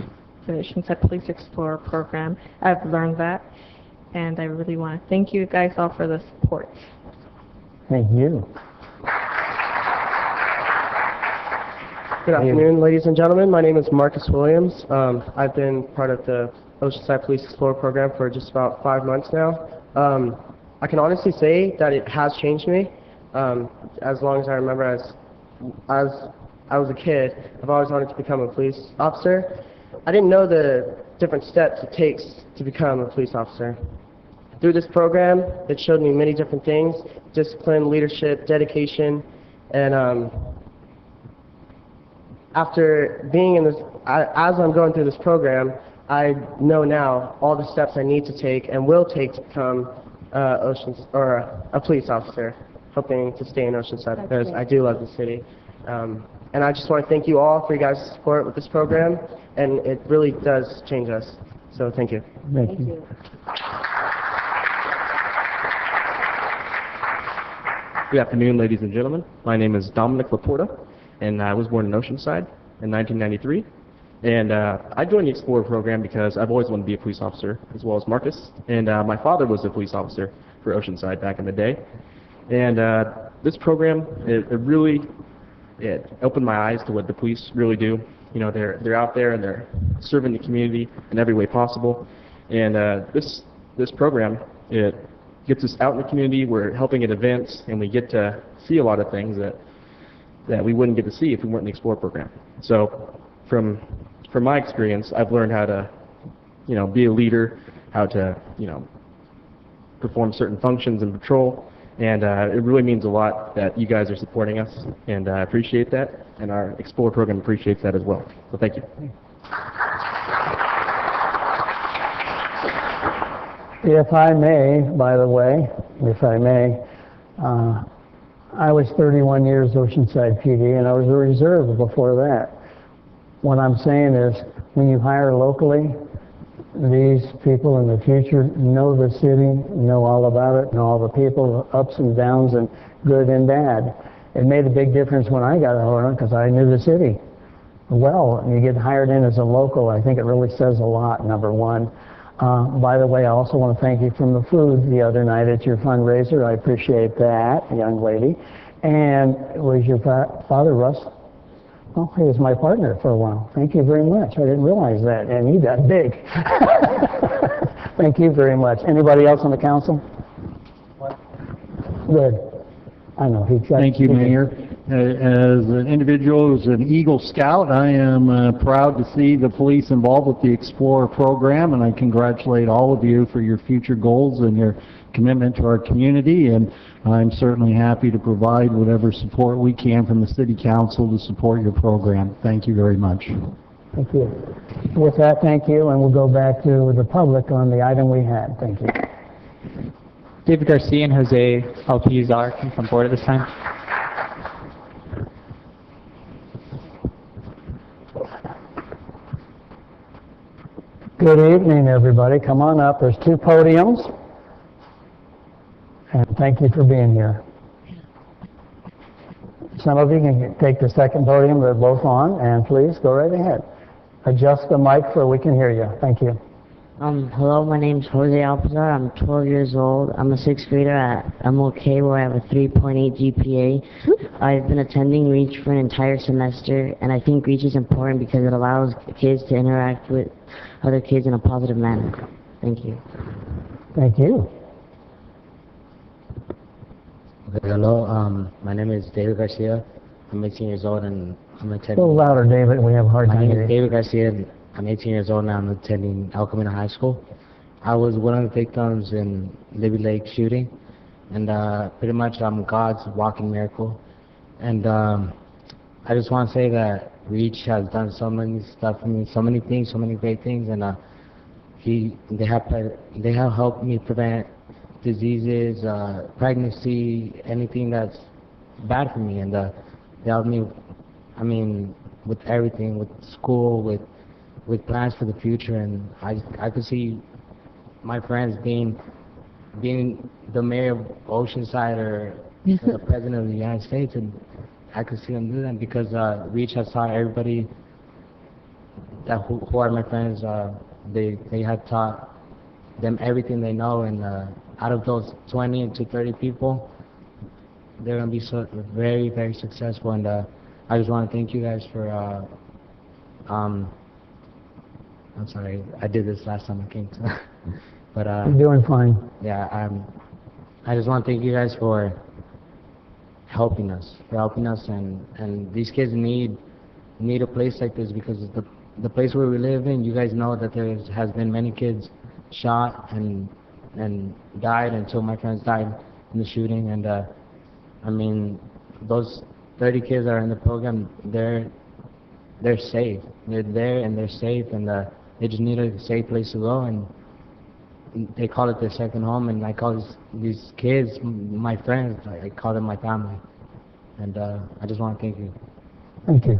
the Oceanside Police Explorer program, I've learned that, and I really want to thank you guys all for the support. Thank you. Good afternoon, ladies and gentlemen. My name is Marcus Williams. I've been part of the Oceanside Police Explorer program for just about 5 months now. I can honestly say that it has changed me. As long as I remember, as I was a kid, I've always wanted to become a police officer. I didn't know the different steps it takes to become a police officer. Through this program, it showed me many different things: discipline, leadership, dedication, and after being in this, as I'm going through this program, I know now all the steps I need to take and will take to become a police officer, hoping to stay in Oceanside because I do love the city. And I just want to thank you all for your guys' support with this program, and it really does change us. So thank you. Thank you. Good afternoon, ladies and gentlemen. My name is Dominic Laporta, and I was born in Oceanside in 1993. And I joined the Explorer program because I've always wanted to be a police officer, as well as Marcus. And my father was a police officer for Oceanside back in the day. And this program, it opened my eyes to what the police really do. You know, they're out there and they're serving the community in every way possible. And this program, it gets us out in the community. We're helping at events, and we get to see a lot of things that we wouldn't get to see if we weren't in the Explorer program. So from my experience, I've learned how to, be a leader, how to, perform certain functions in patrol, and it really means a lot that you guys are supporting us, and I appreciate that, and our Explorer program appreciates that as well. So thank you. If I may, by the way, I was 31 years Oceanside PD, and I was a reserve before that. What I'm saying is, when you hire locally, these people in the future know the city, know all about it, know all the people, ups and downs, and good and bad. It made a big difference when I got hired because I knew the city well. And you get hired in as a local, I think it really says a lot, number one. By the way, I also want to thank you from the food the other night at your fundraiser. I appreciate that, young lady. And was your father, Russ? Oh, he was my partner for a while. Thank you very much. I didn't realize that, and he got big. Thank you very much. Anybody else on the council? Good. I know he got. Thank you, Mayor. As an individual who's an Eagle Scout, I am proud to see the police involved with the Explorer program, and I congratulate all of you for your future goals and your commitment to our community, and I'm certainly happy to provide whatever support we can from the City Council to support your program. Thank you very much. Thank you. With that, thank you, and we'll go back to the public on the item we had. Thank you. David Garcia and Jose Alpizar can come forward at this time. Good evening, everybody. Come on up. There's 2 podiums. And thank you for being here. Some of you can take the second podium. They're both on. And please, go right ahead. Adjust the mic so we can hear you. Thank you. Hello, my name's Jose Alpizar. I'm 12 years old. I'm a 6th grader at MOK where I have a 3.8 GPA. I've been attending REACH for an entire semester, and I think REACH is important because it allows kids to interact with other kids in a positive manner. Thank you. Thank you. Okay, hello, my name is David Garcia. I'm 18 years old and I'm A attending... little louder, David. We have a hard My time name hearing is you. David Garcia and I'm 18 years old now. I'm attending El Camino High School. I was one of the victims in Libby Lake shooting, and pretty much I'm God's walking miracle. And I just want to say that REACH has done so many stuff for me, so many things, so many great things, and they have helped me prevent diseases, pregnancy, anything that's bad for me, and they helped me, I mean, with everything, with school, with plans for the future, and I could see my friends being the mayor of Oceanside or the president of the United States, and I could see them do that because REACH has taught everybody that who are my friends. They have taught them everything they know, and out of those 20 to 30 people, they're gonna be so very, very successful. And I just want to thank you guys for. I'm sorry, I did this last time I came to, but You're doing fine. yeah, I just want to thank you guys for helping us, and these kids need a place like this because the place where we live in, you guys know that there has been many kids shot and died until my friends died in the shooting, and I mean, those 30 kids that are in the program, they're safe. They're there and they're safe, and they just need a safe place to go, and they call it their second home, and I call these kids my friends. I call them my family, and I just want to thank you. Thank you.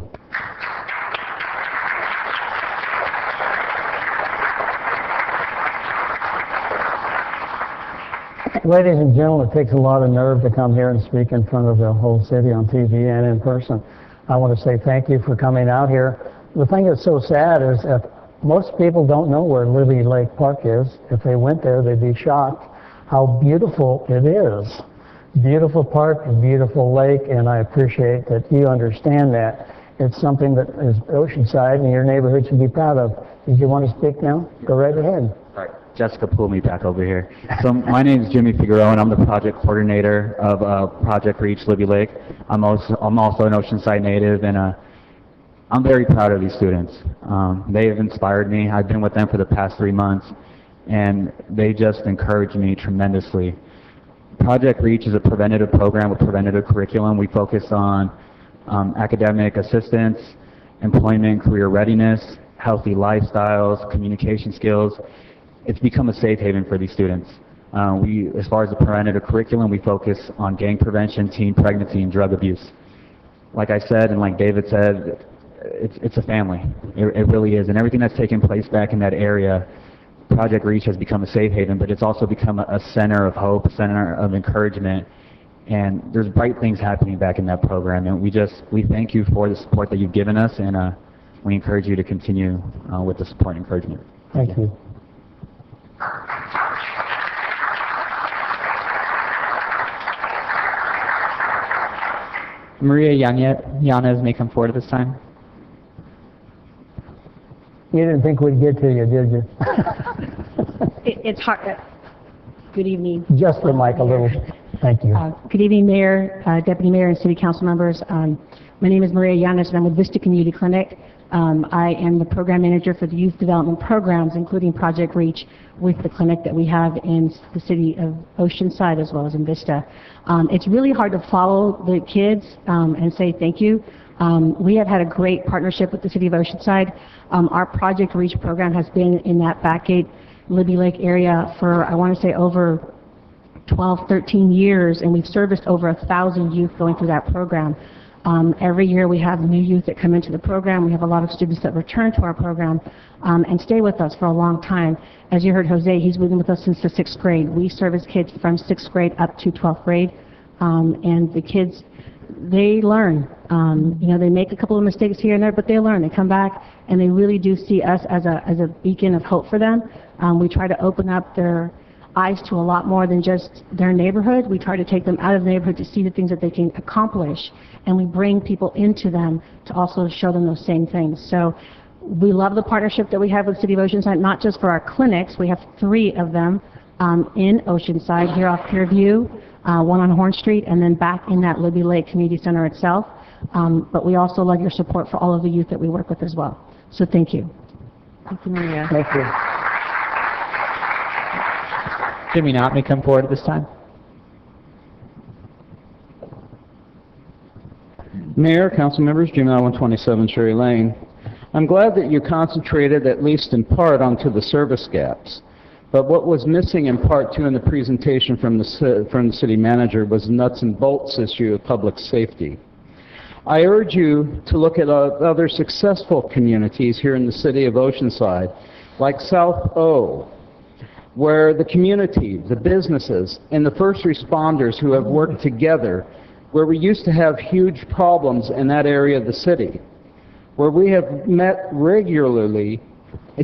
Ladies and gentlemen, it takes a lot of nerve to come here and speak in front of the whole city on TV and in person. I want to say thank you for coming out here. The thing that's so sad is that most people don't know where Libby Lake Park is. If they went there, they'd be shocked how beautiful it is. Beautiful park, a beautiful lake, and I appreciate that you understand that. It's something that is Oceanside and your neighborhood should be proud of. Did you want to speak now? Go right ahead. Jessica pulled me back over here. So my name is Jimmy Figueroa, and I'm the project coordinator of Project REACH Libby Lake. I'm also an Oceanside native, and I'm very proud of these students. They have inspired me. I've been with them for the past 3 months, and they just encourage me tremendously. Project REACH is a preventative program with preventative curriculum. We focus on academic assistance, employment, career readiness, healthy lifestyles, communication skills. It's become a safe haven for these students. As far as the preventative curriculum, we focus on gang prevention, teen pregnancy, and drug abuse. Like I said, and like David said, it's a family. It really is. And everything that's taken place back in that area, Project REACH has become a safe haven, but it's also become a center of hope, a center of encouragement. And there's bright things happening back in that program. And we thank you for the support that you've given us, and we encourage you to continue with the support and encouragement. Thank you. Maria Yanez may come forward at this time. You didn't think we'd get to you, did you? It's hard. Good evening. Just the mic a little. Thank you. Good evening, Mayor, Deputy Mayor, and City Council members. My name is Maria Llanes, and I'm with Vista Community Clinic. I am the program manager for the youth development programs, including Project Reach, with the clinic that we have in the city of Oceanside as well as in Vista. It's really hard to follow the kids and say thank you. We have had a great partnership with the city of Oceanside. Our Project Reach program has been in that Backgate, Libby Lake area for, I want to say, over 12, 13 years, and we've serviced over 1,000 youth going through that program. Every year we have new youth that come into the program. We have a lot of students that return to our program and stay with us for a long time. As you heard Jose, he's been with us since the 6th grade. We service kids from 6th grade up to 12th grade, and the kids, they learn. You know, they make a couple of mistakes here and there, but they learn. They come back, and they really do see us as a beacon of hope for them. We try to open up their eyes to a lot more than just their neighborhood. We try to take them out of the neighborhood to see the things that they can accomplish, and we bring people into them to also show them those same things. So we love the partnership that we have with the City of Oceanside, not just for our clinics. We have 3 of them in Oceanside, here off Pierview, one on Horn Street, and then back in that Libby Lake Community Center itself. But we also love your support for all of the youth that we work with as well. So thank you. Thank you, Maria. Thank you. Jimmy Knott may come forward at this time. Mayor, council members, Jim Knott, 127 Cherry Lane. I'm glad that you concentrated, at least in part, onto the service gaps. But what was missing in part 2 in the presentation from the city manager was the nuts and bolts issue of public safety. I urge you to look at other successful communities here in the city of Oceanside, like South O, where the community, the businesses, and the first responders who have worked together, where we used to have huge problems in that area of the city, where we have met regularly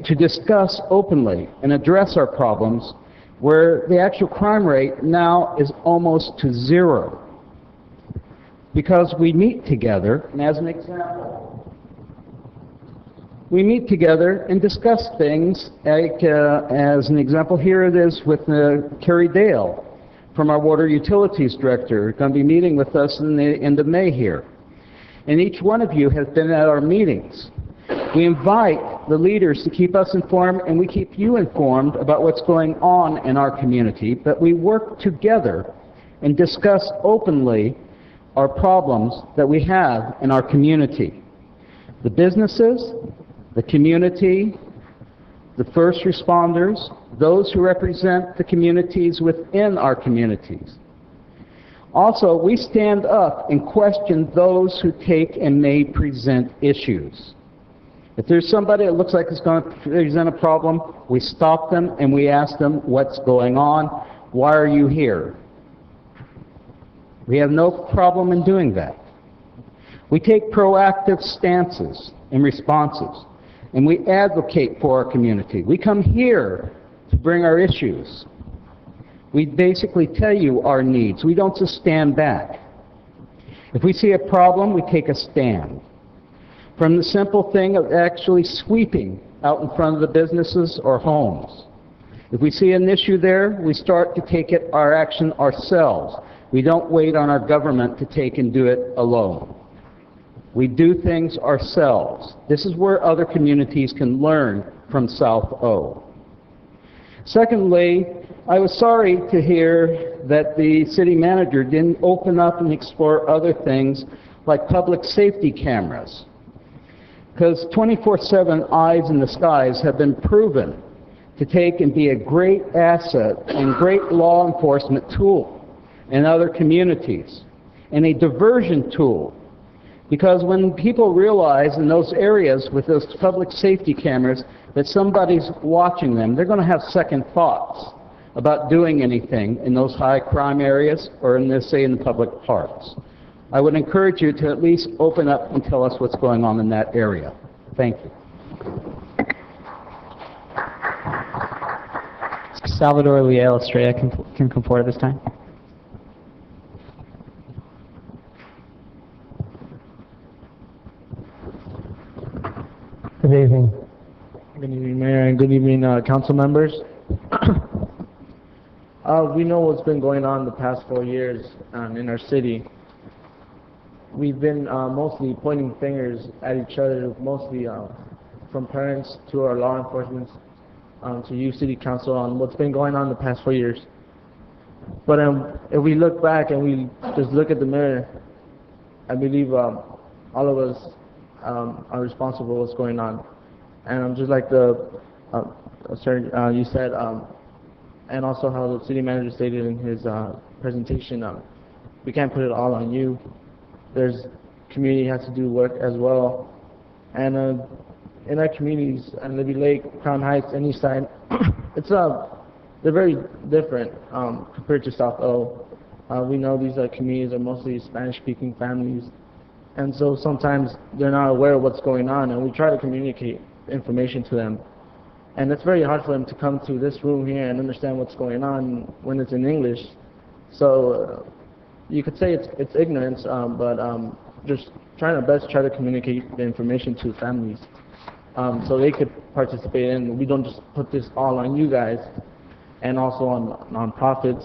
to discuss openly and address our problems, where the actual crime rate now is almost to 0. Because we meet together, and as an example, we meet together and discuss things, like, as an example, here it is with Carrie Dale from our Water Utilities Director, going to be meeting with us in the end of May here. And each one of you has been at our meetings. We invite the leaders to keep us informed, and we keep you informed about what's going on in our community, but we work together and discuss openly our problems that we have in our community. The businesses, the community, the first responders, those who represent the communities within our communities. Also, we stand up and question those who take and may present issues. If there's somebody that looks like it's going to present a problem, we stop them and we ask them, what's going on? Why are you here? We have no problem in doing that. We take proactive stances and responses, and we advocate for our community. We come here to bring our issues. We basically tell you our needs. We don't just stand back. If we see a problem, we take a stand. From the simple thing of actually sweeping out in front of the businesses or homes. If we see an issue there, we start to take our action ourselves. We don't wait on our government to take and do it alone. We do things ourselves. This is where other communities can learn from South O. Secondly, I was sorry to hear that the city manager didn't open up and explore other things like public safety cameras. Because 24/7 eyes in the skies have been proven to take and be a great asset and great law enforcement tool in other communities, and a diversion tool. Because when people realize in those areas with those public safety cameras that somebody's watching them, they're going to have second thoughts about doing anything in those high crime areas or in this, say, in the public parks. I would encourage you to at least open up and tell us what's going on in that area. Thank you. Salvador Liel Estrella can come forward at this time. Good evening. Good evening, Mayor, and good evening, council members. We know what's been going on the past 4 years in our city. We've been mostly pointing fingers at each other, mostly from parents to our law enforcement, to you, city council, on what's been going on the past 4 years. But if we look back and we just look at the mirror, I believe all of us are responsible for what's going on. And just like you said, and also how the city manager stated in his presentation, we can't put it all on you. There's community has to do work as well. And in our communities, and Libby Lake, Crown Heights, and Eastside, they're very different compared to South O. We know these communities are mostly Spanish-speaking families, and so sometimes they're not aware of what's going on, and we try to communicate information to them. And it's very hard for them to come to this room here and understand what's going on when it's in English. So you could say it's ignorance, but just trying our best to try to communicate the information to families so they could participate in. We don't just put this all on you guys, and also on nonprofits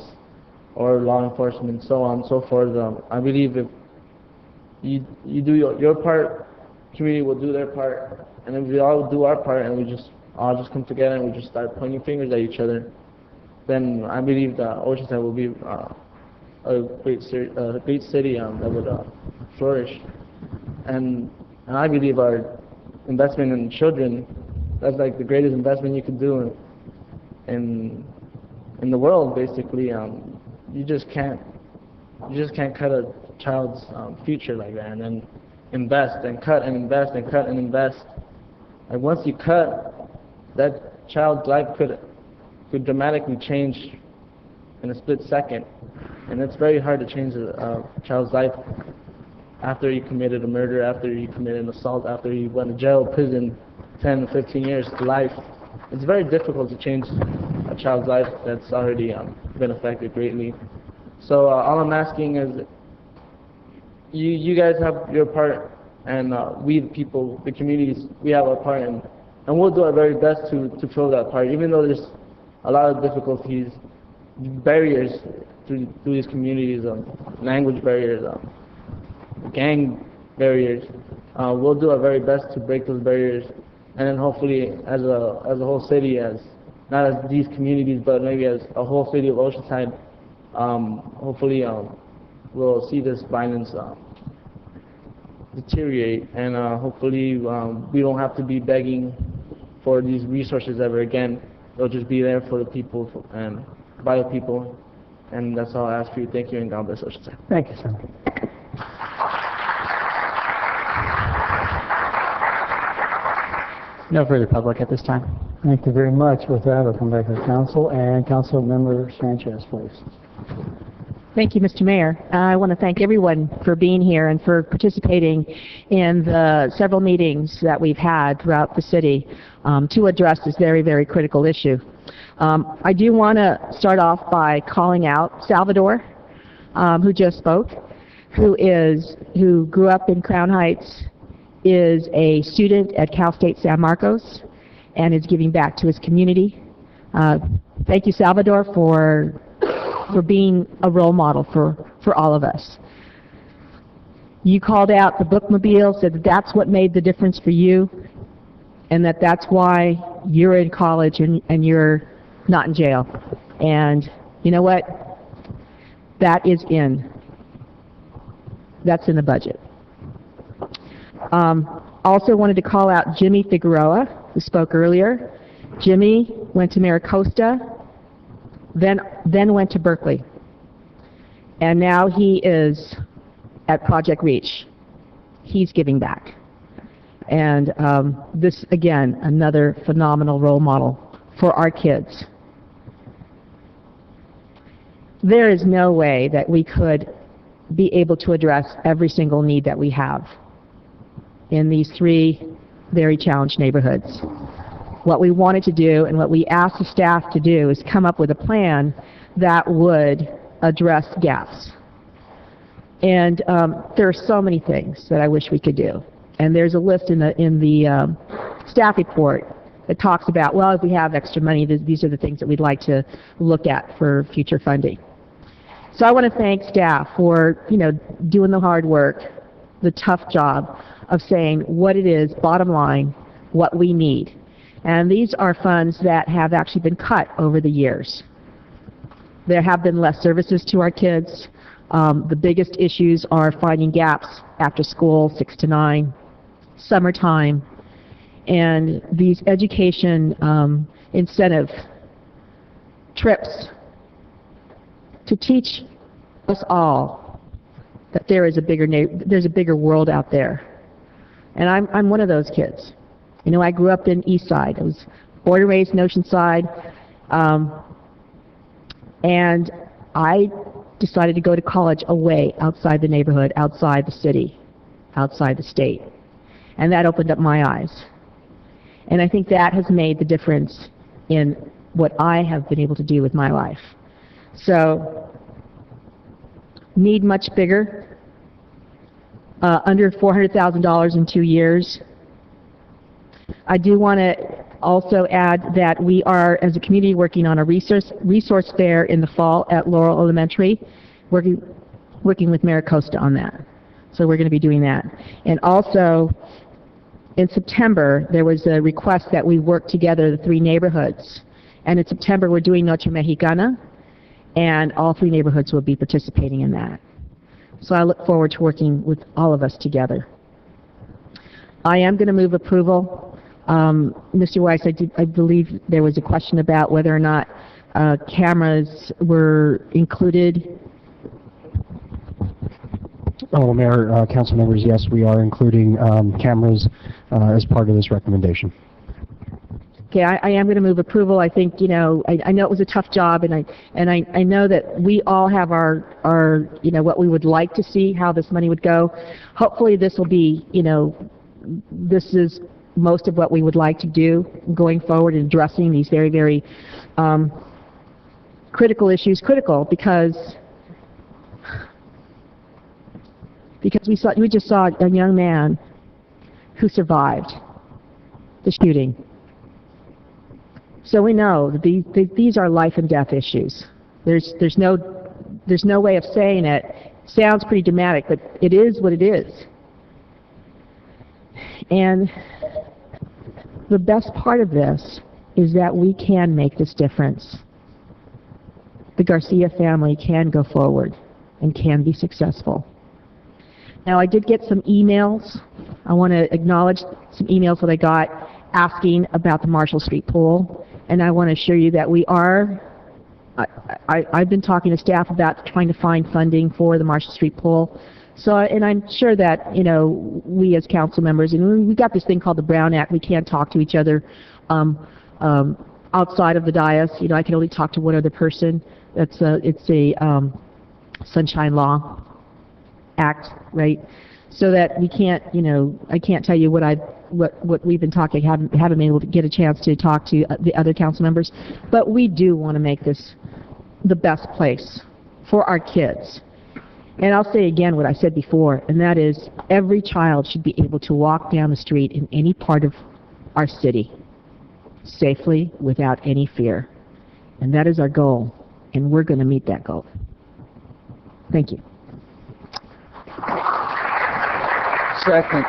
or law enforcement, so on and so forth. I believe if you do your part, community will do their part, and if we all do our part and we just all just come together and we just start pointing fingers at each other, then I believe that Oceanside will be a great city that would flourish. And I believe our investment in children, that's like the greatest investment you can do in the world, basically. You just can't cut a child's future like that and then invest and cut and invest and cut and invest. And once you cut, that child's life could dramatically change in a split second. And it's very hard to change a child's life after he committed a murder, after he committed an assault, after he went to jail, prison, 10 to 15 years to life. It's very difficult to change a child's life that's already been affected greatly. So all I'm asking is, you guys have your part, and we the people, the communities, we have our part, and we'll do our very best to fill that part, even though there's a lot of difficulties, barriers through these communities, language barriers, gang barriers. We'll do our very best to break those barriers, and then hopefully as a whole city, not as these communities, but maybe as a whole city of Oceanside, hopefully we'll see this violence deteriorate, and hopefully we don't have to be begging for these resources ever again. They'll just be there for the people and by the people, and that's all I ask for you. Thank you, and God bless Oceanside. Thank you, sir. No further public at this time. Thank you very much. With that, I'll come back to the council, and Council Member Sanchez, please. Thank you, Mr. Mayor. I want to thank everyone for being here and for participating in the several meetings that we've had throughout the city to address this very, very critical issue. I do want to start off by calling out Salvador, who just spoke, who grew up in Crown Heights, is a student at Cal State San Marcos, and is giving back to his community. Thank you, Salvador, for being a role model for all of us. You called out the bookmobile, said that that's what made the difference for you, and that's why you're in college and you're not in jail. And you know what? That's in the budget. Also wanted to call out Jimmy Figueroa, who spoke earlier. Jimmy went to Maricosta, then went to Berkeley, and now he is at Project Reach. He's giving back. And this, again, another phenomenal role model for our kids. There is no way that we could be able to address every single need that we have in these three very challenged neighborhoods. What we wanted to do and what we asked the staff to do is come up with a plan that would address gaps. And there are so many things that I wish we could do. And there's a list in the staff report that talks about, well, if we have extra money, these are the things that we'd like to look at for future funding. So I want to thank staff for, doing the hard work, the tough job of saying what it is, bottom line, what we need. And these are funds that have actually been cut over the years. There have been less services to our kids. The biggest issues are finding gaps after school, 6 to 9, summertime, and these education incentive trips to teach us all that there's a bigger world out there. And I'm one of those kids. I grew up in Eastside. I was born and raised in Oceanside, and I decided to go to college away, outside the neighborhood, outside the city, outside the state. And that opened up my eyes. And I think that has made the difference in what I have been able to do with my life. So, need much bigger, under $400,000 in 2 years. I do want to also add that we are, as a community, working on a resource fair in the fall at Laurel Elementary, working with Mayor Costa on that. So we're going to be doing that. And also, in September, there was a request that we work together, the 3 neighborhoods. And in September, we're doing Noche Mexicana, and all 3 neighborhoods will be participating in that. So I look forward to working with all of us together. I am going to move approval. Mr. Weiss, I believe there was a question about whether or not cameras were included. Oh, Mayor, council members, yes, we are including cameras as part of this recommendation. Okay, I am going to move approval. I think, I know it was a tough job, and I know that we all have our what we would like to see, how this money would go. Hopefully this will be, this is most of what we would like to do going forward in addressing these very, very critical issues. Critical because we just saw a young man who survived the shooting. So we know that these are life and death issues. There's no way of saying it. Sounds pretty dramatic, but it is what it is. And the best part of this is that we can make this difference. The Garcia family can go forward and can be successful. Now, I did get some emails. I want to acknowledge some emails that I got asking about the Marshall Street pool, and I want to assure you that we are, I've been talking to staff about trying to find funding for the Marshall Street pool. So, and I'm sure that, we as council members, and we've got this thing called the Brown Act, we can't talk to each other outside of the dais. I can only talk to one other person. It's a Sunshine Law Act, right? So that we can't, I can't tell you what we've been talking, haven't been able to get a chance to talk to the other council members, but we do want to make this the best place for our kids. And I'll say again what I said before, and that is every child should be able to walk down the street in any part of our city safely without any fear. And that is our goal, and we're going to meet that goal. Thank you. Second.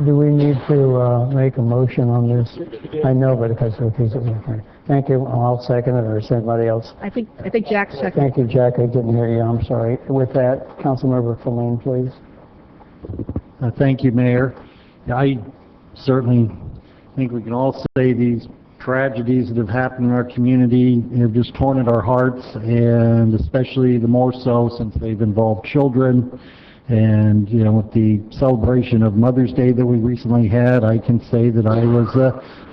Do we need to make a motion on this? I know, but because of the Thank you. I'll second it, or somebody else. I think Jack seconded. Thank you, Jack. I didn't hear you. I'm sorry. With that, Councilmember Feline, please. Thank you, Mayor. I certainly think we can all say these tragedies that have happened in our community have just torn at our hearts, and especially the more so since they've involved children. And, with the celebration of Mother's Day that we recently had, I can say that I was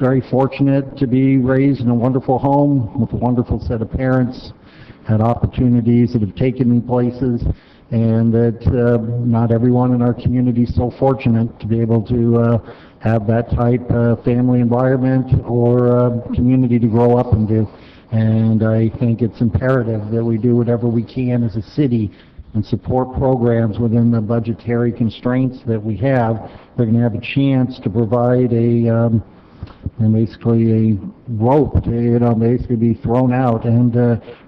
very fortunate to be raised in a wonderful home with a wonderful set of parents, had opportunities that have taken me places, and that not everyone in our community is so fortunate to be able to have that type of family environment or community to grow up into. And I think it's imperative that we do whatever we can as a city and support programs within the budgetary constraints that we have, they're going to have a chance to provide basically a rope to, basically be thrown out and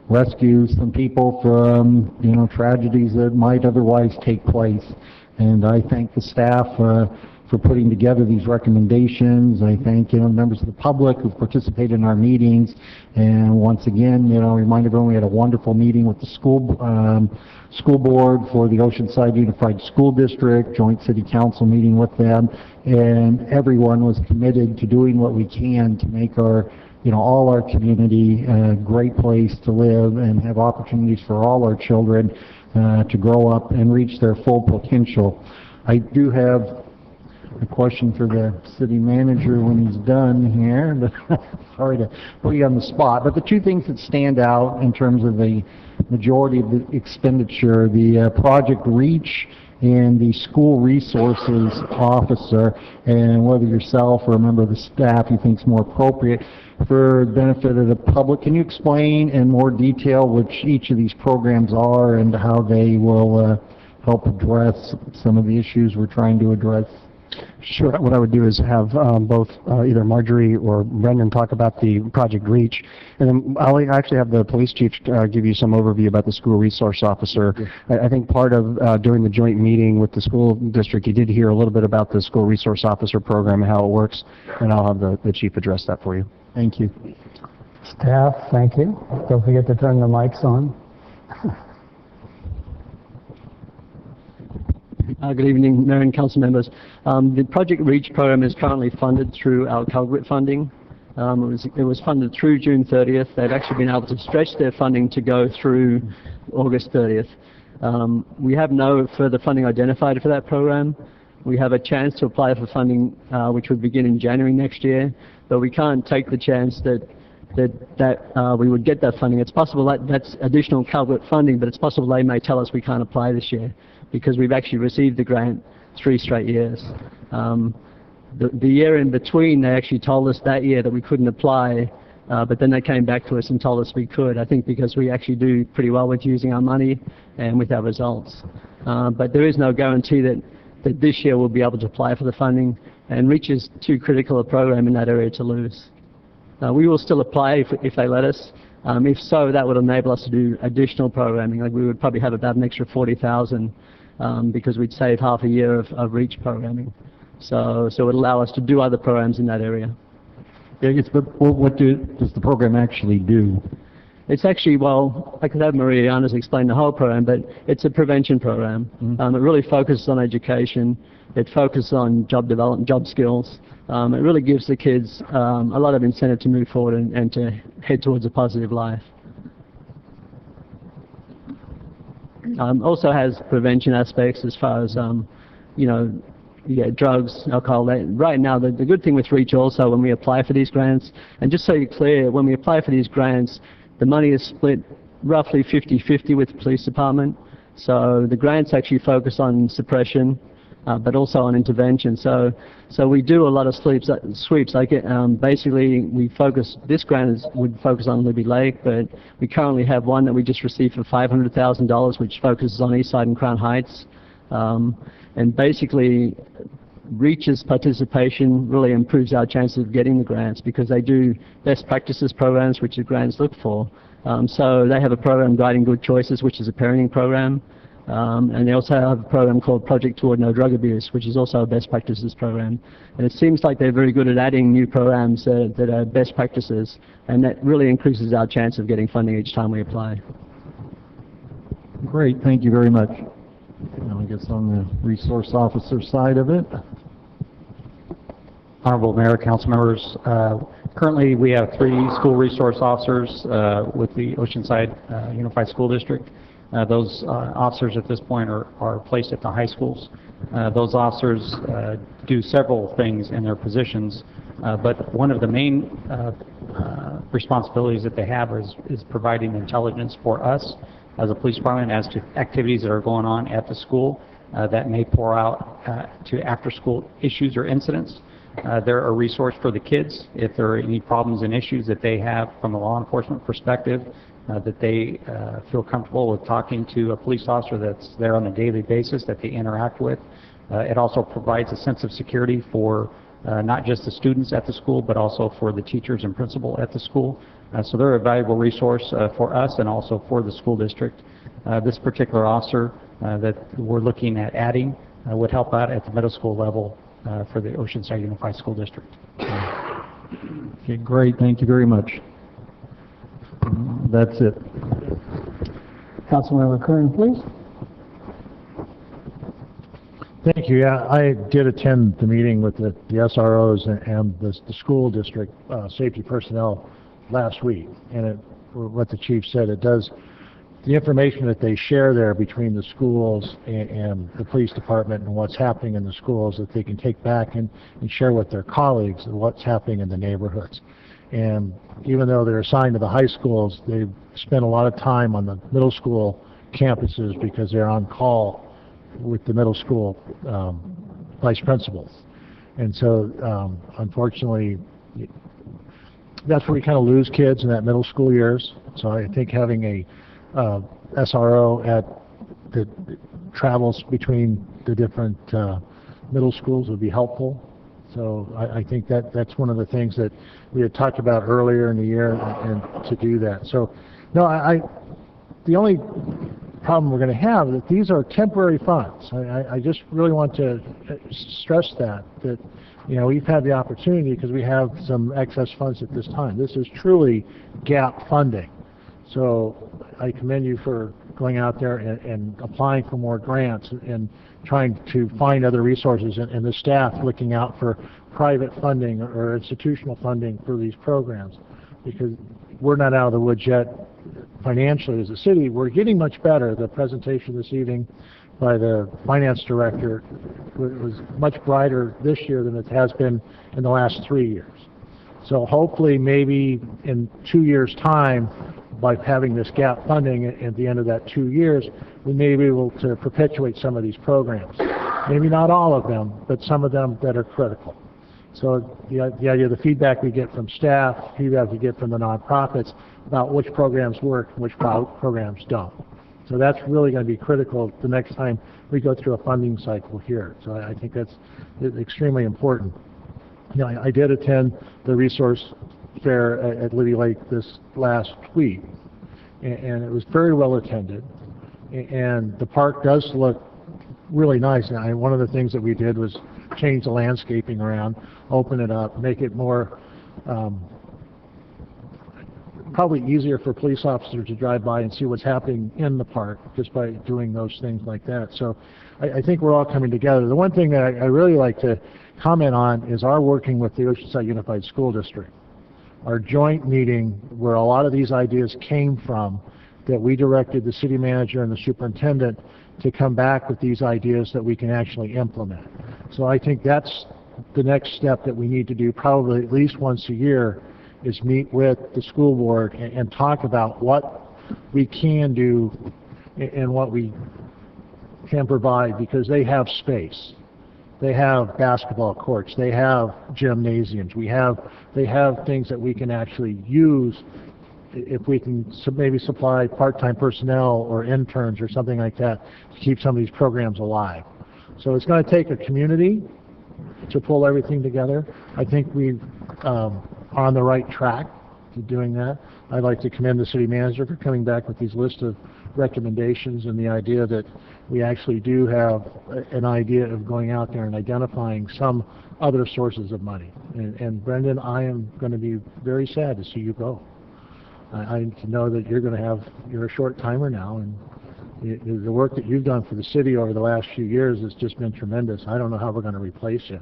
rescue some people from, tragedies that might otherwise take place. And I thank the staff for putting together these recommendations. I thank, members of the public who've participated in our meetings. And once again, remind everyone we had a wonderful meeting with the school board for the Oceanside Unified School District, joint city council meeting with them, and everyone was committed to doing what we can to make our, all our community a great place to live and have opportunities for all our children to grow up and reach their full potential. I do have a question for the city manager when he's done here, but sorry to put you on the spot. But the two things that stand out in terms of the majority of the expenditure, the Project Reach and the school resources officer, and whether yourself or a member of the staff you think is more appropriate for the benefit of the public, can you explain in more detail which each of these programs are and how they will help address some of the issues we're trying to address? Sure. What I would do is have both either Marjorie or Brendan talk about the Project Reach, and then I'll actually have the police chief give you some overview about the school resource officer. I think part of during the joint meeting with the school district, you did hear a little bit about the school resource officer program and how it works, and I'll have the chief address that for you. Thank you. Staff, thank you. Don't forget to turn the mics on. Good evening, Mayor and Council members. The Project Reach program is currently funded through our CalGRIT funding. It was funded through June 30th. They've actually been able to stretch their funding to go through August 30th. We have no further funding identified for that program. We have a chance to apply for funding which would begin in January next year, but we can't take the chance that we would get that funding. It's possible that that's additional CalGRIT funding, but it's possible they may tell us we can't apply this year, because we've actually received the grant 3 straight years. The year in between, they actually told us that year that we couldn't apply, but then they came back to us and told us we could, I think because we actually do pretty well with using our money and with our results. But there is no guarantee that this year we'll be able to apply for the funding, and Reach is too critical a program in that area to lose. We will still apply if they let us. If so, that would enable us to do additional programming. Like we would probably have about an extra 40,000 because we'd save half a year of Reach programming. So it would allow us to do other programs in that area. But what does the program actually do? It's actually, well, I could have Maria Llanes explain the whole program, but it's a prevention program. It really focuses on education. It focuses on job development, job skills. It really gives the kids a lot of incentive to move forward and to head towards a positive life. Also has prevention aspects as far as, drugs, alcohol. Right now, the good thing with Reach also, when we apply for these grants, and just so you're clear, when we apply for these grants, the money is split roughly 50-50 with the police department. So the grants actually focus on suppression, but also on intervention. So we do a lot of sweeps. Like basically, this grant would focus on Libby Lake, but we currently have one that we just received for $500,000, which focuses on Eastside and Crown Heights. And basically, Reach's participation really improves our chances of getting the grants because they do best practices programs, which the grants look for. So they have a program, Guiding Good Choices, which is a parenting program. And they also have a program called Project Toward No Drug Abuse, which is also a best practices program. And it seems like they're very good at adding new programs that are best practices, and that really increases our chance of getting funding each time we apply. Great, thank you very much. Now I guess on the resource officer side of it. Honorable Mayor, council members, currently we have 3 school resource officers with the Oceanside Unified School District. Those officers at this point are placed at the high schools. Those officers do several things in their positions, but one of the main responsibilities that they have is providing intelligence for us as a police department as to activities that are going on at the school that may pour out to after-school issues or incidents. They're a resource for the kids if there are any problems and issues that they have from a law enforcement perspective. that they feel comfortable with talking to a police officer that's there on a daily basis, that they interact with. It also provides a sense of security for not just the students at the school, but also for the teachers and principal at the school. So they're a valuable resource for us and also for the school district. This particular officer that we're looking at adding would help out at the middle school level for the Oceanside Unified School District. Okay, great, thank you very much. That's it. Councilmember Kern, please. Thank you. Yeah, I did attend the meeting with the SROs and the school district safety personnel last week, and what the chief said, it does, the information that they share there between the schools and the police department and what's happening in the schools, that they can take back and share with their colleagues what's happening in the neighborhoods. And even though they're assigned to the high schools, they spend a lot of time on the middle school campuses because they're on call with the middle school vice principals. And so, unfortunately, that's where we kind of lose kids in that middle school years. So I think having a SRO that travels between the different middle schools would be helpful. So I think that's one of the things that we had talked about earlier in the year, and to do that. So, no, the only problem we're going to have is that these are temporary funds. I just really want to stress that you know, we've had the opportunity because we have some excess funds at this time. This is truly gap funding. So I commend you for going out there and applying for more grants and trying to find other resources, and the staff looking out for private funding or institutional funding for these programs, because we're not out of the woods yet financially as a city. We're getting much better. The presentation this evening by the finance director was much brighter this year than it has been in the last 3 years. So hopefully maybe in 2 years' time, by having this gap funding at the end of that 2 years, we may be able to perpetuate some of these programs. Maybe not all of them, but some of them that are critical. So the idea, the feedback we get from staff, feedback we get from the nonprofits about which programs work and which programs don't. So that's really going to be critical the next time we go through a funding cycle here. So I think that's extremely important. You know, I did attend the resource fair at Libby Lake this last week, and it was very well attended. And the park does look really nice. And one of the things that we did was change the landscaping around, open it up, make it more probably easier for police officers to drive by and see what's happening in the park just by doing those things like that. So I think we're all coming together. The one thing that I really like to comment on is our working with the Oceanside Unified School District. Our joint meeting where a lot of these ideas came from, that we directed the city manager and the superintendent to come back with these ideas that we can actually implement. So I think that's the next step that we need to do probably at least once a year, is meet with the school board and talk about what we can do and what we can provide, because they have space. They have basketball courts, they have gymnasiums, they have things that we can actually use if we can maybe supply part-time personnel or interns or something like that to keep some of these programs alive. So it's going to take a community to pull everything together. I think we're on the right track to doing that. I'd like to commend the city manager for coming back with these lists of recommendations, and the idea that we actually do have an idea of going out there and identifying some other sources of money. And Brendan, I am going to be very sad to see you go. I know that you're a short timer now, and the work that you've done for the city over the last few years has just been tremendous. I don't know how we're going to replace you,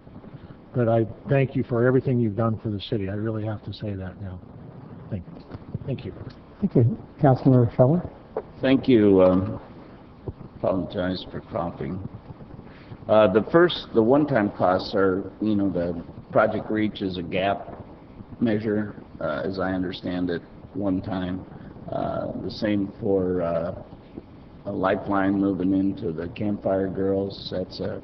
but I thank you for everything you've done for the city. I really have to say that now. Thank you. Thank you. Councilmember Feller? Thank you. Apologize for coughing. The one-time costs are, you know, the Project Reach is a gap measure, as I understand it, one time. The same for a Lifeline moving into the Campfire Girls. That's a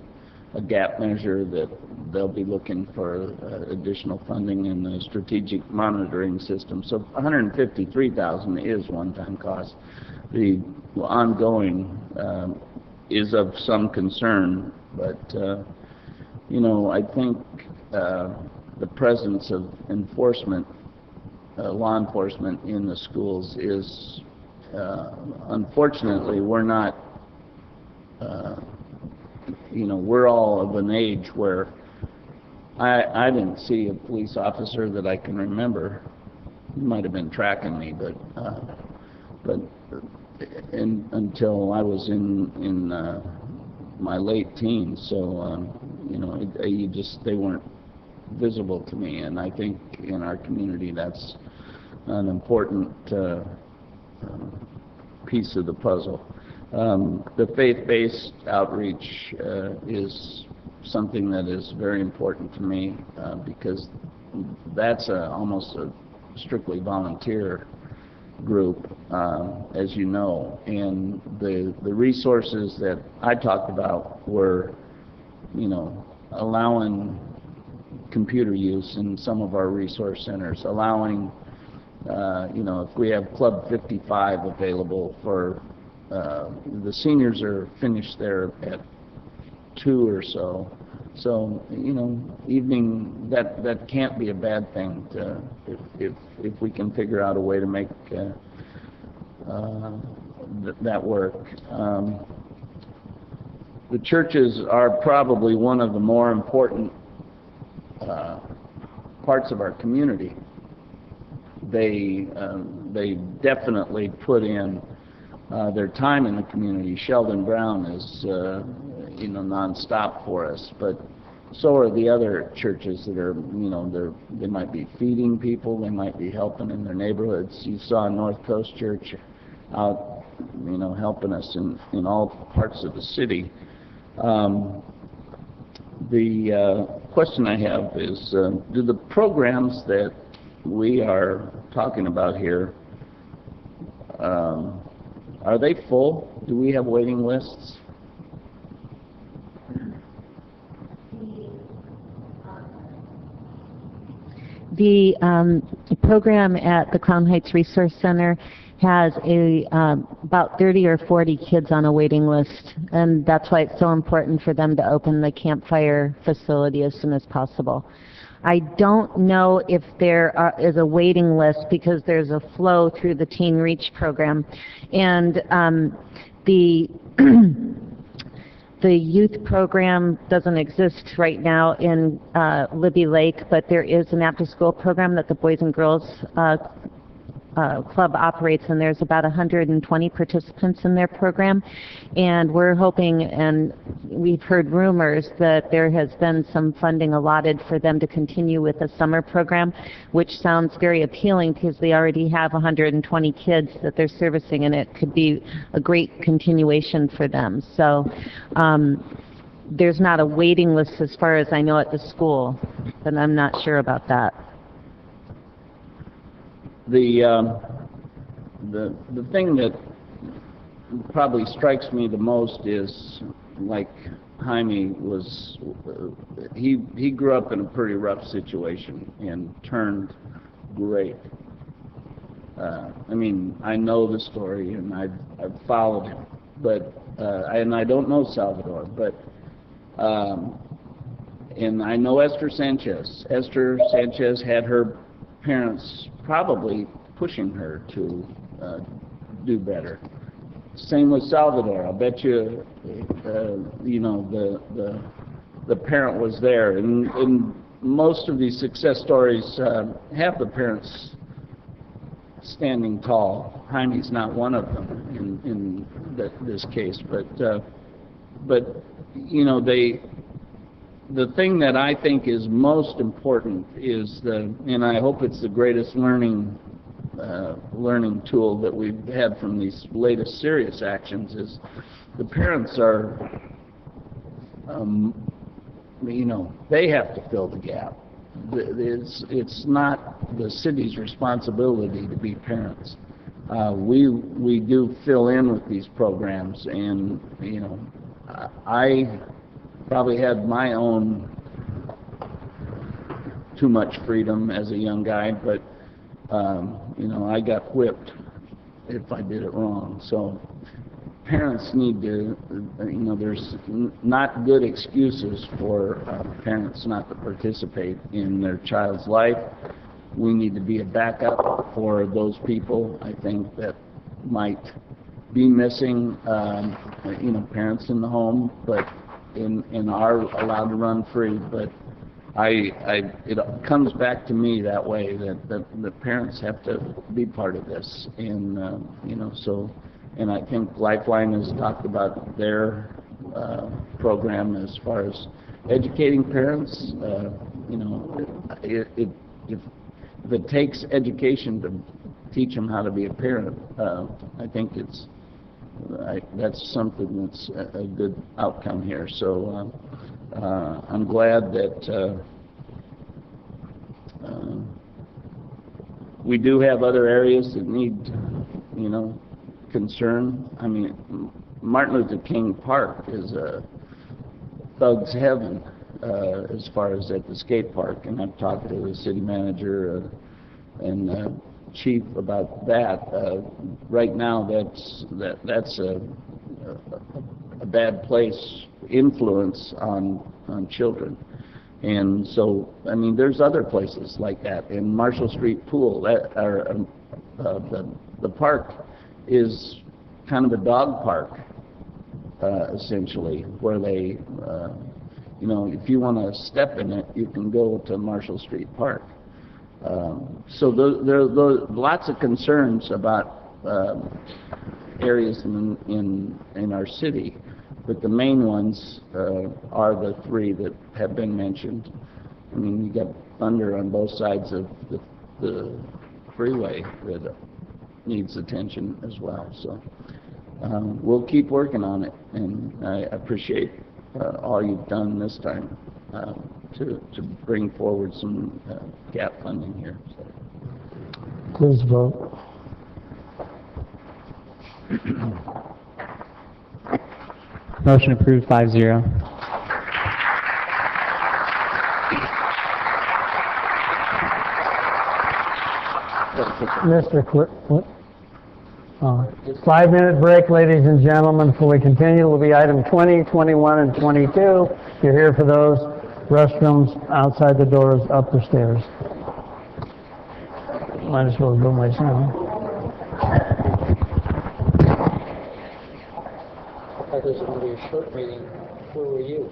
a gap measure that they'll be looking for additional funding in the strategic monitoring system. So $153,000 is one-time cost. The ongoing is of some concern, but you know, I think the presence of enforcement, law enforcement in the schools is, unfortunately, we're not, you know, we're all of an age where I didn't see a police officer that I can remember. He might have been tracking me, but until I was in my late teens. So you know, they weren't visible to me, and I think in our community that's an important piece of the puzzle. The faith-based outreach is something that is very important to me because that's almost a strictly volunteer group, as you know, and the resources that I talked about were, you know, allowing computer use in some of our resource centers, allowing, you know, if we have Club 55 available for, the seniors are finished there at 2 or so. So, you know, evening, that can't be a bad thing to, if we can figure out a way to make that work. The churches are probably one of the more important parts of our community. They definitely put in their time in the community. Sheldon Brown is, you know, nonstop for us, but so are the other churches that are, you know, they might be feeding people, they might be helping in their neighborhoods. You saw North Coast Church out, you know, helping us in all parts of the city. The question I have is, do the programs that we are talking about here, are they full? Do we have waiting lists? The program at the Crown Heights Resource Center has about 30 or 40 kids on a waiting list, and that's why it's so important for them to open the campfire facility as soon as possible. I don't know if there is a waiting list because there's a flow through the Teen Reach program, and the the youth program doesn't exist right now in Libby Lake, but there is an after-school program that the Boys and Girls Club operates, and there's about 120 participants in their program, and we're hoping, and we've heard rumors that there has been some funding allotted for them to continue with the summer program, which sounds very appealing because they already have 120 kids that they're servicing, and it could be a great continuation for them. So there's not a waiting list as far as I know at the school, but I'm not sure about that. The thing that probably strikes me the most is, like Jaime was, he grew up in a pretty rough situation and turned great. I mean, I know the story and I've followed him, but and I don't know Salvador, but and I know Esther Sanchez. Esther Sanchez had her parents probably pushing her to do better. Same with Salvador. I'll bet you, you know, the parent was there. And most of these success stories have the parents standing tall. Jaime's not one of them in this case, but you know, the thing that I think is most important is and I hope it's the greatest learning tool that we've had from these latest serious actions, is the parents are, you know, they have to fill the gap. It's not the city's responsibility to be parents. We do fill in with these programs, and you know, probably had my own too much freedom as a young guy, but, you know, I got whipped if I did it wrong. So parents need to, you know, there's not good excuses for parents not to participate in their child's life. We need to be a backup for those people, I think, that might be missing, you know, parents in the home, but and are allowed to run free. But it comes back to me that way, that the parents have to be part of this, and you know, so, and I think Lifeline has talked about their program as far as educating parents. You know, if it takes education to teach them how to be a parent, I think that's something that's a good outcome here. So I'm glad that we do have other areas that need, you know, concern. I mean, Martin Luther King Park is a thug's heaven as far as at the skate park, and I've talked to the city manager and chief about that. Right now, that's a bad place, influence on children. And so, I mean, there's other places like that. In Marshall Street Pool, that are the park is kind of a dog park, essentially, where they, you know, if you want to step in it, you can go to Marshall Street Park. So there are lots of concerns about areas in our city, but the main ones are the three that have been mentioned. I mean, you got thunder on both sides of the freeway that needs attention as well. So we'll keep working on it, and I appreciate all you've done this time to bring forward some gap funding here. So. Please vote. Motion approved 5-0. Mr. Clerk, what? 5-minute break, ladies and gentlemen, before we continue. Will be item 20, 21, and 22. If you're here for those, restrooms outside the doors, up the stairs. Might as well go myself. I thought this was going to be a short meeting. Where were you?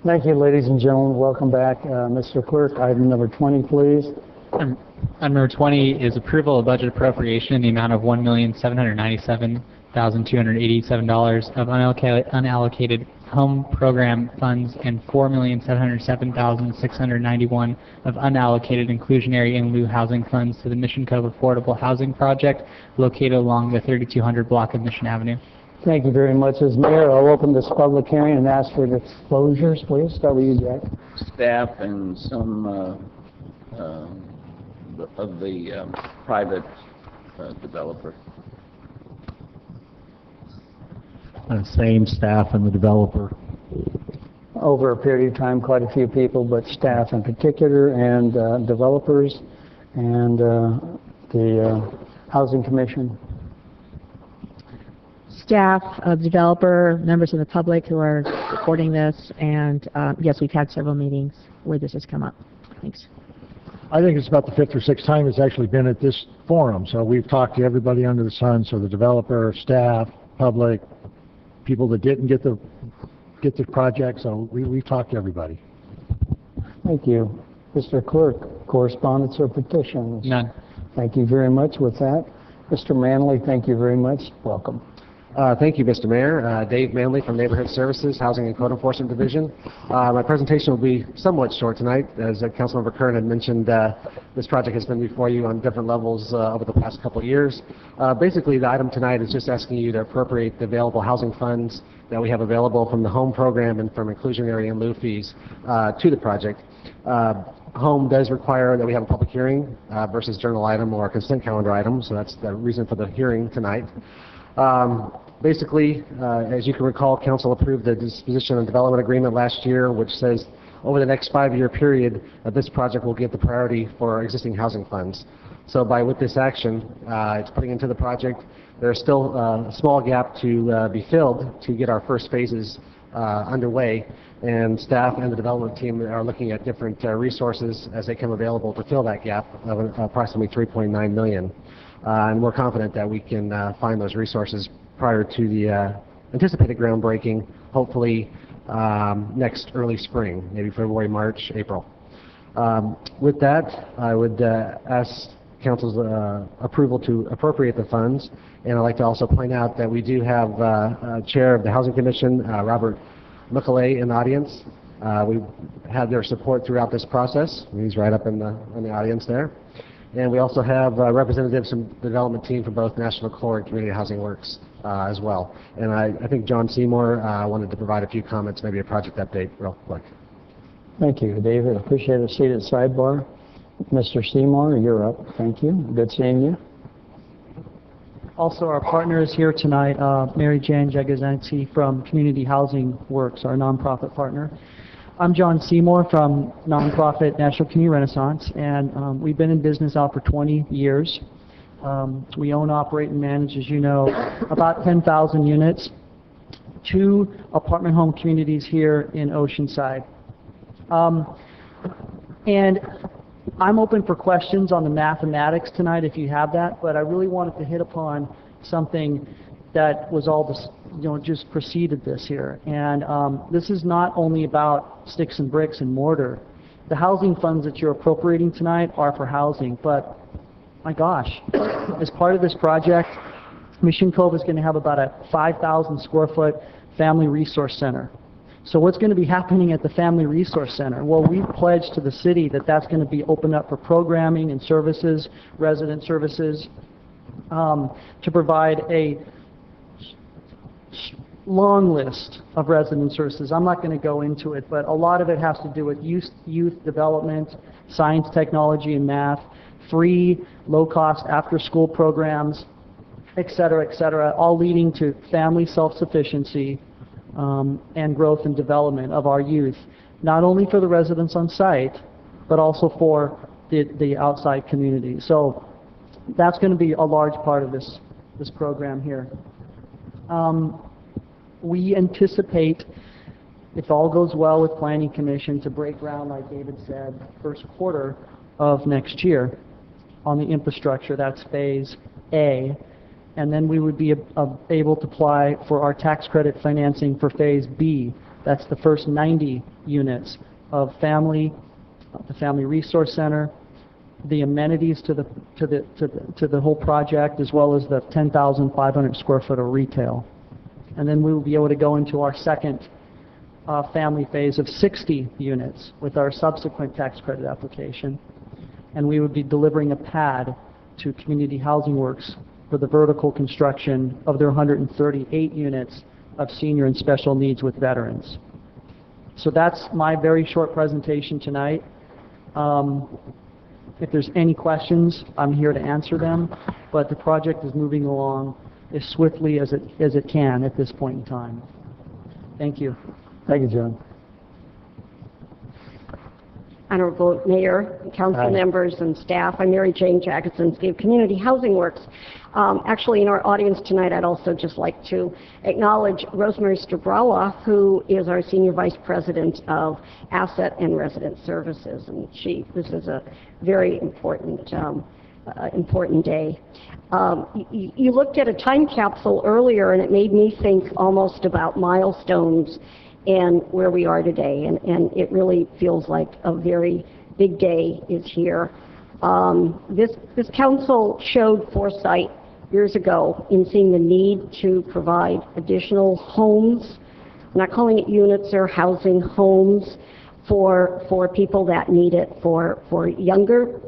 Thank you, ladies and gentlemen. Welcome back. Mr. Clerk, item number 20, please. Item number 20 is approval of budget appropriation in the amount of $1,797,287 of unallocated home program funds and $4,707,691 of unallocated inclusionary in lieu housing funds to the Mission Cove Affordable Housing Project located along the 3200 block of Mission Avenue. Thank you very much. As mayor, I'll open this public hearing and ask for disclosures, please. Start with you, Jack. Staff and some of the private developer. Same staff and the developer. Over a period of time, quite a few people, but staff in particular, and developers, and the Housing Commission. Staff, developer, members of the public who are supporting this, and yes, we've had several meetings where this has come up. Thanks. I think it's about the 5th or 6th time it's actually been at this forum, so we've talked to everybody under the sun, so the developer, staff, public, people that didn't get the project, so we've talked to everybody. Thank you. Mr. Clerk, correspondence or petitions? None. Thank you very much. With that, Mr. Manley, thank you very much. Welcome. Thank you, Mr. Mayor. Dave Manley from Neighborhood Services, Housing and Code Enforcement Division. My presentation will be somewhat short tonight. As Councilmember Kern had mentioned, this project has been before you on different levels over the past couple of years. Basically, the item tonight is just asking you to appropriate the available housing funds that we have available from the home program and from inclusionary and lieu fees to the project. Home does require that we have a public hearing versus journal item or a consent calendar item, so that's the reason for the hearing tonight. Basically, as you can recall, Council approved the disposition and development agreement last year, which says over the next 5-year period, this project will get the priority for existing housing funds. So with this action, it's putting into the project. There's still a small gap to be filled to get our first phases underway, and staff and the development team are looking at different resources as they come available to fill that gap of approximately $3.9 million. And we're confident that we can find those resources prior to the anticipated groundbreaking, hopefully next early spring, maybe February, March, April. With that, I would ask Council's approval to appropriate the funds, and I'd like to also point out that we do have Chair of the Housing Commission, Robert McCallay, in the audience. We've had their support throughout this process. He's right up in the audience there. And we also have representatives from the development team from both National Core and Community Housing Works as well. And I think John Seymour wanted to provide a few comments, maybe a project update real quick. Thank you, David. Appreciate a seat at the sidebar. Mr. Seymour, you're up. Thank you. Good seeing you. Also, our partners here tonight, Mary Jan Jagazanti from Community Housing Works, our nonprofit partner. I'm John Seymour from nonprofit National Community Renaissance, and we've been in business now for 20 years. We own, operate, and manage, as you know, about 10,000 units, 2 apartment home communities here in Oceanside. And I'm open for questions on the mathematics tonight if you have that, but I really wanted to hit upon something that was all this, just preceded this here. And this is not only about sticks and bricks and mortar. The housing funds that you're appropriating tonight are for housing, but my gosh, as part of this project, Mission Cove is going to have about a 5,000 square foot family resource center. So what's going to be happening at the Family Resource Center? Well, we've pledged to the city that that's going to be opened up for programming and services, resident services, to provide a long list of resident services. I'm not going to go into it, but a lot of it has to do with youth development, science, technology, and math, free, low-cost after-school programs, et cetera, all leading to family self-sufficiency and growth and development of our youth, not only for the residents on site, but also for the outside community. So that's going to be a large part of this program here. We anticipate, if all goes well with Planning Commission, to break ground, like David said, first quarter of next year on the infrastructure. That's phase A. And then we would be able to apply for our tax credit financing for phase B. That's the first 90 units of the Family Resource Center, the amenities to the whole project, as well as the 10,500 square foot of retail. And then we will be able to go into our second family phase of 60 units with our subsequent tax credit application. And we would be delivering a pad to Community Housing Works for the vertical construction of their 138 units of senior and special needs with veterans. So that's my very short presentation tonight. If there's any questions, I'm here to answer them, but the project is moving along as swiftly as it can at this point in time. Thank you. Thank you, John. Honorable Mayor, Council members, and staff, I'm Mary Jane Jagodzinski of Community Housing Works. Actually, in our audience tonight, I'd also just like to acknowledge Rosemary Strabrawa, who is our Senior Vice President of Asset and Resident Services, and this is a very important day. You looked at a time capsule earlier, and it made me think almost about milestones and where we are today, and it really feels like a very big day is here. This council showed foresight years ago in seeing the need to provide additional homes. I'm not calling it units or housing, homes for people that need it, for younger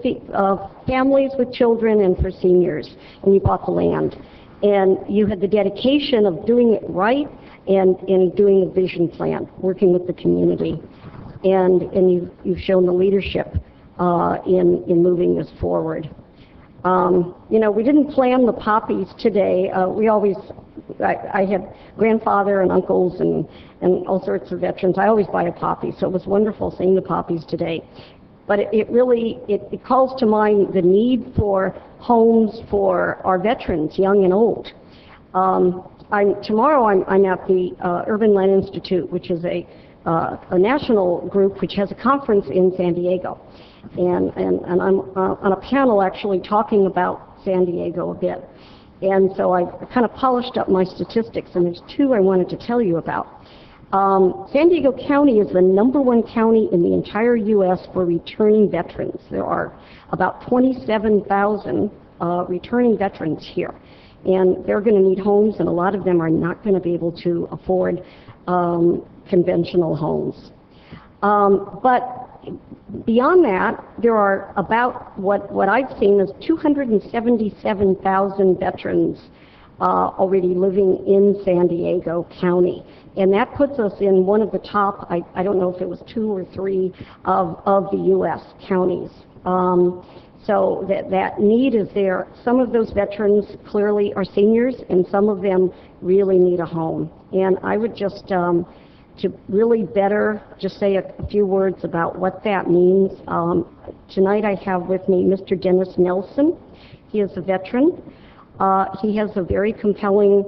families with children and for seniors. And you bought the land. And you had the dedication of doing it right and doing a vision plan, working with the community. And you've shown the leadership in moving this forward. We didn't plan the poppies today. I had grandfather and uncles and all sorts of veterans. I always buy a poppy, so it was wonderful seeing the poppies today. But it calls to mind the need for homes for our veterans, young and old. Tomorrow I'm at the Urban Land Institute, which is a national group which has a conference in San Diego. And I'm on a panel actually talking about San Diego a bit. And so I kind of polished up my statistics, and there's 2 I wanted to tell you about. San Diego County is the #1 county in the entire U.S. for returning veterans. There are about 27,000 returning veterans here. And they're going to need homes, and a lot of them are not going to be able to afford conventional homes. But beyond that, there are about what I've seen is 277,000 veterans already living in San Diego County. And that puts us in one of the top, I don't know if it was 2 or 3 of the U.S. counties. So that need is there. Some of those veterans clearly are seniors, and some of them really need a home. And I would just, to really better just say a few words about what that means. Tonight I have with me Mr. Dennis Nelson He is a veteran. He has a very compelling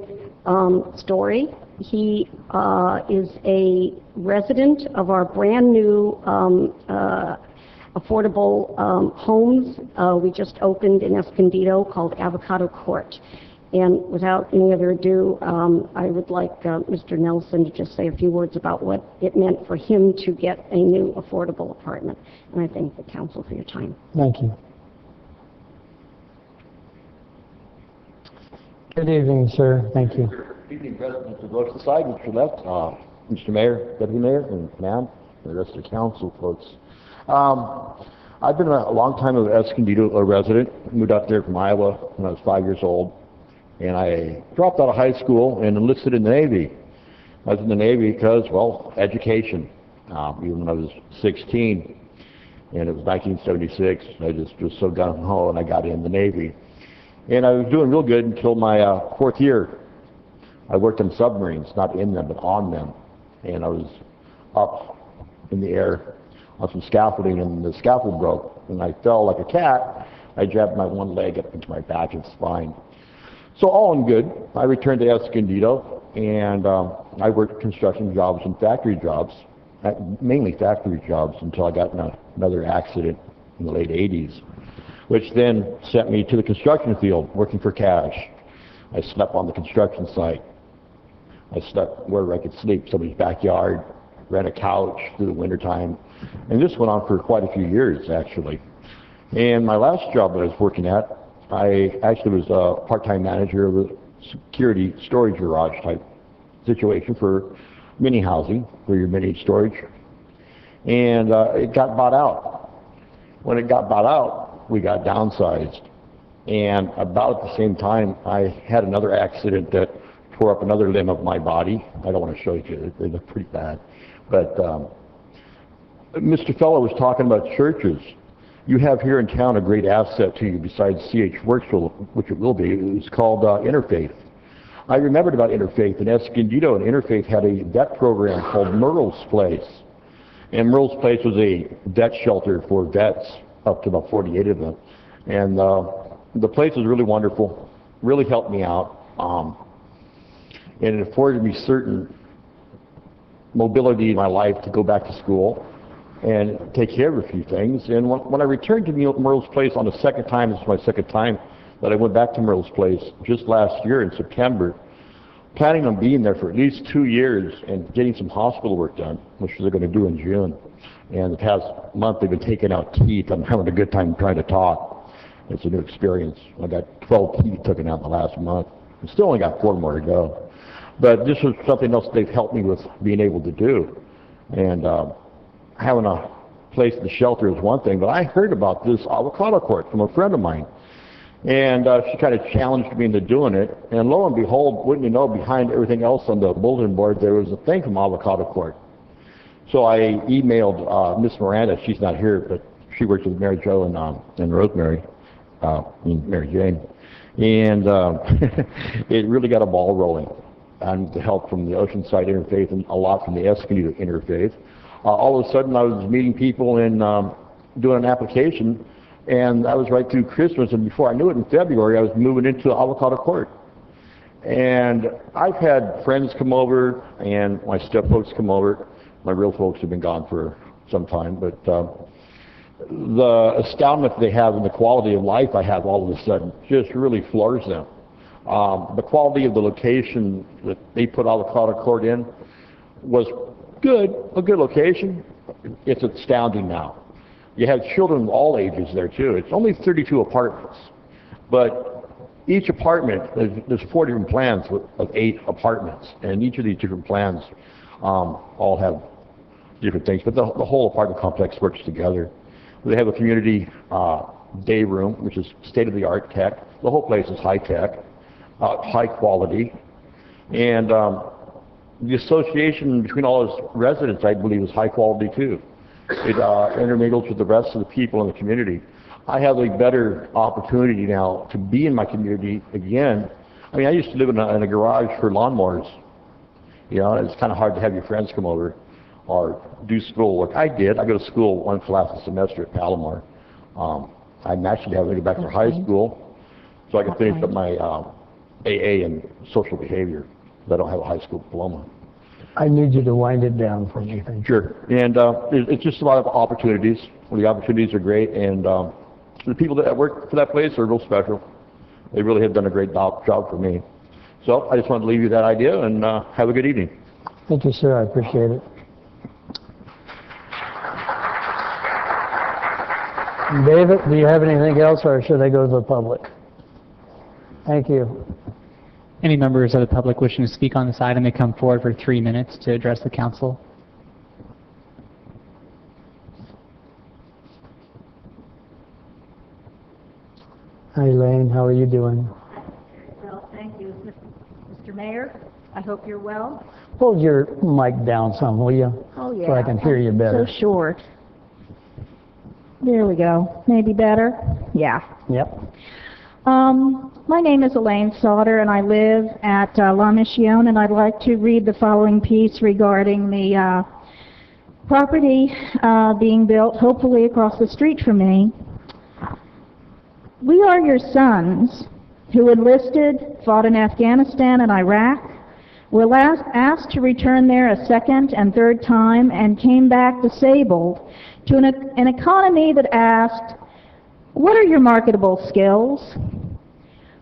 story. He is a resident of our brand-new affordable homes we just opened in Escondido called Avocado Court. And without any other ado, I would like Mr. Nelson to just say a few words about what it meant for him to get a new affordable apartment. And I thank the council for your time. Thank you. Good evening, sir. Thank you. Good evening, President of Oceanside, Mr. Left, Mr. Mayor, Deputy Mayor, and ma'am, and the rest of the council folks. I've been a long time of Escondido resident. Moved out there from Iowa when I was 5 years old. And I dropped out of high school and enlisted in the Navy. I was in the Navy because, well, education. Even when I was 16, and it was 1976, I just was so gung-ho and I got in the Navy. And I was doing real good until my 4th year. I worked on submarines, not in them, but on them. And I was up in the air on some scaffolding, and the scaffold broke. And I fell like a cat. I jabbed my one leg up into my back and spine. So all in good, I returned to Escondido, and I worked construction jobs and factory jobs, mainly factory jobs, until I got in another accident in the late 80s, which then sent me to the construction field, working for cash. I slept on the construction site. I slept wherever I could sleep, somebody's backyard, ran a couch through the wintertime, and this went on for quite a few years, actually. And my last job that I was working at, I actually was a part-time manager of a security storage garage type situation for mini housing, for your mini storage. And it got bought out. When it got bought out, we got downsized. And about at the same time, I had another accident that tore up another limb of my body. I don't want to show you, they look pretty bad. But Mr. Feller was talking about churches. You have here in town a great asset to you besides CH Works, which it will be. It's called Interfaith. I remembered about Interfaith in Escondido, and Interfaith had a vet program called Merle's Place. And Merle's Place was a vet shelter for vets, up to about 48 of them. And the place was really wonderful, really helped me out. And it afforded me certain mobility in my life to go back to school and take care of a few things. And when I returned to Merle's Place on the second time, this is my second time that I went back to Merle's Place just last year in September, planning on being there for at least 2 years and getting some hospital work done, which they're going to do in June. And the past month they've been taking out teeth. I'm having a good time trying to talk. It's a new experience. I got 12 teeth taken out in the last month. I still only got 4 more to go. But this was something else they've helped me with being able to do. And having a place in the shelter is one thing, but I heard about this avocado court from a friend of mine. And she kind of challenged me into doing it. And lo and behold, wouldn't you know, behind everything else on the bulletin board, there was a thing from avocado court. So I emailed Miss Miranda. She's not here, but she works with Mary Jo and Rosemary, Mary Jane. And it really got a ball rolling. And the help from the Oceanside Interfaith and a lot from the Escondido Interfaith. All of a sudden, I was meeting people and doing an application, and that was right through Christmas. And before I knew it, in February, I was moving into Avocado Court. And I've had friends come over, and my step folks come over. My real folks have been gone for some time, but the astoundment they have and the quality of life I have all of a sudden just really floors them. The quality of the location that they put Avocado Court in was good, a good location. It's astounding now. You have children of all ages there too. It's only 32 apartments, but each apartment, there's 4 different plans of 8 apartments, and each of these different plans all have different things, but the whole apartment complex works together. They have a community day room, which is state-of-the-art tech. The whole place is high-tech, high quality, and the association between all its residents, I believe, is high quality too. It intermingles with the rest of the people in the community. I have a better opportunity now to be in my community again. I mean, I used to live in a garage for lawnmowers. You know, it's kind of hard to have your friends come over or do schoolwork. I did. I go to school 1 class a semester at Palomar. I'm actually having to go back to high school. so I can finish up my AA and social behavior, because I don't have a high school diploma. I need you to wind it down for me, thank you. Sure. And it's just a lot of opportunities. The opportunities are great, and the people that work for that place are real special. They really have done a great job for me. So I just wanted to leave you that idea, and have a good evening. Thank you, sir, I appreciate it. David, do you have anything else, or should I go to the public? Thank you. Any members of the public wishing to speak on this item may come forward for 3 minutes to address the council. Hi, Elaine, how are you doing? Well, thank you. Mr. Mayor, I hope you're well. Hold your mic down some, will you? Oh, yeah. So I can hear you better. So short. There we go. Maybe better? Yeah. Yep. My name is Elaine Sauter, and I live at La Mission, and I'd like to read the following piece regarding the property being built, hopefully across the street from me. We are your sons who enlisted, fought in Afghanistan and Iraq, were last asked to return there a second and third time, and came back disabled to an economy that asked, "What are your marketable skills?"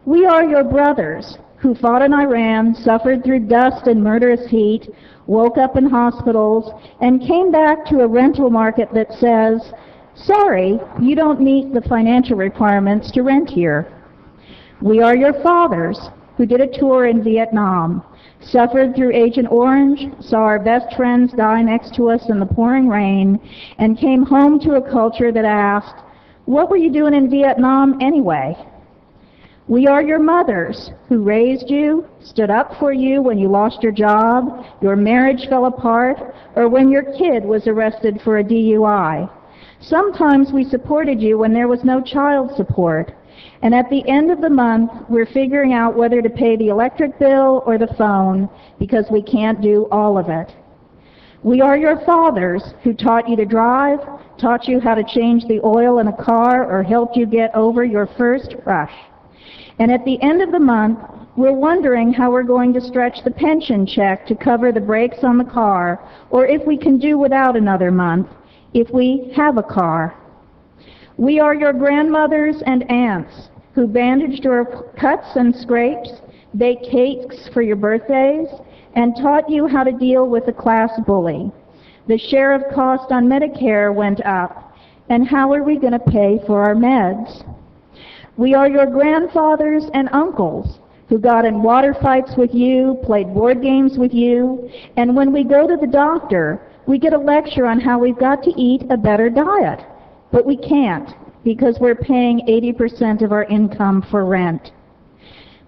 We are your brothers who fought in Iran, suffered through dust and murderous heat, woke up in hospitals, and came back to a rental market that says, "Sorry, you don't meet the financial requirements to rent here." We are your fathers who did a tour in Vietnam, suffered through Agent Orange, saw our best friends die next to us in the pouring rain, and came home to a culture that asked, "What were you doing in Vietnam anyway?" We are your mothers who raised you, stood up for you when you lost your job, your marriage fell apart, or when your kid was arrested for a DUI. Sometimes we supported you when there was no child support. And at the end of the month, we're figuring out whether to pay the electric bill or the phone because we can't do all of it. We are your fathers who taught you to drive, taught you how to change the oil in a car, or helped you get over your first crush. And at the end of the month, we're wondering how we're going to stretch the pension check to cover the brakes on the car, or if we can do without another month, if we have a car. We are your grandmothers and aunts who bandaged your cuts and scrapes, baked cakes for your birthdays, and taught you how to deal with a class bully. The share of cost on Medicare went up, and how are we going to pay for our meds? We are your grandfathers and uncles who got in water fights with you, played board games with you, and when we go to the doctor, we get a lecture on how we've got to eat a better diet. But we can't, because we're paying 80% of our income for rent.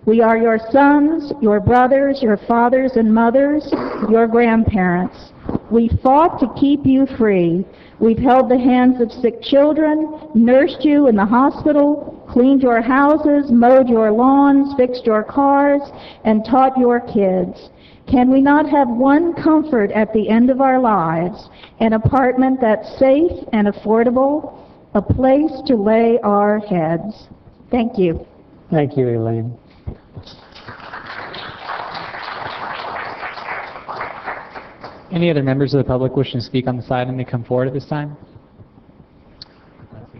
We are your sons, your brothers, your fathers and mothers, your grandparents. We fought to keep you free. We've held the hands of sick children, nursed you in the hospital, cleaned your houses, mowed your lawns, fixed your cars, and taught your kids. Can we not have one comfort at the end of our lives, an apartment that's safe and affordable, a place to lay our heads? Thank you. Thank you, Elaine. Any other members of the public wishing to speak on this item may come forward at this time.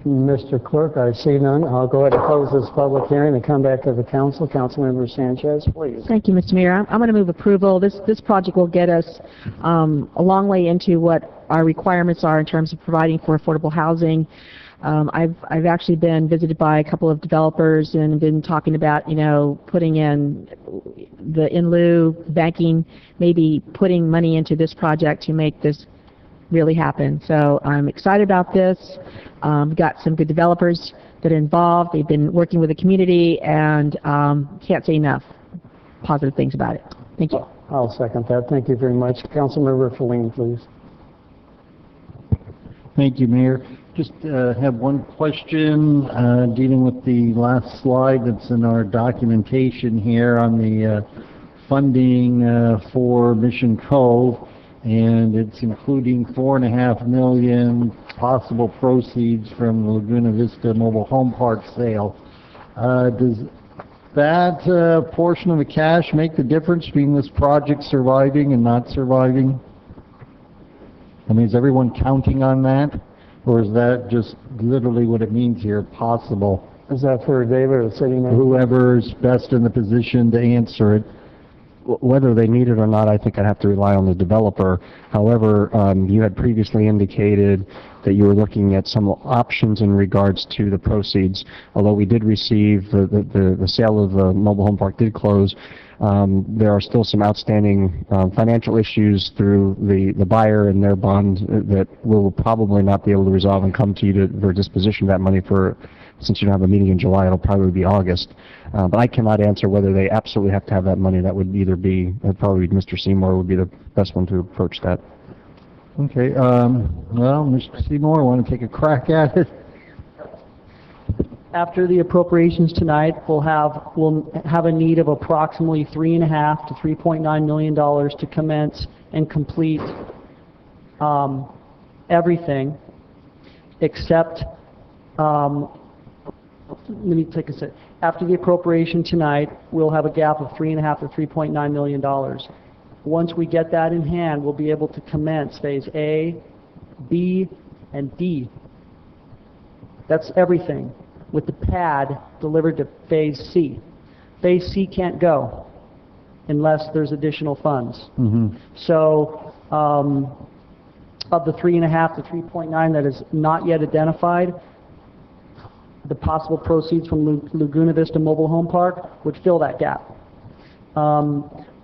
Mr. Clerk, I see none. I'll go ahead and close this public hearing and come back to the council. Councilmember Sanchez, please. Thank you, Mr. Mayor. I'm going to move approval. This project will get us a long way into what our requirements are in terms of providing for affordable housing. I've actually been visited by a couple of developers and been talking about, putting in the in lieu banking, maybe putting money into this project to make this really happen. So I'm excited about this. We've got some good developers that are involved. They've been working with the community, and can't say enough positive things about it. Thank you. I'll second that. Thank you very much. Councilmember Feline, please. Thank you, Mayor. Just have one question dealing with the last slide that's in our documentation here on the funding for Mission Cove, and it's including $4.5 million possible proceeds from the Laguna Vista Mobile Home Park sale. that portion of the cash make the difference between this project surviving and not surviving? I mean, is everyone counting on that? Or is that just literally what it means here, possible? Is that for David or the city manager? Whoever's best in the position to answer it. Whether they need it or not, I think I'd have to rely on the developer. However, you had previously indicated that you were looking at some options in regards to the proceeds. Although we did receive, the sale of the mobile home park did close, there are still some outstanding financial issues through the buyer and their bond that we'll probably not be able to resolve and come to you for disposition of that money since you don't have a meeting in July, it'll probably be August. But I cannot answer whether they absolutely have to have that money. That would either be, probably Mr. Seymour would be the best one to approach that. Okay, well, Mr. Seymour, want to take a crack at it? After the appropriations tonight, we'll have a need of approximately $3.5 to $3.9 million to commence and complete everything except let me take a sec. After the appropriation tonight, we'll have a gap of $3.5 to $3.9 million. Once we get that in hand, we'll be able to commence Phase A, B, and D. That's everything, with the pad delivered to Phase C. Phase C can't go unless there's additional funds. So, of the $3.5 to $3.9 that is not yet identified, the possible proceeds from Laguna Vista Mobile Home Park would fill that gap.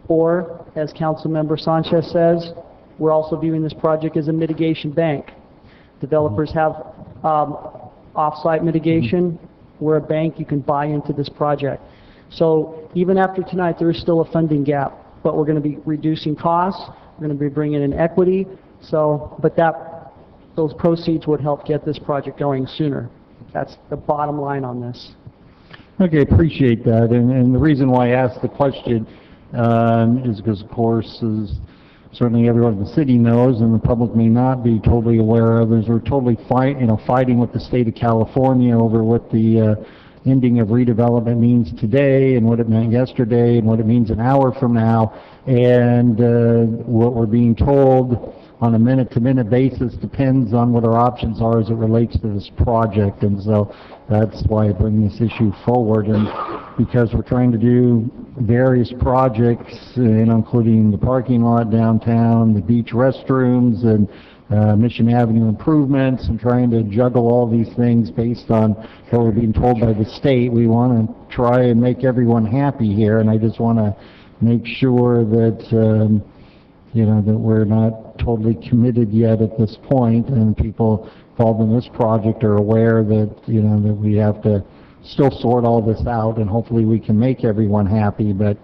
Or, as Councilmember Sanchez says, we're also viewing this project as a mitigation bank. Developers have off-site mitigation. We're a bank, you can buy into this project. So even after tonight, there is still a funding gap, but we're going to be reducing costs, we're going to be bringing in equity, but those proceeds would help get this project going sooner. That's the bottom line on this. Okay, appreciate that. And the reason why I asked the question is because, of course, as certainly everyone in the city knows, and the public may not be totally aware of, is we're totally fighting with the state of California over what the ending of redevelopment means today, and what it meant yesterday, and what it means an hour from now, and what we're being told on a minute-to-minute basis depends on what our options are as it relates to this project. And so that's why I bring this issue forward, and because we're trying to do various projects, including the parking lot downtown, the beach restrooms, and Mission Avenue improvements, and trying to juggle all these things based on what we're being told by the state. We want to try and make everyone happy here, and I just want to make sure that that we're not totally committed yet at this point, and people involved in this project are aware that that we have to still sort all this out, and hopefully we can make everyone happy, but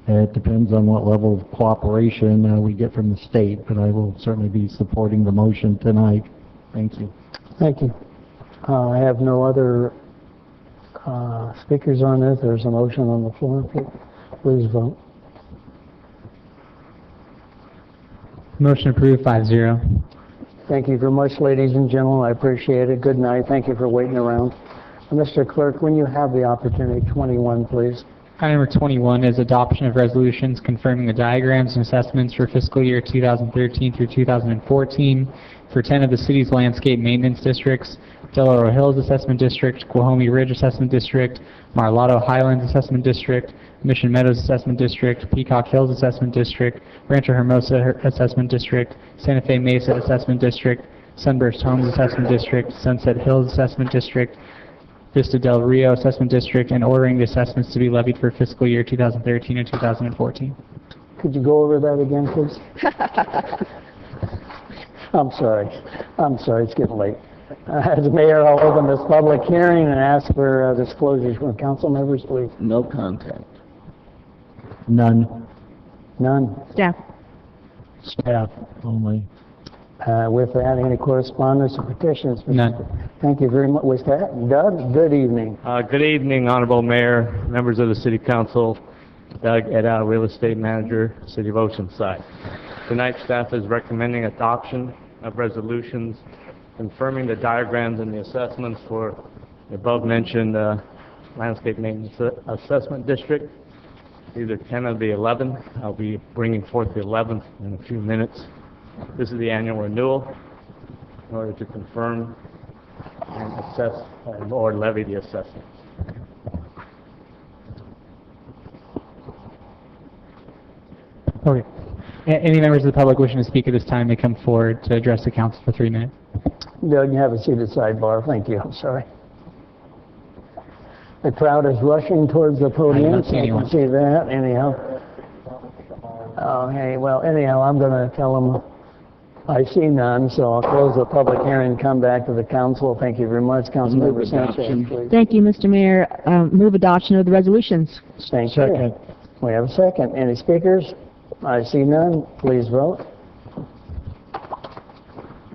it depends on what level of cooperation we get from the state. But I will certainly be supporting the motion tonight. Thank you. Thank you. I have no other speakers on this. There's a motion on the floor. Please vote. Motion approved, 5-0. Thank you very much, ladies and gentlemen. I appreciate it. Good night. Thank you for waiting around. Mr. Clerk, when you have the opportunity, 21, please. Item number 21 is adoption of resolutions confirming the diagrams and assessments for fiscal year 2013 through 2014 for 10 of the city's landscape maintenance districts: Del Oro Hills Assessment District, Guajome Ridge Assessment District, Mar-a-Lago Highlands Assessment District, Mission Meadows Assessment District, Peacock Hills Assessment District, Rancho Hermosa Assessment District, Santa Fe Mesa Assessment District, Sunburst Homes Assessment District, Sunset Hills Assessment District, Vista del Rio Assessment District, and ordering the assessments to be levied for fiscal year 2013 and 2014. Could you go over that again, please? I'm sorry. It's getting late. As mayor, I'll open this public hearing and ask for disclosures from council members, please. No contact. None. None. Staff. Staff only. With that, any correspondence or petitions? None. Thank you very much. Was that Doug? Good evening. Good evening, Honorable Mayor, members of the City Council, Doug Eddow, Real Estate Manager, City of Oceanside. Tonight, staff is recommending adoption of resolutions confirming the diagrams and the assessments for the above-mentioned Landscape Maintenance Assessment District. These are 10 of the 11. I'll be bringing forth the 11th in a few minutes. This is the annual renewal in order to confirm and assess or levy the assessment. Okay. Any members of the public wishing to speak at this time may come forward to address the council for 3 minutes. Doug, you have a seat at sidebar. Thank you. I'm sorry. The crowd is rushing towards the podium. I don't see anyone. can see that. Anyhow. Okay, well, anyhow, I'm going to tell them I see none, so I'll close the public hearing and come back to the council. Thank you very much. Councilmember Sanchez, please. Thank you, Mr. Mayor. Move adoption of the resolutions. Thank you. We have a second. Any speakers? I see none. Please vote.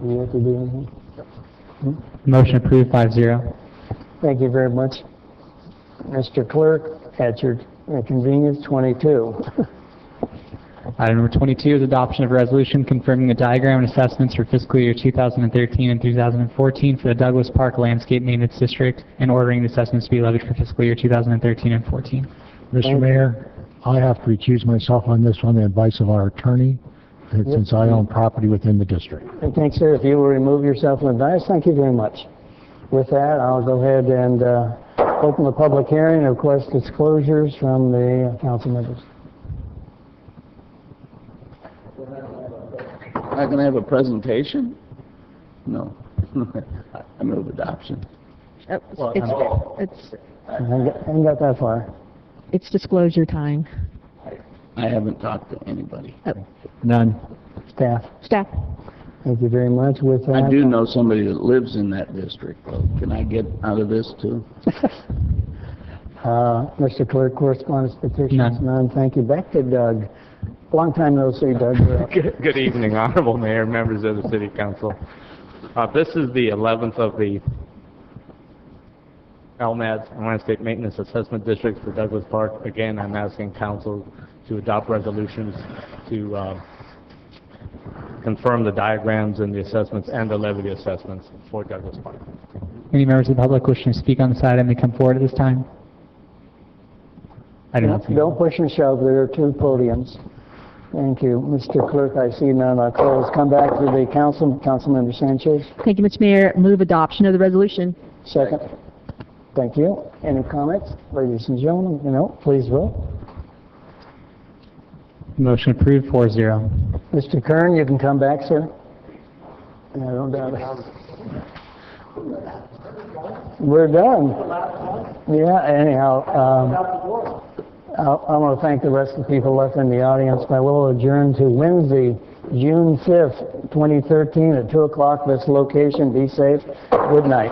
You have to do anything? Motion approved 5-0. Thank you very much. Mr. Clerk, at your convenience, 22. Item number 22 is adoption of a resolution confirming the diagram and assessments for fiscal year 2013 and 2014 for the Douglas Park Landscape Maintenance District and ordering the assessments to be levied for fiscal year 2013 and 14. Mr. Mayor, I have to recuse myself on this on the advice of our attorney, since I own property within the district. Thanks, sir. If you will remove yourself from the dais, thank you very much. With that, I'll go ahead and open the public hearing and request disclosures from the council members. Not going to have a presentation? No. I move adoption. I haven't got that far. It's disclosure time. I haven't talked to anybody. None. Staff. Staff. Thank you very much. With that, I do know somebody that lives in that district, though. Can I get out of this, too? Mr. Clerk, correspondence, petitions, none. Thank you. Back to Doug. Long time no see, Doug. Good evening, Honorable Mayor, members of the City Council. This is the 11th of the LMAD, Landscape Maintenance Assessment District for Douglas Park. Again, I'm asking Council to adopt resolutions to confirm the diagrams and the assessments and the levy assessments for Douglas Park. Any members of the public wishing to speak on this item may come forward at this time. I do not see Don't push and shove. There are two podiums. Thank you. Mr. Clerk, I see none. I'll close. Come back to the council. Councilmember Sanchez. Thank you, Mr. Mayor. Move adoption of the resolution. Second. Thank you. Any comments? Ladies and gentlemen, please vote. Motion approved 4-0. Mr. Kern, you can come back, sir. I don't doubt it. We're done. Yeah, anyhow, I want to thank the rest of the people left in the audience. I will adjourn to Wednesday, June 5th, 2013 at 2 o'clock this location. Be safe. Good night.